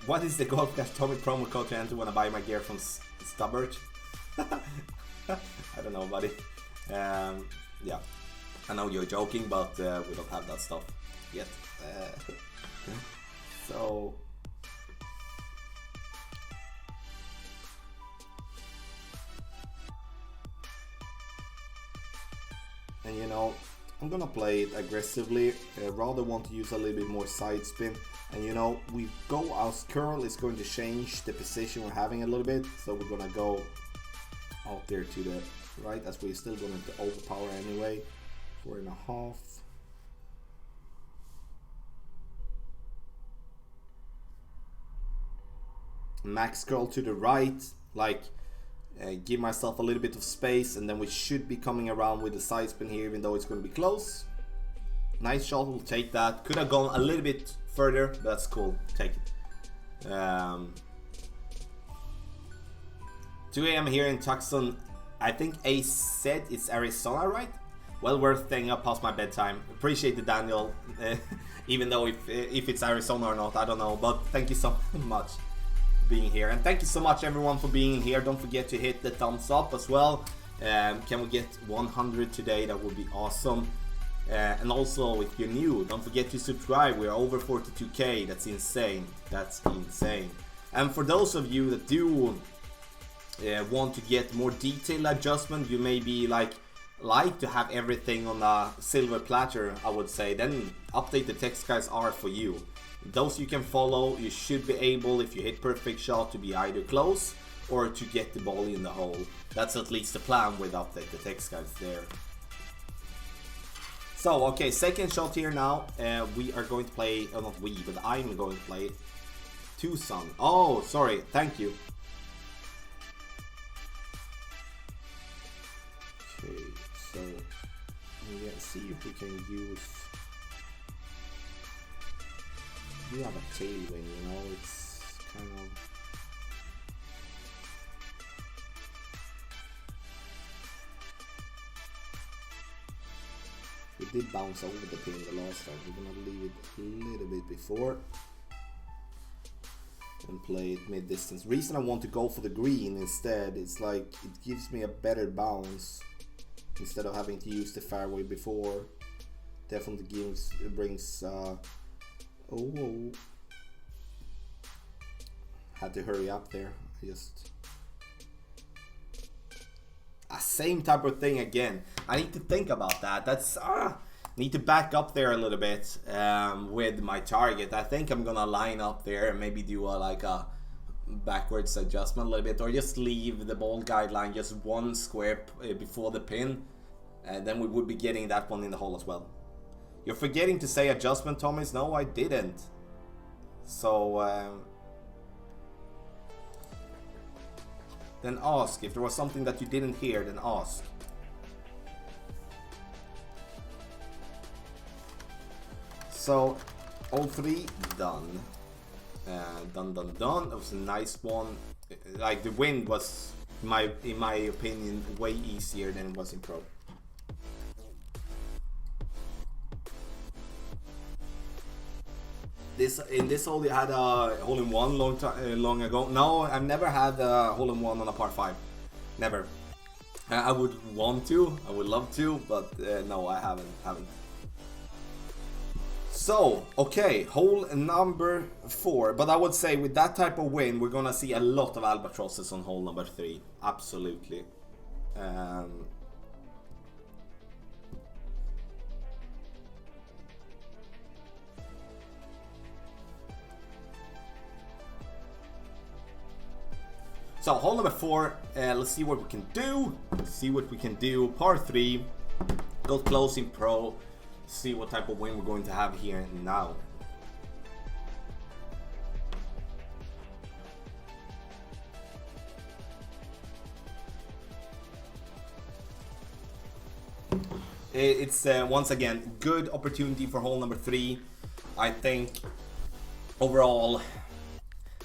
What is the Golf Cash Tommy promo code to enter when I buy my gear from Stubbert? I don't know, buddy. Yeah, I know you're joking, but we don't have that stuff yet. So and you know, I'm gonna play it aggressively. Rather want to use a little bit more side spin. And you know, we go as curl is going to change the position we're having a little bit. So we're gonna go out there to the right, as we're still going to overpower anyway. 4.5. Max curl to the right, like give myself a little bit of space, and then we should be coming around with the side spin here, even though it's going to be close. Nice shot, we'll take that. Could have gone a little bit further, but that's cool, take it. 2 AM here in Tucson. I think Ace said it's Arizona, right? Well worth staying up past my bedtime. Appreciate it, Daniel. Even though if it's Arizona or not, I don't know. But thank you so much for being here. And thank you so much, everyone, for being here. Don't forget to hit the thumbs up as well. Can we get 100 today? That would be awesome. And also, if you're new, don't forget to subscribe. We're over 42k. That's insane. That's insane. And for those of you that do want to get more detailed adjustment, you may be like to have everything on a silver platter, I would say, then update the text guys are for you. Those you can follow, you should be able, if you hit perfect shot, to be either close or to get the ball in the hole. That's at least the plan with update the text guys there. So okay, second shot here now. We are going to play, not we, but I'm going to play Tucson. Oh, sorry, thank you. Okay, so yeah, see if we can use. We have a tailwind, you know, it's kind of. We did bounce over the pin the last time. We're gonna leave it a little bit before and play it mid-distance. Reason I want to go for the green instead, it's like it gives me a better bounce instead of having to use the fairway before. Definitely brings oh, had to hurry up there. I just same type of thing again. I need to think about that. That's need to back up there a little bit with my target. I think I'm gonna line up there and maybe do like a backwards adjustment a little bit, or just leave the ball guideline just one square before the pin, and then we would be getting that one in the hole as well. You're forgetting to say adjustment, Thomas. No, I didn't. So then ask. If there was something that you didn't hear, then ask. So, all three done. Done. That was a nice one. Like, the wind was, in my opinion, way easier than it was in pro. In this hole you had a hole-in-one long ago. No, I've never had a hole-in-one on a par 5. Never. I would want to, I would love to, but no, I haven't. So, okay, hole number 4. But I would say with that type of wind, we're gonna see a lot of albatrosses on hole number 3. Absolutely. So hole number 4, let's see what we can do. Par 3, got close in pro. See what type of wind we're going to have here now. it's once again good opportunity for hole number 3. I think overall,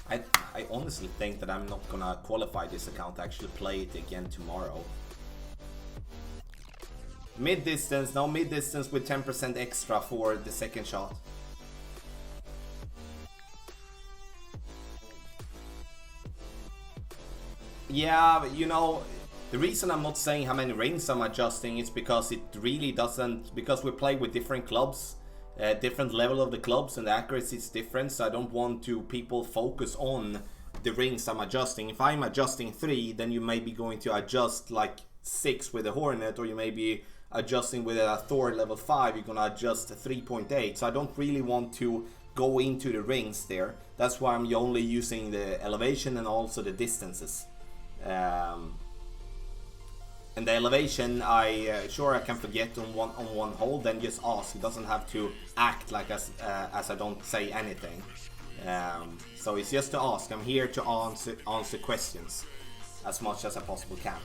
I honestly think that I'm not gonna qualify this account to actually play it again tomorrow. Mid distance, no mid distance with 10% extra for the second shot. Yeah, but you know, the reason I'm not saying how many rings I'm adjusting is because it really doesn't, because we play with different clubs, different level of the clubs, and the accuracy is different, so I don't want to people focus on the rings I'm adjusting. If I'm adjusting 3, then you may be going to adjust like 6 with a Hornet, or you may be adjusting with a Thor level 5, you're gonna adjust 3.8, so I don't really want to go into the rings there. That's why I'm only using the elevation and also the distances. And the elevation, sure I can forget on one hole, then just ask. It doesn't have to act like as I don't say anything. So it's just to ask. I'm here to answer questions as much as I possibly can.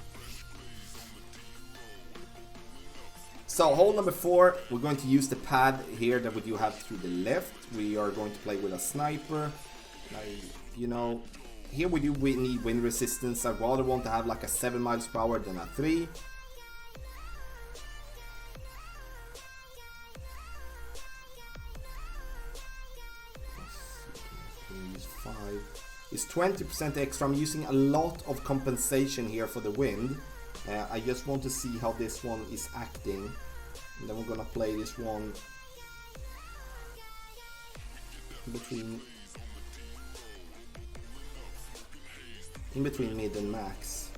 So hole number 4, we're going to use the pad here that we do have to the left. We are going to play with a sniper. You know, here we need wind resistance. I rather want to have like a 7 miles per hour than a 3. Use 5. It's 20% extra. I'm using a lot of compensation here for the wind. I just want to see how this one is acting. And then we're gonna play this one in between mid and max.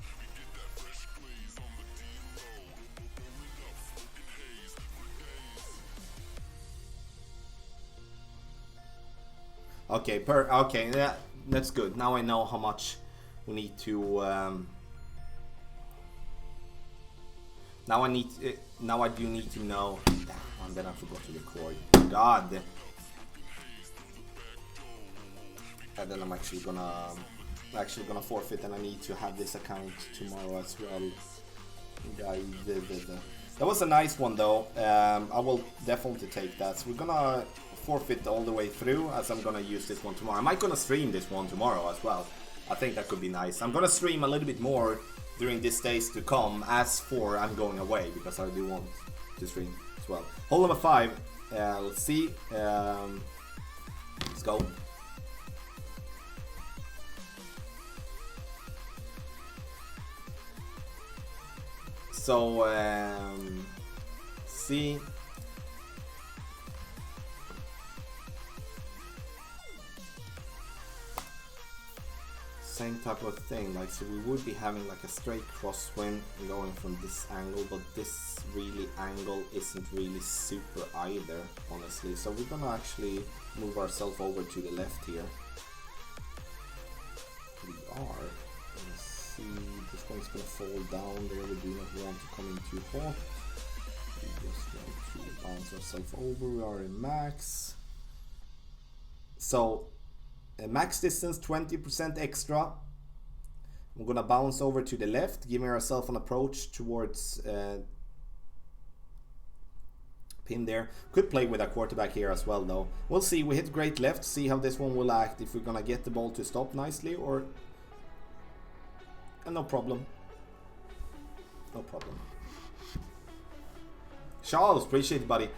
Okay, okay, that's good. Now I know how much we need to. Now I do need to know. And then I forgot to record. God. And then I'm actually gonna forfeit, and I need to have this account tomorrow as well. That was a nice one though. I will definitely take that. So we're gonna forfeit all the way through, as I'm gonna use this one tomorrow. I might gonna stream this one tomorrow as well. I think that could be nice. I'm gonna stream a little bit more during these days to come, as for I'm going away, because I do want to stream as well. Hole number 5, let's see, let's go. So, see. Same type of thing, like, so we would be having like a straight crosswind going from this angle, but this really angle isn't really super either, honestly. So we're gonna actually move ourselves over to the left here. We are. Let's see, this one's gonna fall down there. We do not want to come in too hot. We just want to bounce ourselves over. We are in max. So max distance 20% extra. I'm gonna bounce over to the left, giving ourselves an approach towards pin there. Could play with a quarterback here as well though. We'll see. We hit great left. See how this one will act, if we're gonna get the ball to stop nicely, or no problem. No problem. Charles, appreciate it, buddy.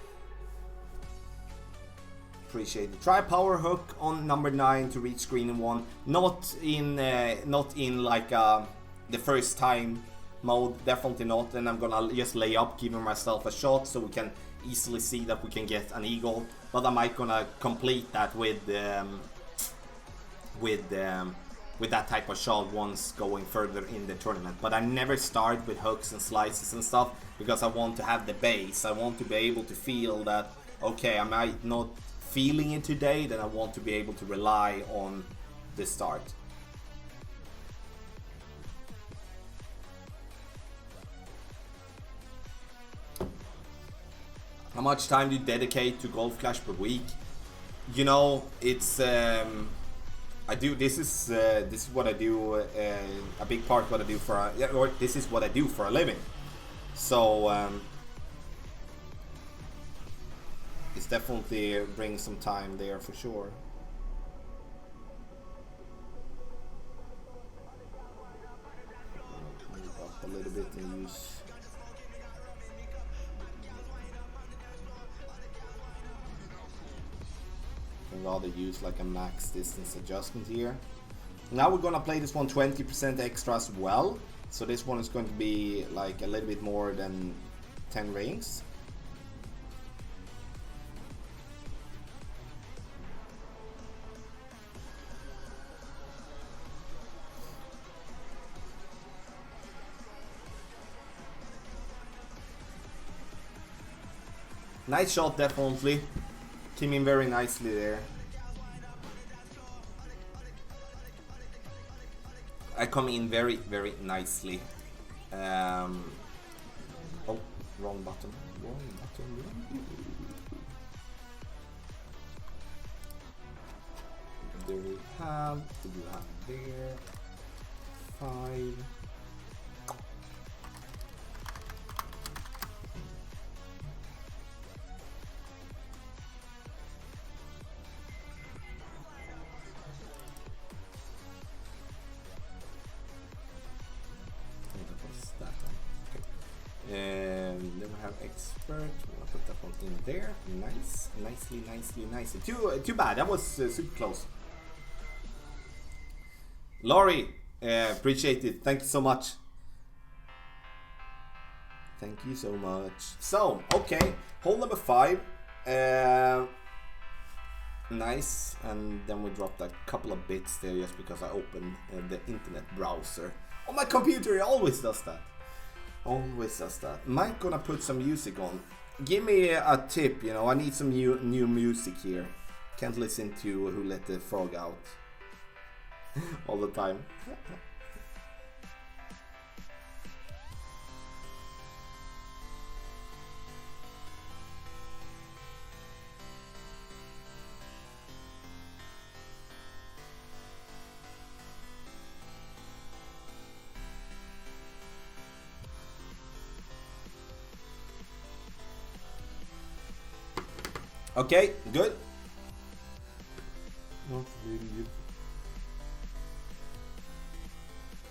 Appreciate it. Try power hook on number 9 to reach screen in 1. Not in like the first time mode, definitely not. And I'm gonna just lay up, giving myself a shot so we can easily see that we can get an eagle. But I might gonna complete that with that type of shot once going further in the tournament. But I never start with hooks and slices and stuff, because I want to have the base. I want to be able to feel that, okay, I might not feeling it today, then I want to be able to rely on the start. How much time do you dedicate to Golf Clash per week? You know, it's I do. This is what I do. A big part of what I do for, or this is what I do for a living. So It's definitely bring some time there for sure. Move up a little bit and use. I'd rather use like a max distance adjustment here. Now we're gonna play this one 20% extra as well. So this one is going to be like a little bit more than 10 rings. Nice shot, definitely. Came in very nicely there. I come in very, very nicely. Oh, wrong button. Wrong button. There we have. There. 5. And then we have expert. We'll put that one in there. Nice, nicely. Too bad. That was super close. Laurie, appreciate it. Thank you so much. Thank you so much. So, okay, hole number 5. Nice, and then we dropped a couple of bits there just because I opened the internet browser. On my computer, it always does that. Always does that. Mike gonna put some music on. Give me a tip, you know, I need some new music here. Can't listen to Who Let the Frog Out all the time. Okay, good. Not really good.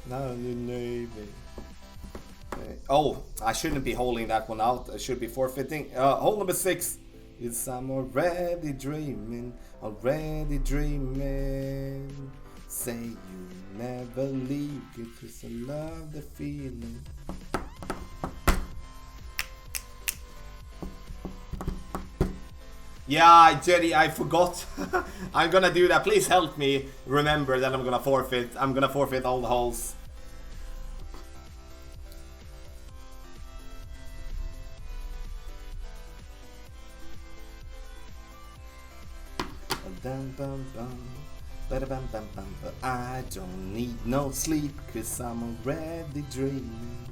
Now you know. Oh, I shouldn't be holding that one out. I should be forfeiting. Hole number 6. It's I'm already dreaming, Say you never leave, because I love the feeling. Yeah, Jenny, I forgot. I'm gonna do that. Please help me remember that I'm gonna forfeit. I'm gonna forfeit all the holes. I don't need no sleep, cause I'm already dreaming.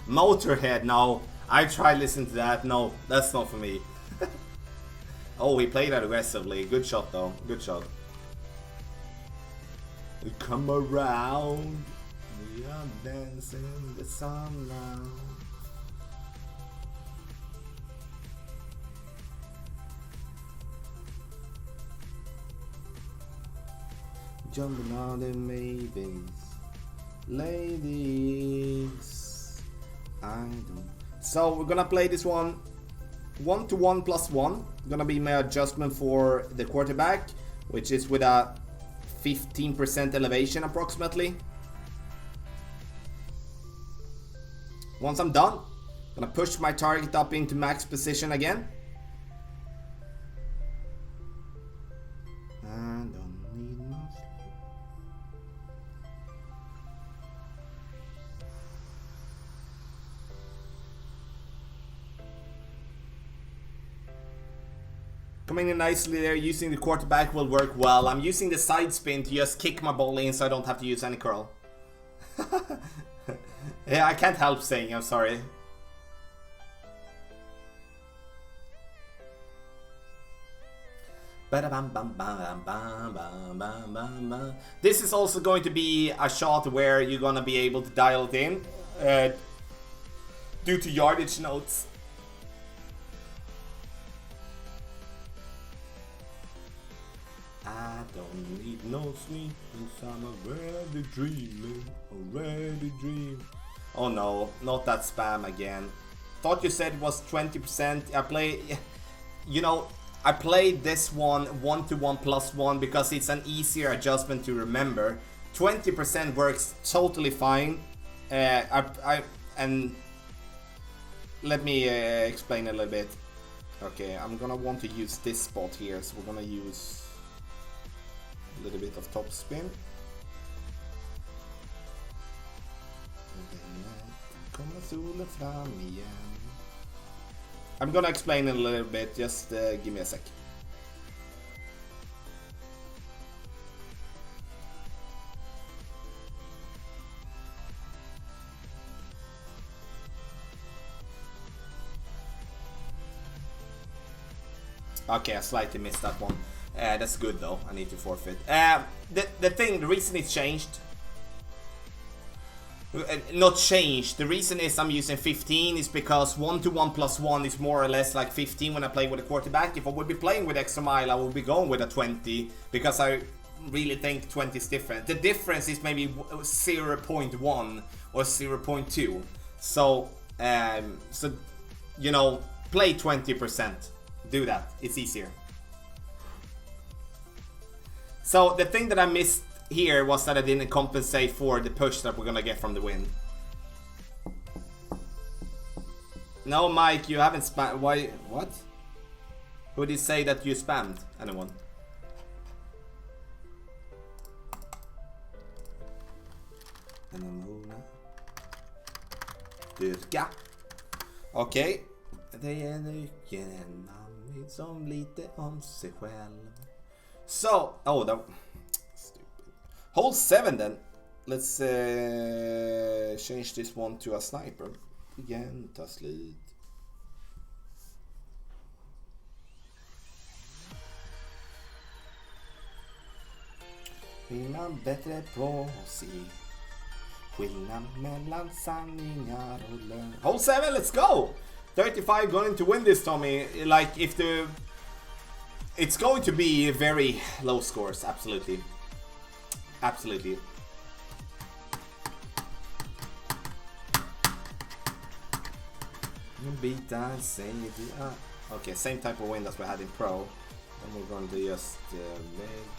Motorhead, no. I tried listening to that. No, that's not for me. Oh, he played that aggressively. Good shot though. Good shot. Come around. We are dancing in the sun now. Jumping on the maybes, ladies. I don't. So we're gonna play this one 1-to-1 plus 1. Gonna be my adjustment for the quarterback, which is with a 15% elevation approximately. Once I'm done, gonna push my target up into max position again. I don't need no sleep. Coming in nicely there, using the quarterback will work well. I'm using the side spin to just kick my ball in so I don't have to use any curl. Yeah, I can't help saying I'm sorry. This is also going to be a shot where you're gonna be able to dial it in due to yardage notes. I don't need no sleep since I'm already dreaming, already dreaming. Oh no, not that spam again. Thought you said it was 20%. I played this one 1-to-1+1 because it's an easier adjustment to remember. 20% works totally fine. And let me explain a little bit. Okay, I'm gonna want to use this spot here, so we're gonna use a little bit of top spin. I'm gonna explain in a little bit, just give me a sec. Okay, I slightly missed that one. That's good though, I need to forfeit. The reason it's changed, not changed, the reason is I'm using 15 is because 1-to-1+1 is more or less like 15 when I play with a quarterback. If I would be playing with extra mile, I would be going with a 20 because I really think 20 is different. The difference is maybe 0.1 or 0.2. So, you know, play 20%. Do that, it's easier. So the thing that I missed here was that I didn't compensate for the push that we're gonna get from the wind. No, Mike, you haven't spammed. Why? What? Who did say that you spammed? Anyone? Dyrka. Okej. Det är nyckeln en man som lite om sig själv. So, oh, that stupid. Hole 7 then. Let's change this one to a sniper. Igen, ta slut. Blir man bättre på att se skillnad mellan sanningar och lögn. Hole 7, let's go! 35 going to win this, Tommy. Like, if the... It's going to be very low scores, absolutely. Absolutely. Okay, same type of win as we had in Pro. And we're going to just do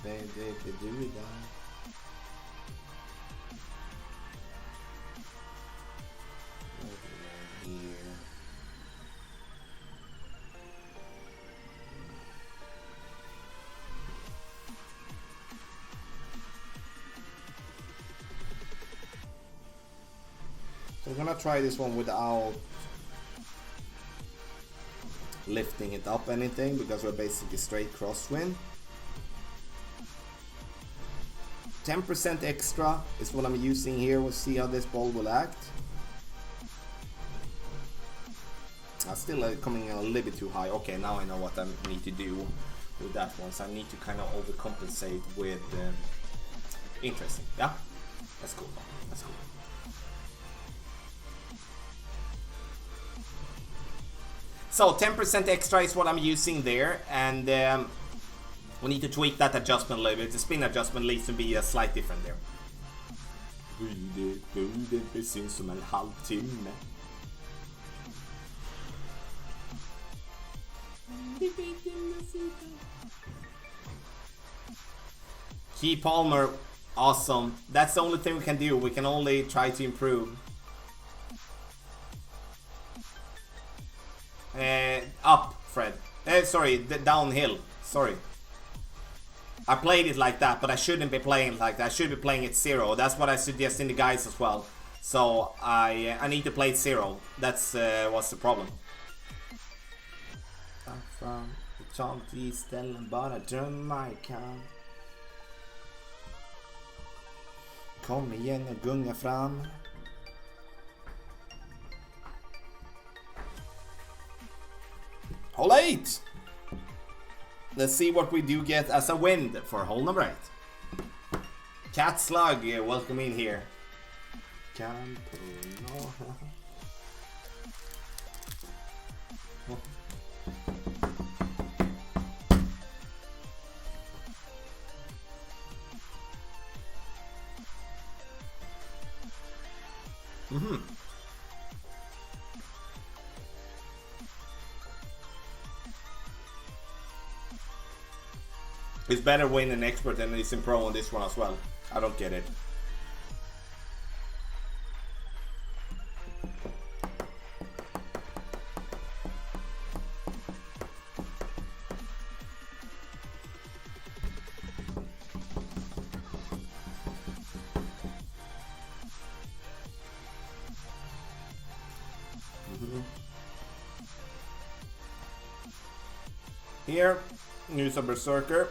that. Here. So we're gonna try this one without lifting it up anything because we're basically straight crosswind. 10% extra is what I'm using here. We'll see how this ball will act. I'm still coming in a little bit too high. Okay, now I know what I need to do with that one. So I need to kind of overcompensate with interesting. Yeah, that's cool. That's cool. So 10% extra is what I'm using there, and we need to tweak that adjustment a little bit. The spin adjustment needs to be slight different there. Precis som en halvtimme. Key Palmer, awesome. That's the only thing we can do. We can only try to improve. Up, Fred. Sorry, downhill. Sorry. I played it like that, but I shouldn't be playing it like that. I should be playing it 0. That's what I suggest in the guides as well. So I need to play it 0. That's what's the problem. Kom igen och gunga fram. Hole 8! Let's see what we do get as a win for hole number 8. Cat Slug, welcome in here. It's better win an expert than it's in pro on this one as well. I don't get it. Here, use a berserker.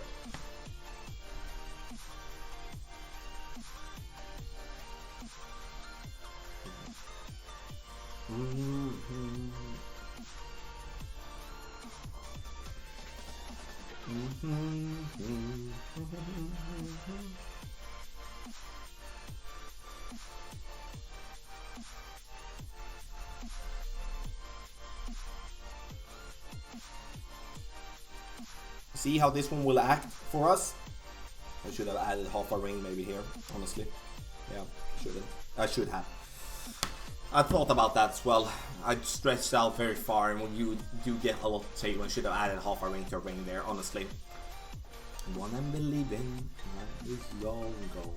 See how this one will act for us. I should have added half a ring maybe here, honestly. Yeah, I should have. I thought about that as well. I stretched out very far, and when you do get a lot of tail, I should have added half a ring to a ring there, honestly. One I'm believing is long gone.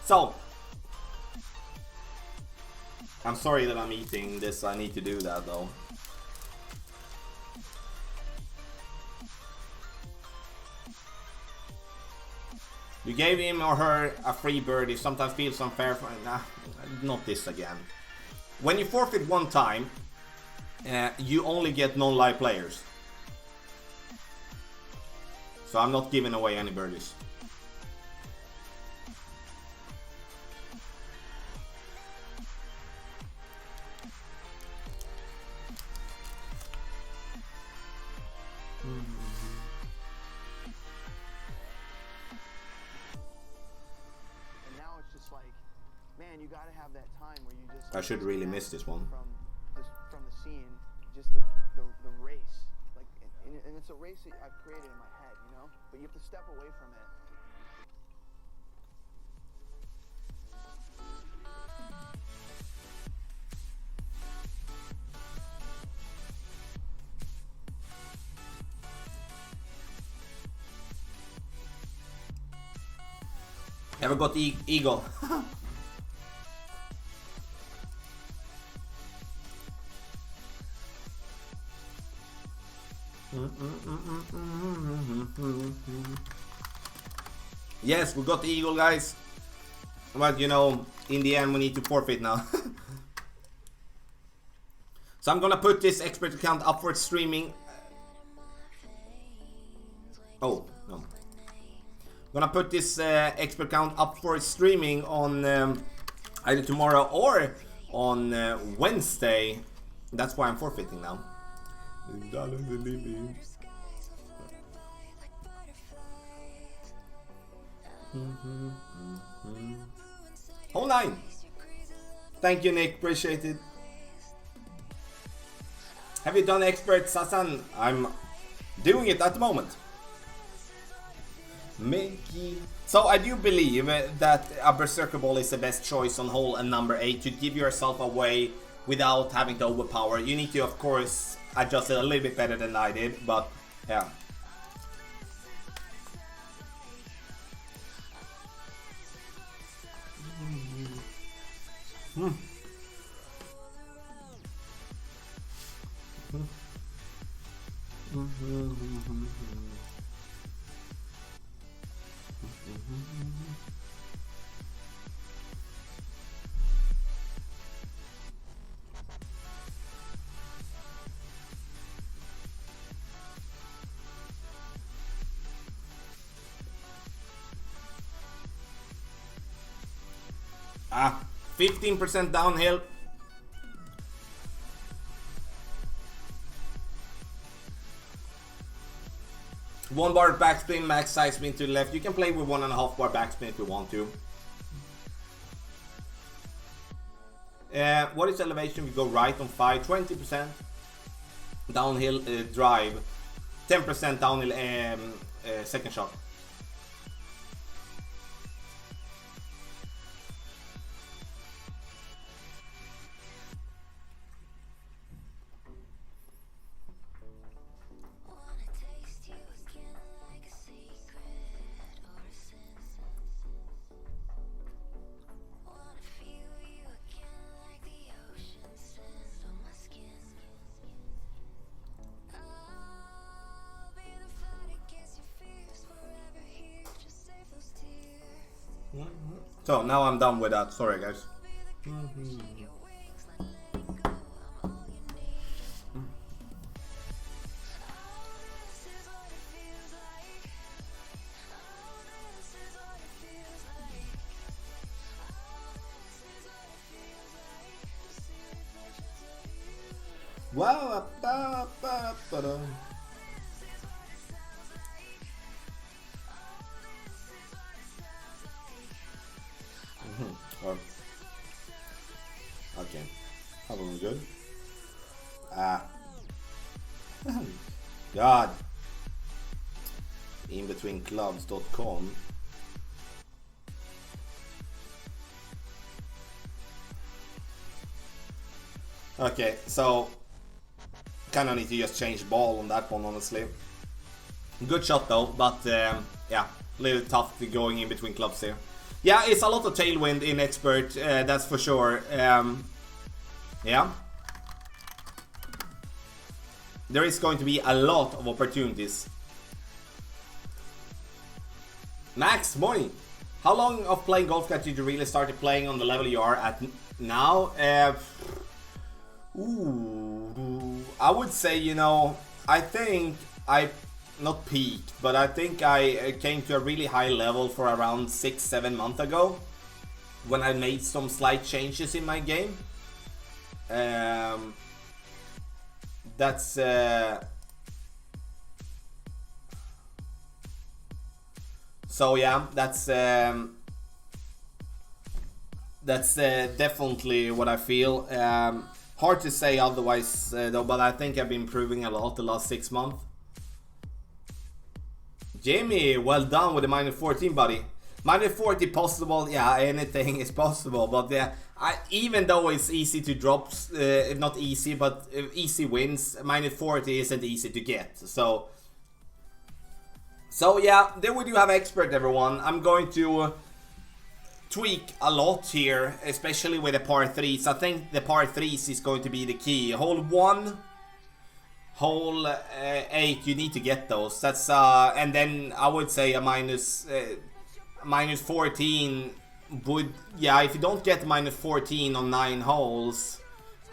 So, I'm sorry that I'm eating this. I need to do that though. You gave him or her a free birdie. Sometimes feels unfair for... Nah, not this again. When you forfeit one time, you only get non-live players. So I'm not giving away any birdies. You gotta have that time where you just. I should really miss this one. From the scene, just the race, like, and it's a race that I've created in my head, you know. But you have to step away from it. Ever got the eagle? Yes, we got the eagle, guys. But you know, in the end we need to forfeit now. So I'm gonna put this expert account up for streaming. Oh, no. I'm gonna put this expert account up for streaming on either tomorrow or on Wednesday. That's why I'm forfeiting now. Hole 9. Thank you, Nick. Appreciate it. Have you done expert, Sasan? I'm doing it at the moment. Mickey. So I do believe that a berserker ball is the best choice on hole number 8 to give yourself away without having to overpower. You need to, of course, adjust it a little bit better than I did, but yeah. Ah, 15% downhill. 1 bar backspin, max side spin to the left. You can play with 1.5 bar backspin if you want to. What is elevation? We go right on 5, 20% downhill drive, 10% downhill second shot. So now I'm done with that. Sorry, guys. Wow. Okay, probably good. God. Inbetweenclubs.com. Okay, so kind of need to just change ball on that one, honestly. Good shot though, but yeah, a little tough to going in between clubs here. Yeah, it's a lot of tailwind in expert, that's for sure. Yeah. There is going to be a lot of opportunities. Max, morning. How long of playing golf did you really start playing on the level you are at now? I would say, you know, I think I not peaked, but I think I came to a really high level for around 6-7 months ago when I made some slight changes in my game. That's so yeah, that's definitely what I feel. Hard to say otherwise though, but I think I've been improving a lot the last 6 months. Jamie, well done with the -14, buddy. -40 possible, yeah, anything is possible, but yeah, even though it's easy to drop, not easy, but easy wins, -40 isn't easy to get, so yeah, there we do have expert, everyone. I'm going to tweak a lot here, especially with the par 3s. I think the par 3s is going to be the key. Hole 1, hole 8, you need to get those. That's and then I would say a -14 would, yeah, if you don't get -14 on 9 holes,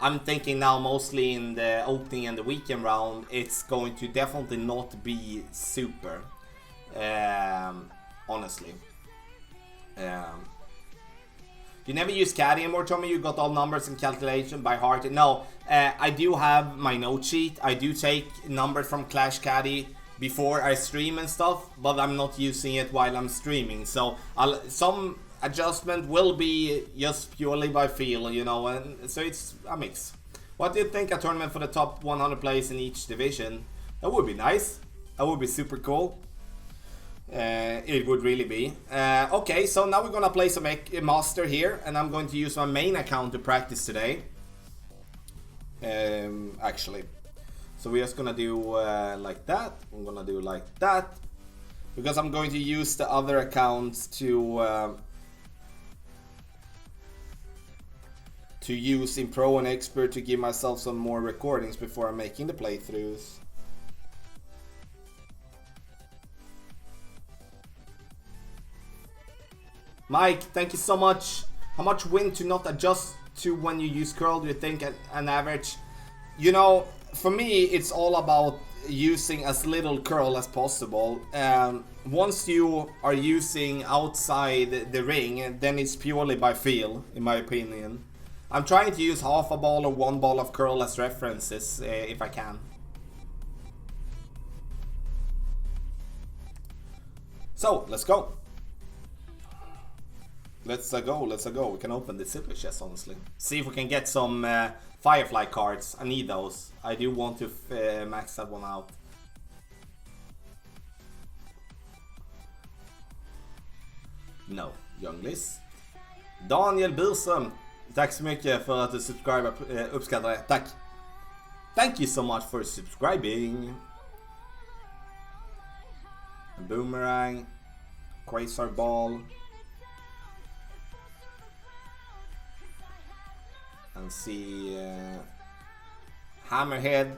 I'm thinking now mostly in the opening and the weekend round, it's going to definitely not be super, honestly. You never use caddy anymore, Tommy? You got all numbers and calculation by heart? No, I do have my note sheet. I do take numbers from Clash Caddy before I stream and stuff, but I'm not using it while I'm streaming. So some adjustment will be just purely by feel, you know, and so it's a mix. What do you think a tournament for the top 100 players in each division? That would be nice. That would be super cool. It would really be. Okay, so now we're gonna play some master here, and I'm going to use my main account to practice today. Actually, so we're just gonna do like that. I'm gonna do like that because I'm going to use the other accounts to use in Pro and Expert to give myself some more recordings before I'm making the playthroughs. Mike, thank you so much. How much wind to not adjust to when you use curl do you think an average? You know, for me, it's all about using as little curl as possible. Once you are using outside the ring, then it's purely by feel, in my opinion. I'm trying to use half a ball or 1 ball of curl as references, if I can. So, let's go. Let's go. We can open the zipper chest, honestly. See if we can get some Firefly cards. I need those. I do want to max that one out. No, young Liz. Daniel Burström. Tack så mycket för att du subscriber. Uppskattar det. Tack. Thank you so much for subscribing. Boomerang. Quasar Ball. And see Hammerhead.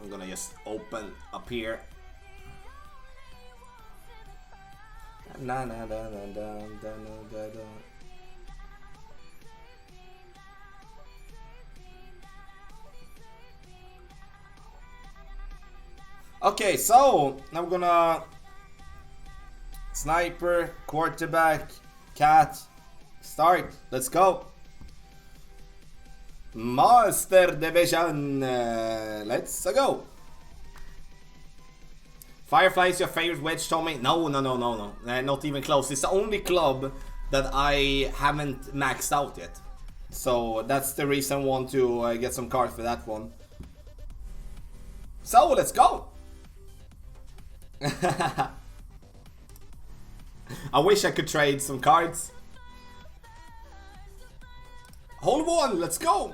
I'm gonna just open up here. Na na da da da da da da. Okay, so now we're gonna sniper, quarterback, cat, start. Let's go. Master Division. Let's go. Firefly is your favorite wedge, Tommy? No. Not even close. It's the only club that I haven't maxed out yet. So that's the reason I want to get some cards for that one. So let's go. I wish I could trade some cards. Hold one, let's go.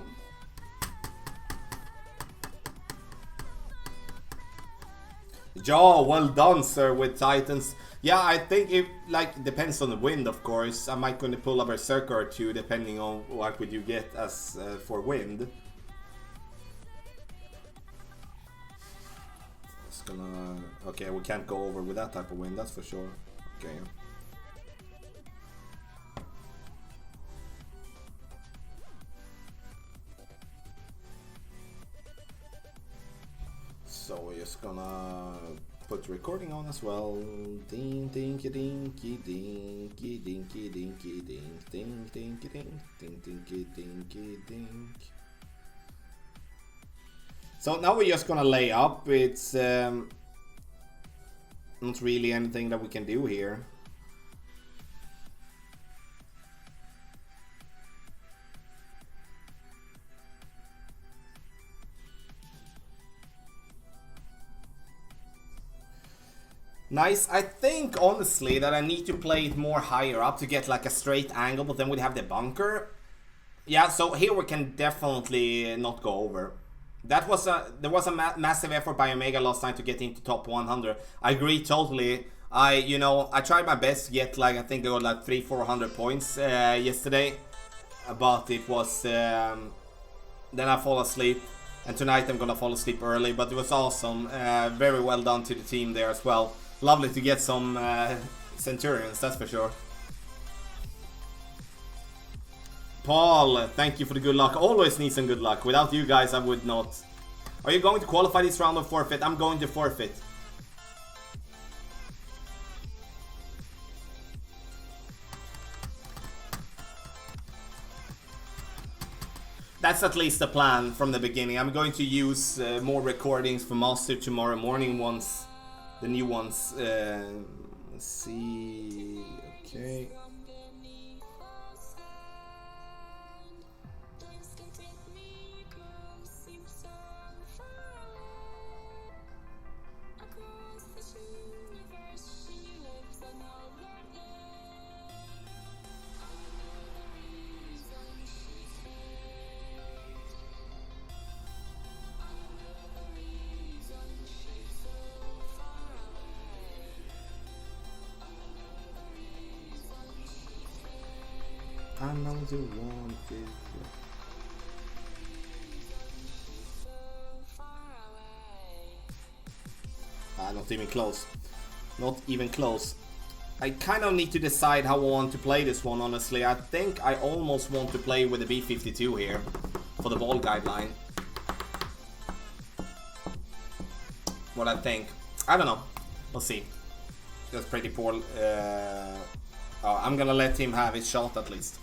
Ja, well done, sir, with Titans. Yeah, I think it depends on the wind, of course. I might gonna pull a berserker or two depending on what would you get as for wind. It's gonna. Okay, we can't go over with that type of wind, that's for sure. Okay. So we're just gonna put recording on as well. Ding dinky dinky dinky dinky dinky ding ding dinky ding ding dinky dinky ding. So now we're just gonna lay up. It's not really anything that we can do here. Nice. I think honestly that I need to play it more higher up to get like a straight angle, but then we'd have the bunker. Yeah, so here we can definitely not go over. There was a massive effort by Omega last time to get into top 100. I agree totally. I tried my best to get like, I think I got like 300-400 points yesterday, but it was then I fall asleep, and tonight I'm gonna fall asleep early. But it was awesome. Very well done to the team there as well. Lovely to get some Centurions, that's for sure. Paul, thank you for the good luck. Always need some good luck. Without you guys, I would not. Are you going to qualify this round or forfeit? I'm going to forfeit. That's at least the plan from the beginning. I'm going to use more recordings for Master tomorrow morning once the new ones. Let's see. Okay. I know you want it. Not even close. Not even close. I kind of need to decide how I want to play this one, honestly. I think I almost want to play with the B-52 here for the ball guideline. What I think. I don't know. We'll see. That's pretty poor. I'm gonna let him have his shot at least.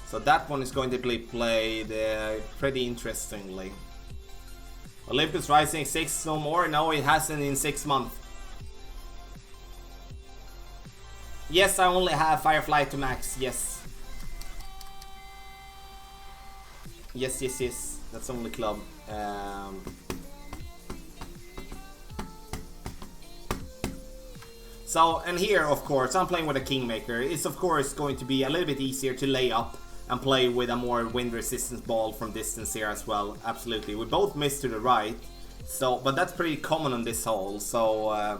So that one is going to be played pretty interestingly. Olympus Rising 6 no more? No, it hasn't in 6 months. Yes, I only have Firefly to max, yes. Yes, yes, yes. That's only club. So, and here, of course, I'm playing with a Kingmaker. It's, of course, going to be a little bit easier to lay up and play with a more wind resistance ball from distance here as well. Absolutely. We both missed to the right. So, but that's pretty common on this hole. So,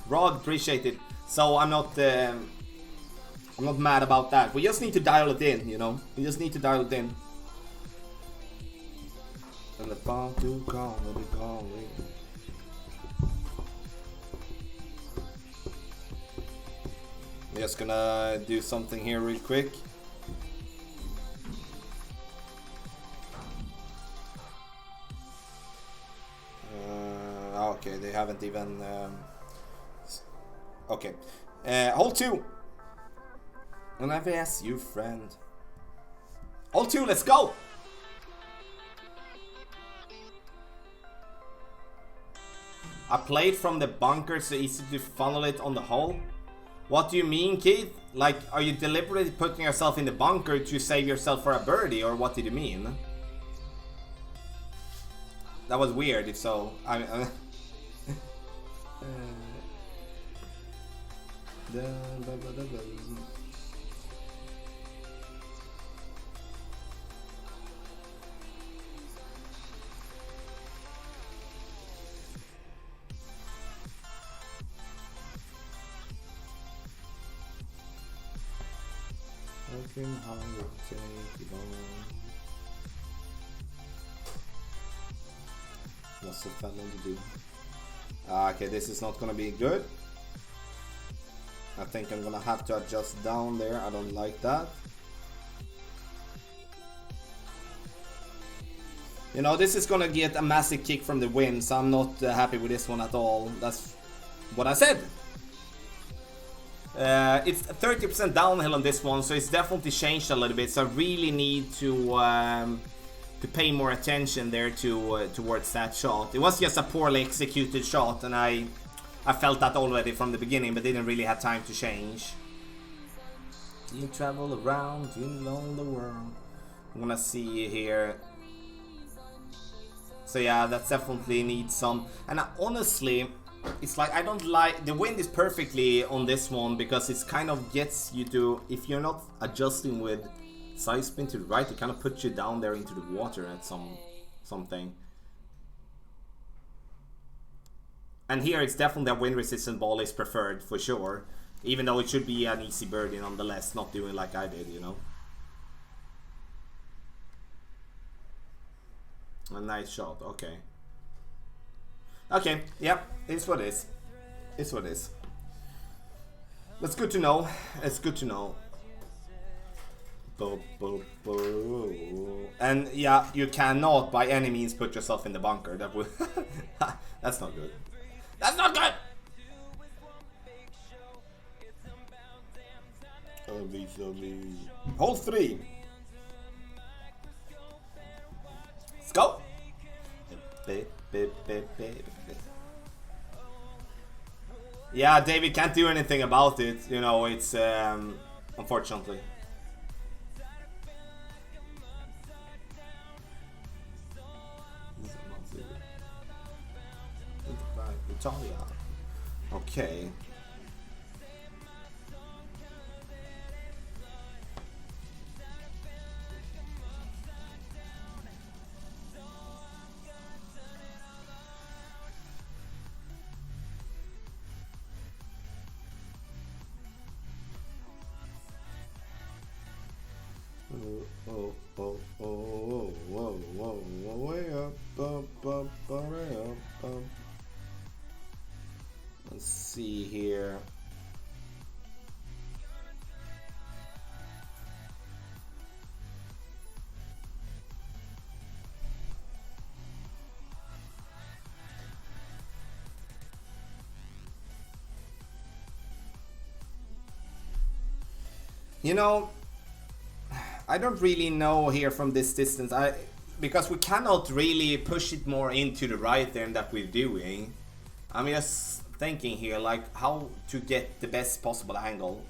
Rod, appreciate it. So, I'm not mad about that. We just need to dial it in, you know. We just need to dial it in. And the bomb to call me. I'm just gonna do something here real quick. Okay, they haven't even... okay. Hole 2. And I've asked you, friend. Hole 2, let's go! I played from the bunker so easy to funnel it on the hole. What do you mean, Keith? Like, are you deliberately putting yourself in the bunker to save yourself for a birdie, or what did you mean? That was weird, if so. What's the fella to do? Okay, this is not gonna be good. I think I'm gonna have to adjust down there. I don't like that. You know, this is gonna get a massive kick from the wind, so I'm not happy with this one at all. That's what I said. It's 30% downhill on this one, so it's definitely changed a little bit. So I really need to pay more attention there towards that shot. It was just a poorly executed shot, and I felt that already from the beginning, but didn't really have time to change. You travel around the world. I'm gonna see here. So yeah, that definitely needs some. And honestly, it's like I don't like the wind is perfectly on this one because it's kind of gets you to, if you're not adjusting with side spin to the right, it kind of puts you down there into the water at something. And here it's definitely a wind resistant ball is preferred for sure, even though it should be an easy birdie nonetheless, not doing like I did, you know. A nice shot, okay. Okay, yep, it's what it is. It's what it is. That's good to know. It's good to know. And yeah, you cannot by any means put yourself in the bunker. That would that's not good. That's not good! Hole 3. Let's go! Yeah, David can't do anything about it. You know, it's unfortunately. Okay. Way up. Let's see here. You know, I don't really know here from this distance. Because we cannot really push it more into the right there that we're doing. I'm just thinking here, like, how to get the best possible angle.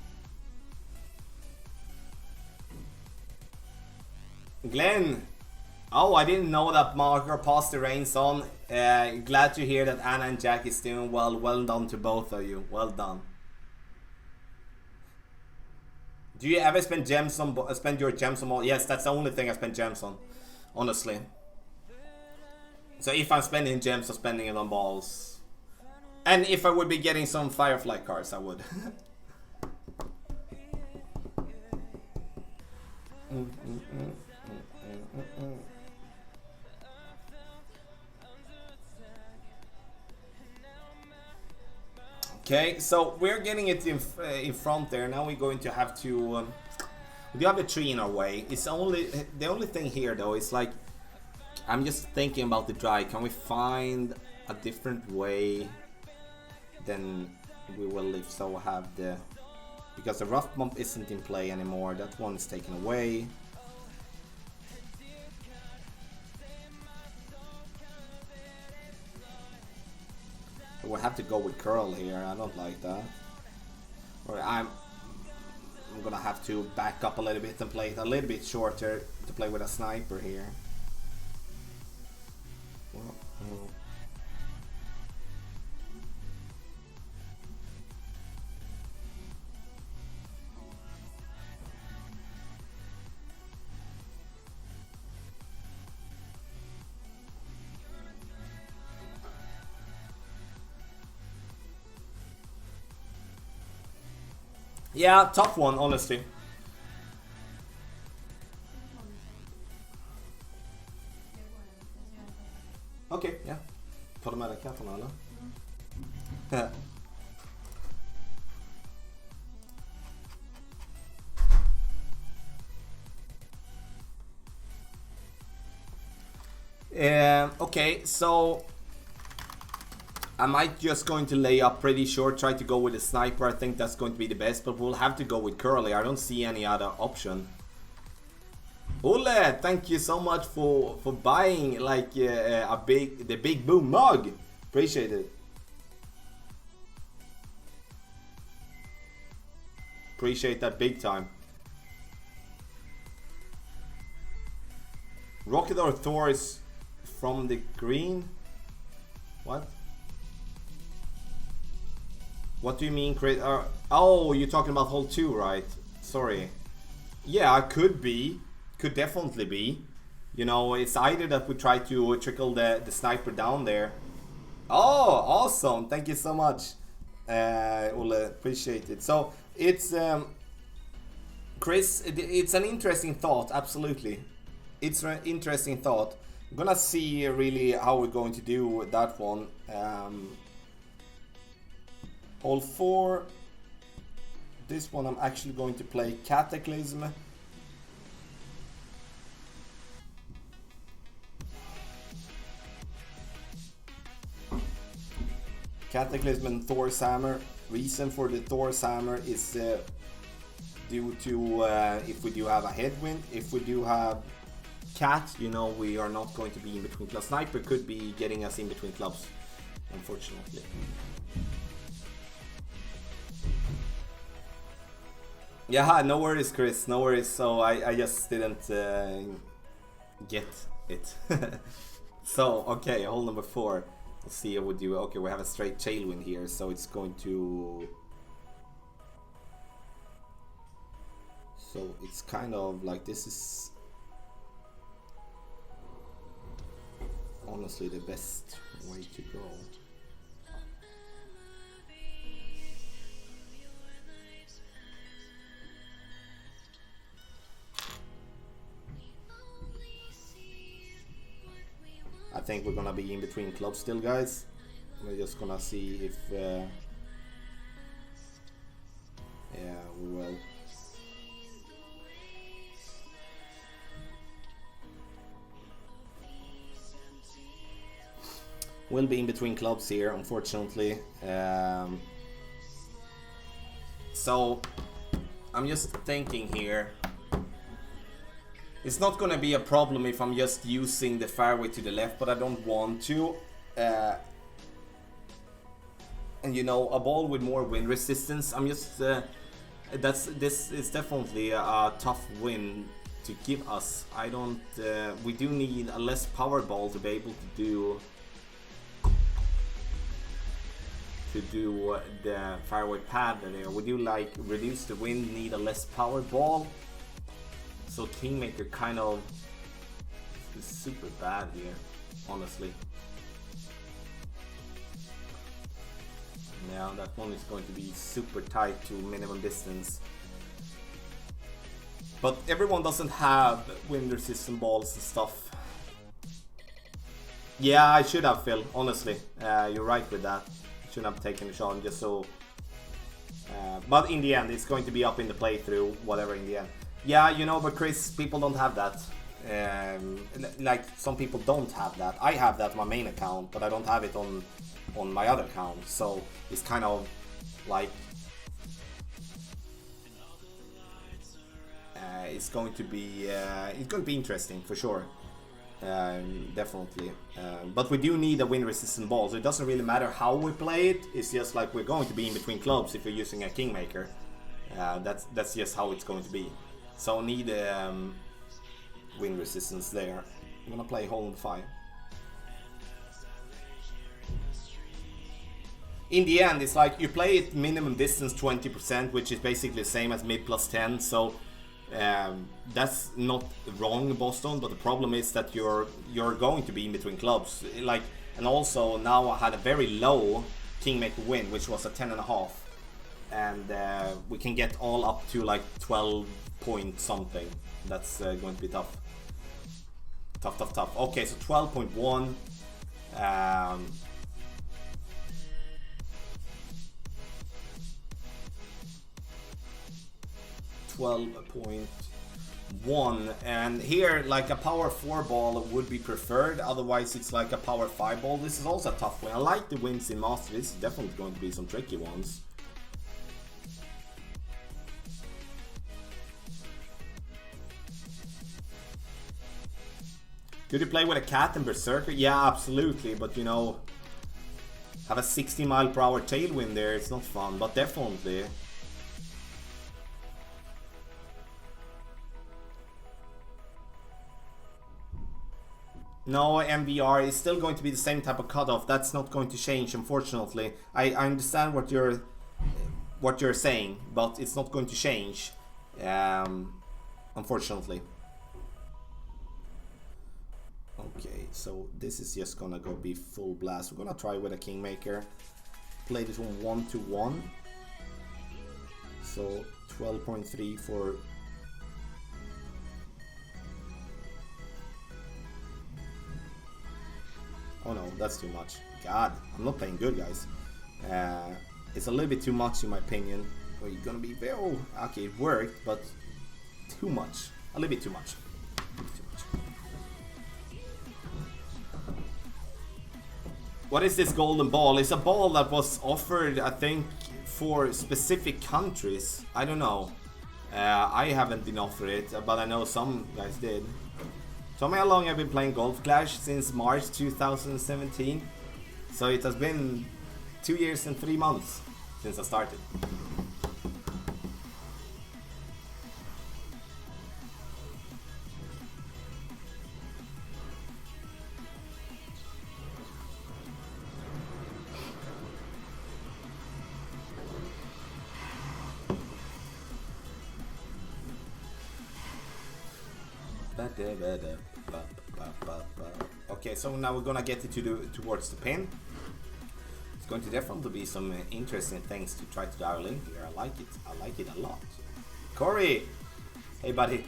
Glenn! Oh, I didn't know that Marker passed the reins on. Glad to hear that Anna and Jack is doing well. Well done to both of you. Well done. Do you ever spend gems on spend your gems on? Yes, that's the only thing I spend gems on, honestly. So if I'm spending gems, I'm spending it on balls. And if I would be getting some Firefly cards, I would. Okay, so we're getting it in front there. Now we're going to have to. We do have a tree in our way. It's only the only thing here though is like I'm just thinking about the dry. Can we find a different way? Then we will if so have the because the rough bump isn't in play anymore. That one is taken away. We'll have to go with curl here. I don't like that. Or I'm gonna have to back up a little bit and play it a little bit shorter to play with a sniper here. Yeah, tough one, honestly. Okay, yeah. Ta de med dig katterna eller? Okay, so I might just going to lay up pretty short, try to go with a sniper. I think that's going to be the best, but we'll have to go with curly. I don't see any other option. Ole, thank you so much for buying like the big boom mug. Appreciate it. Appreciate that big time. Rocket or Thor is from the green. What? What do you mean, Chris? Oh, you're talking about hole 2, right? Sorry. Yeah, could be. Could definitely be. You know, it's either that we try to trickle the sniper down there. Oh, awesome. Thank you so much, Ole. Appreciate it. So, it's... Chris, it's an interesting thought. Absolutely. It's an interesting thought. I'm gonna see really how we're going to do that one. Hole 4. This one I'm actually going to play Cataclysm. Cataclysm and Thor's Hammer. Reason for the Thor's Hammer is due to if we do have a headwind. If we do have Cat, you know, we are not going to be in between clubs. Sniper could be getting us in between clubs, unfortunately. Yeah, no worries, Chris, no worries. So I just didn't get it. So, okay, hole number 4. Let's see how we do. Okay, we have a straight tailwind here, so it's going to... So it's kind of like this is honestly the best way to go. I think we're gonna be in between clubs still, guys. We're just gonna see if yeah, we will. We'll be in between clubs here, unfortunately. So I'm just thinking here. It's not gonna be a problem if I'm just using the fairway to the left, but I don't want to. And you know, a ball with more wind resistance, I'm just... this is definitely a tough win to give us. I don't... we do need a less power ball to be able to do... the fairway pad there. We do like reduce the wind, need a less power ball. So Kingmaker kind of is super bad here, honestly. Yeah, that one is going to be super tight to minimum distance. But everyone doesn't have wind resistant balls and stuff. Yeah, I should have, Phil, honestly. You're right with that. I shouldn't have taken the shot just so... but in the end, it's going to be up in the playthrough, whatever in the end. Yeah, you know, but Chris, people don't have that. Like, some people don't have that. I have that on my main account, but I don't have it on my other account. So it's kind of like... it's going to be interesting for sure. Definitely. But we do need a wind resistant ball, so it doesn't really matter how we play it. It's just like we're going to be in between clubs if you're using a Kingmaker. That's just how it's going to be. So I need wind resistance there. I'm gonna play Hole in the Fire. In the end, it's like you play it minimum distance 20%, which is basically the same as mid plus 10. So that's not wrong, Boston. But the problem is that you're going to be in between clubs. Like, and also now I had a very low Kingmaker win, which was a 10.5, and we can get all up to like 12 point something. That's going to be tough. Tough. Okay, so 12.1. 12.1, and here like a power 4 ball would be preferred, otherwise it's like a power 5 ball. This is also a tough one. I like the wins in Master. This is definitely going to be some tricky ones. Could you play with a cat and Berserker? Yeah, absolutely, but you know, have a 60 mile per hour tailwind there, it's not fun, but definitely. No, MVR is still going to be the same type of cutoff. That's not going to change, unfortunately. I understand what you're saying, but it's not going to change, unfortunately. Okay, so this is just gonna go be full blast. We're gonna try with a Kingmaker. Play this one 1-1. So 12.3 for... Oh no, that's too much. God, I'm not playing good, guys. It's a little bit too much in my opinion. Well, you're gonna be very... Oh, okay, it worked, but too much. A little bit too much. What is this golden ball? It's a ball that was offered, I think, for specific countries. I don't know. I haven't been offered it, but I know some guys did. Tell me how long I've been playing Golf Clash, since March 2017. So it has been 2 years and 3 months since I started. Okay, so now we're gonna get it towards the pin. It's going to definitely be some interesting things to try to dial in here. I like it a lot. Corey, hey buddy.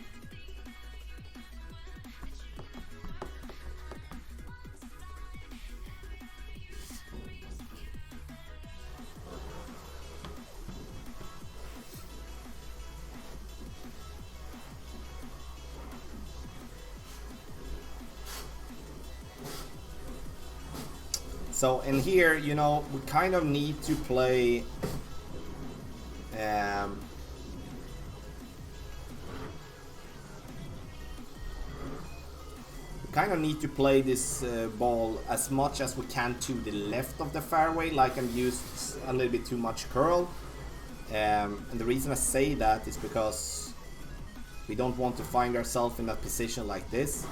So in here, you know, we kind of need to play kind of need to play this ball as much as we can to the left of the fairway, like I'm used a little bit too much curl. And the reason I say that is because we don't want to find ourselves in a position like this.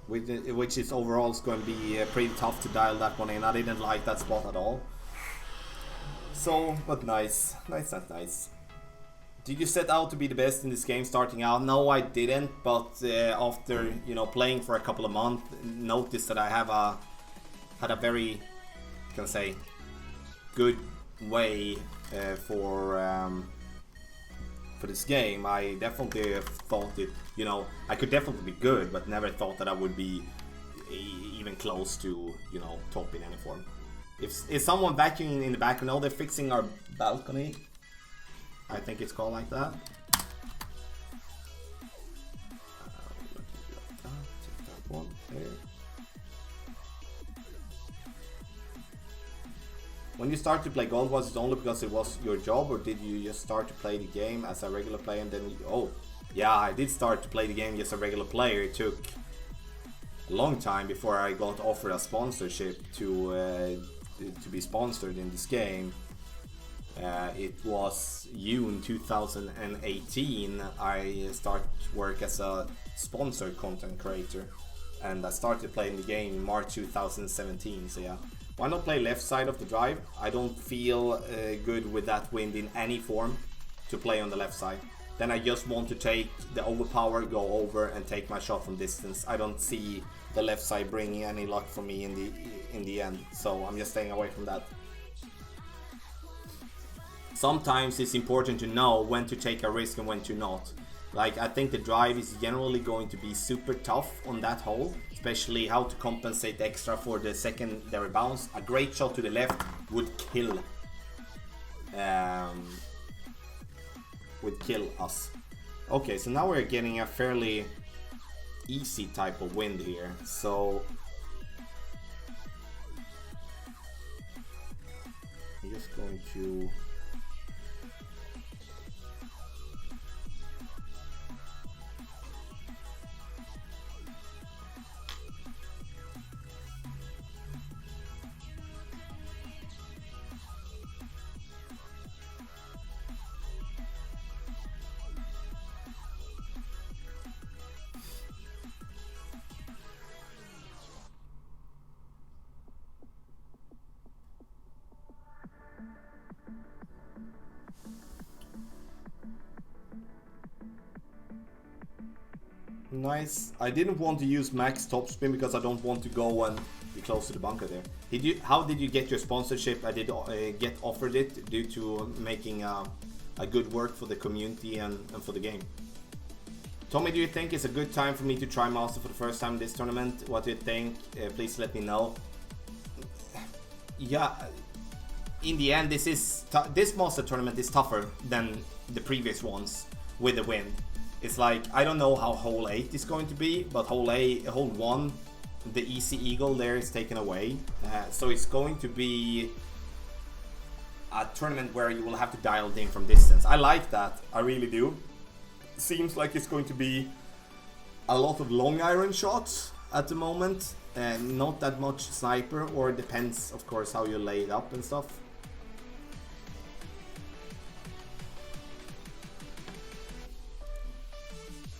Which is overall is going to be pretty tough to dial that one in. I didn't like that spot at all. So, but nice. Nice. Did you set out to be the best in this game starting out? No, I didn't, but after, you know, playing for a couple of months, noticed that I have had a very, can I say, good way for this game. I definitely thought it, you know, I could definitely be good, but never thought that I would be even close to, you know, top in any form. If someone vacuuming in the background, oh, they're fixing our balcony. I think it's called like that. Take that one there. When you start to play golf, was it only because it was your job, or did you just start to play the game as a regular player and then you, oh, yeah, I did start to play the game as a regular player. It took a long time before I got offered a sponsorship to be sponsored in this game. It was June 2018 I started work as a sponsored content creator, and I started playing the game in March 2017, so yeah. Why not play left side of the drive? I don't feel good with that wind in any form to play on the left side. Then I just want to take the overpower, go over and take my shot from distance. I don't see the left side bringing any luck for me in the end, so I'm just staying away from that. Sometimes it's important to know when to take a risk and when to not. Like, I think the drive is generally going to be super tough on that hole, especially how to compensate extra for the secondary bounce. A great shot to the left would kill us. Okay, so now we're getting a fairly easy type of wind here. So I'm just going to nice. I didn't want to use max topspin because I don't want to go and be close to the bunker there. How did you get your sponsorship? I did get offered it due to making a good work for the community and for the game. Tommy, do you think it's a good time for me to try Master for the first time in this tournament? What do you think? Please let me know. Yeah, in the end, this Master tournament is tougher than the previous ones with the win. It's like, I don't know how hole 8 is going to be, but hole 1, the easy eagle there is taken away. So it's going to be a tournament where you will have to dial it in from distance. I like that, I really do. Seems like it's going to be a lot of long iron shots at the moment, and not that much sniper, or it depends, of course, how you lay it up and stuff.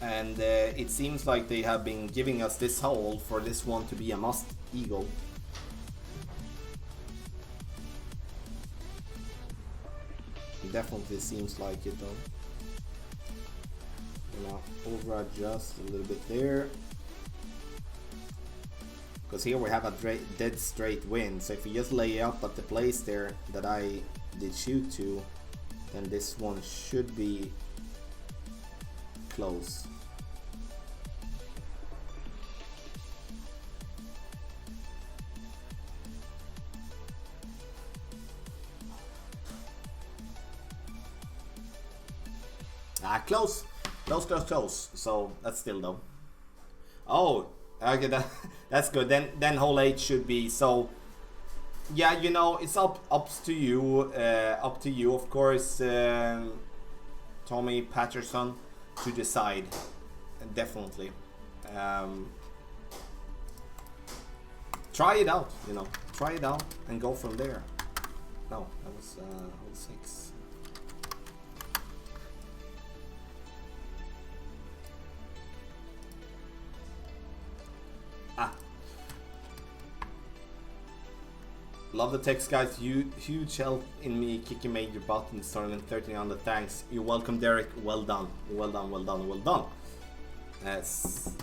And it seems like they have been giving us this hole for this one to be a must eagle. It definitely seems like it though. Gonna over adjust a little bit there. Because here we have a dead straight wind, so if you just lay up at the place there that I did shoot to, then this one should be close. Close. So that's still though. Oh, okay, that's good. Then hole 8 should be, so Yeah, you know, it's up to you, of course, Tommy Patterson, to decide. Definitely. Try it out, you know. Try it out and go from there. No, that was 6. Love the text, guys. Huge help in me kicking major butt in this tournament. 1300. Thanks. You're welcome, Derek. Well done. Well done. Well done. Well done. Yes.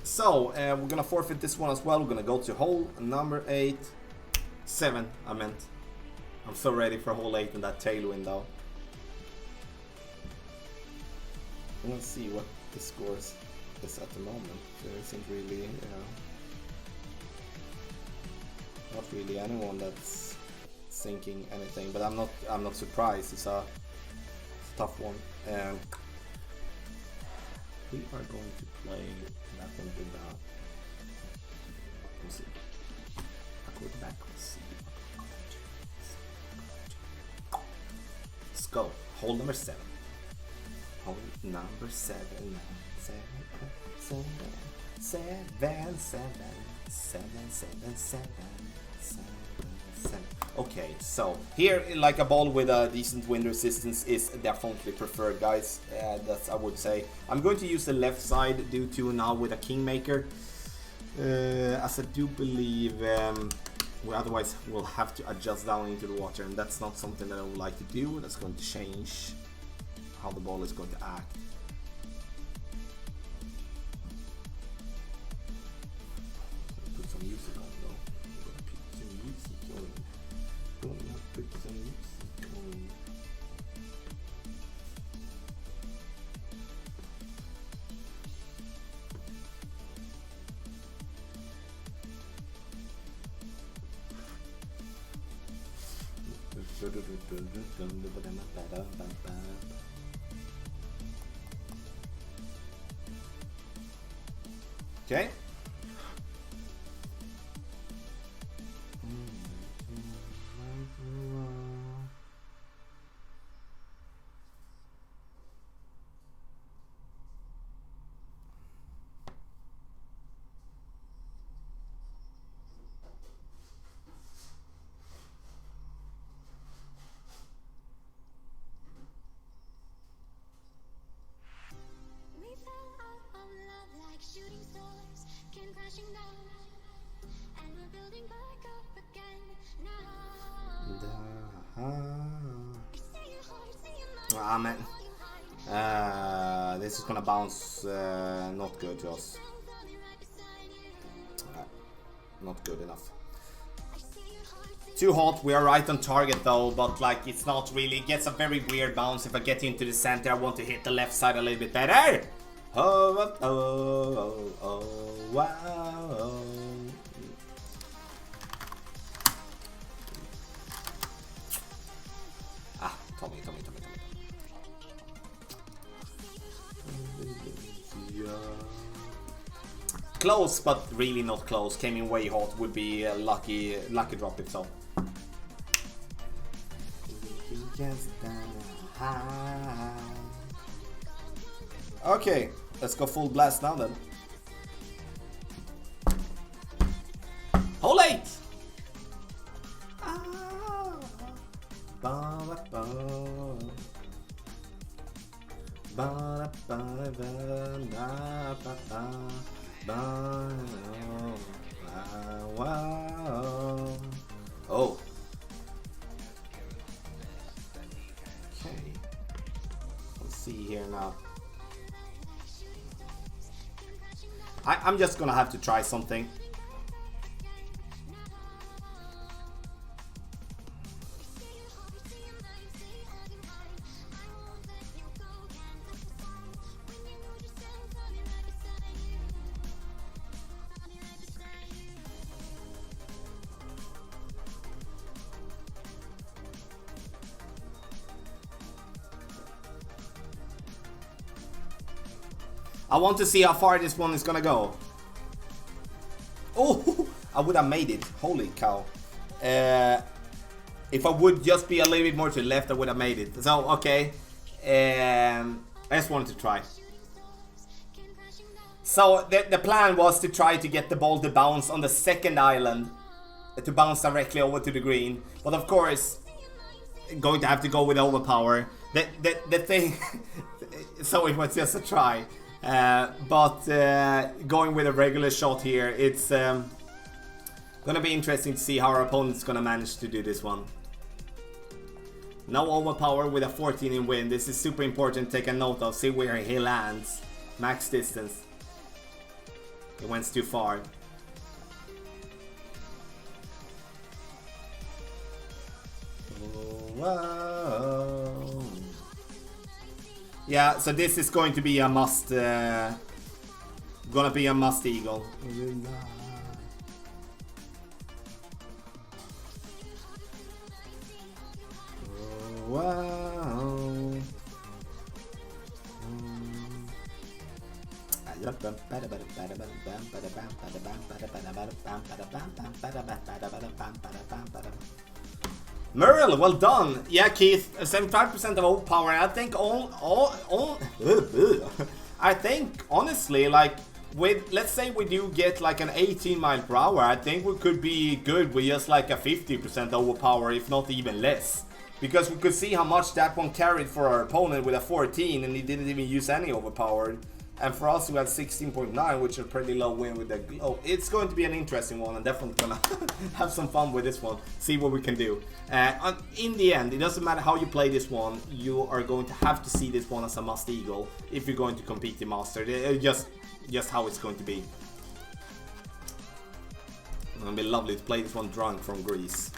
So we're gonna forfeit this one as well. We're gonna go to hole number 8, 7. I meant. I'm so ready for hole 8 and that tailwind though. Let's see what the scores is at the moment. There isn't really. Not really anyone that's thinking anything, but I'm not surprised. It's a tough one. We are going to play that one with that. Let's see. Backward, backward, see. Let's go. Hole number 7. Hole number 7. 7, 7, 7, 7, 7, 7, 7, 7. Okay, so here, like a ball with a decent wind resistance is definitely preferred, guys. That's, I would say. I'm going to use the left side due to now with a kingmaker, as I do believe we otherwise will have to adjust down into the water, and that's not something that I would like to do. That's going to change how the ball is going to act. Put some music on though. Okay. Ah man, this is gonna bounce not good to us. Not good enough. Too hot. We are right on target though, but like it's not really. It gets a very weird bounce. If I get into the center, I want to hit the left side a little bit better. Oh, oh, oh, oh, wow. Ah, Tommy. Close, but really not close. Came in way hot. Would be a lucky drop if so. Okay, let's go full blast now then. Hole 8! Oh. Okay. Let's see here now. I'm just gonna have to try something. I want to see how far this one is gonna go. Oh, I would have made it. Holy cow. If I would just be a little bit more to the left, I would have made it. So, okay. I just wanted to try. So, the plan was to try to get the ball to bounce on the second island. To bounce directly over to the green. But of course, going to have to go with overpower. The thing... so it was just a try. But going with a regular shot here, it's gonna be interesting to see how our opponent's gonna manage to do this one. No overpower with a 14 in wind. This is super important to take a note of. See where he lands. Max distance. It went too far. Whoa. Yeah, so this is going to be a must. Gonna be a must eagle. Wow. Merle, well done. Yeah, Keith, 75% of overpower. I think I think honestly, like with, let's say we do get like an 18 mile per hour, I think we could be good with just like a 50% overpower, if not even less. Because we could see how much that one carried for our opponent with a 14 and he didn't even use any overpowered. And for us we had 16.9, which is a pretty low win with the glow. It's going to be an interesting one and definitely gonna have some fun with this one. See what we can do. In the end, it doesn't matter how you play this one, you are going to have to see this one as a must eagle if you're going to compete in Master. Just how it's going to be. It's gonna be lovely to play this one drunk from Greece.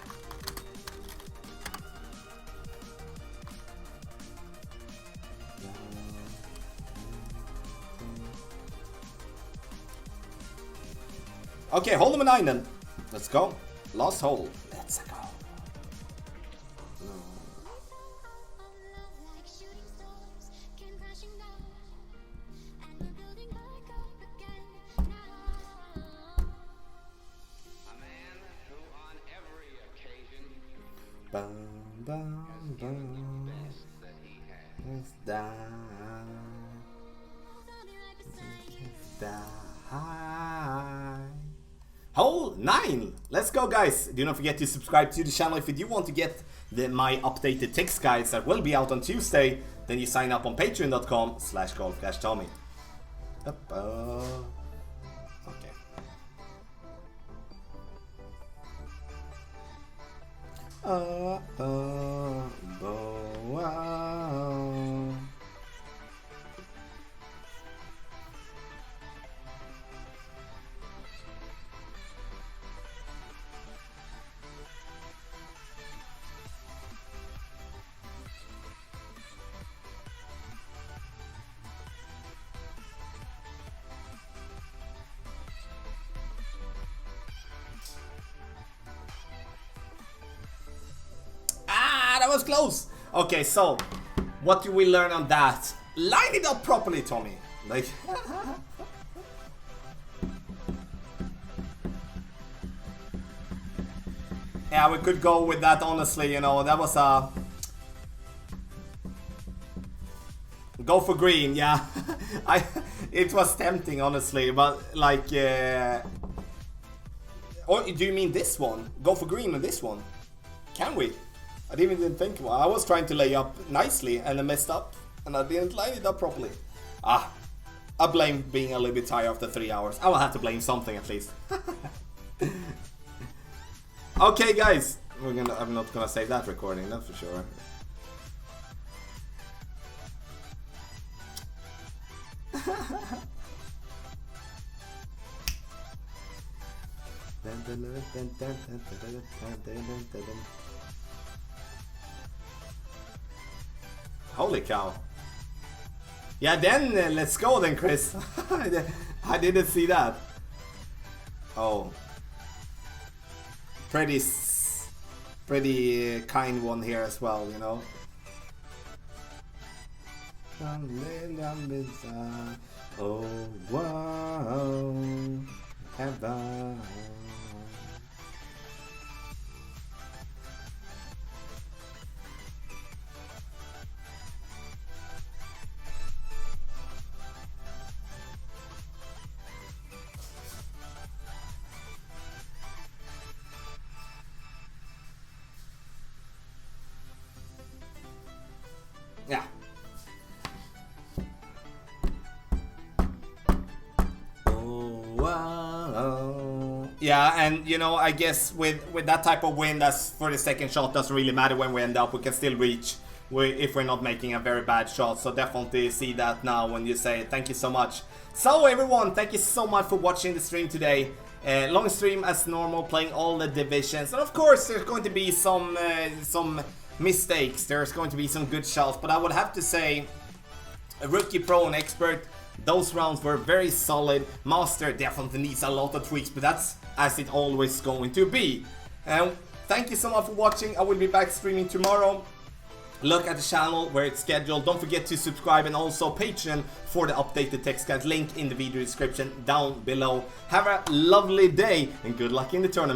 Okay, hold them a 9 then. Let's go. Last hole. Let's go. Bum, bum, bum. Let's die. Let's die. Hole 9! Let's go, guys! Do not forget to subscribe to the channel if you do want to get my updated text guides that will be out on Tuesday. Then you sign up on patreon.com/golfcashtommy. Okay. Wow. That was close. Okay, so what do we learn on that? Line it up properly, Tommy. Like, yeah, we could go with that. Honestly, you know, that was a go for green. Yeah, it was tempting, honestly, but like, or do you mean this one? Go for green on this one? Can we? I didn't even think about it. I was trying to lay up nicely and I messed up and I didn't line it up properly. I blame being a little bit tired after 3 hours. I will have to blame something at least. Okay, guys, I'm not gonna save that recording, that's for sure. Holy cow. Yeah, then let's go then, Chris. I didn't see that. Oh. Pretty kind one here as well, you know. Oh, wow. Heaven. Yeah, and you know, I guess with that type of win, that's for the second shot, doesn't really matter when we end up. We can still reach if we're not making a very bad shot. So definitely see that now when you say it. Thank you so much. So everyone, thank you so much for watching the stream today. Long stream as normal, playing all the divisions, and of course there's going to be some mistakes. There's going to be some good shots, but I would have to say, a rookie, pro, and expert, those rounds were very solid. Master definitely needs a lot of tweaks, but that's as it always going to be. Thank you so much for watching. I will be back streaming tomorrow. Look at the channel where it's scheduled. Don't forget to subscribe, and also Patreon for the updated text guides. Link in the video description down below. Have a lovely day and good luck in the tournament.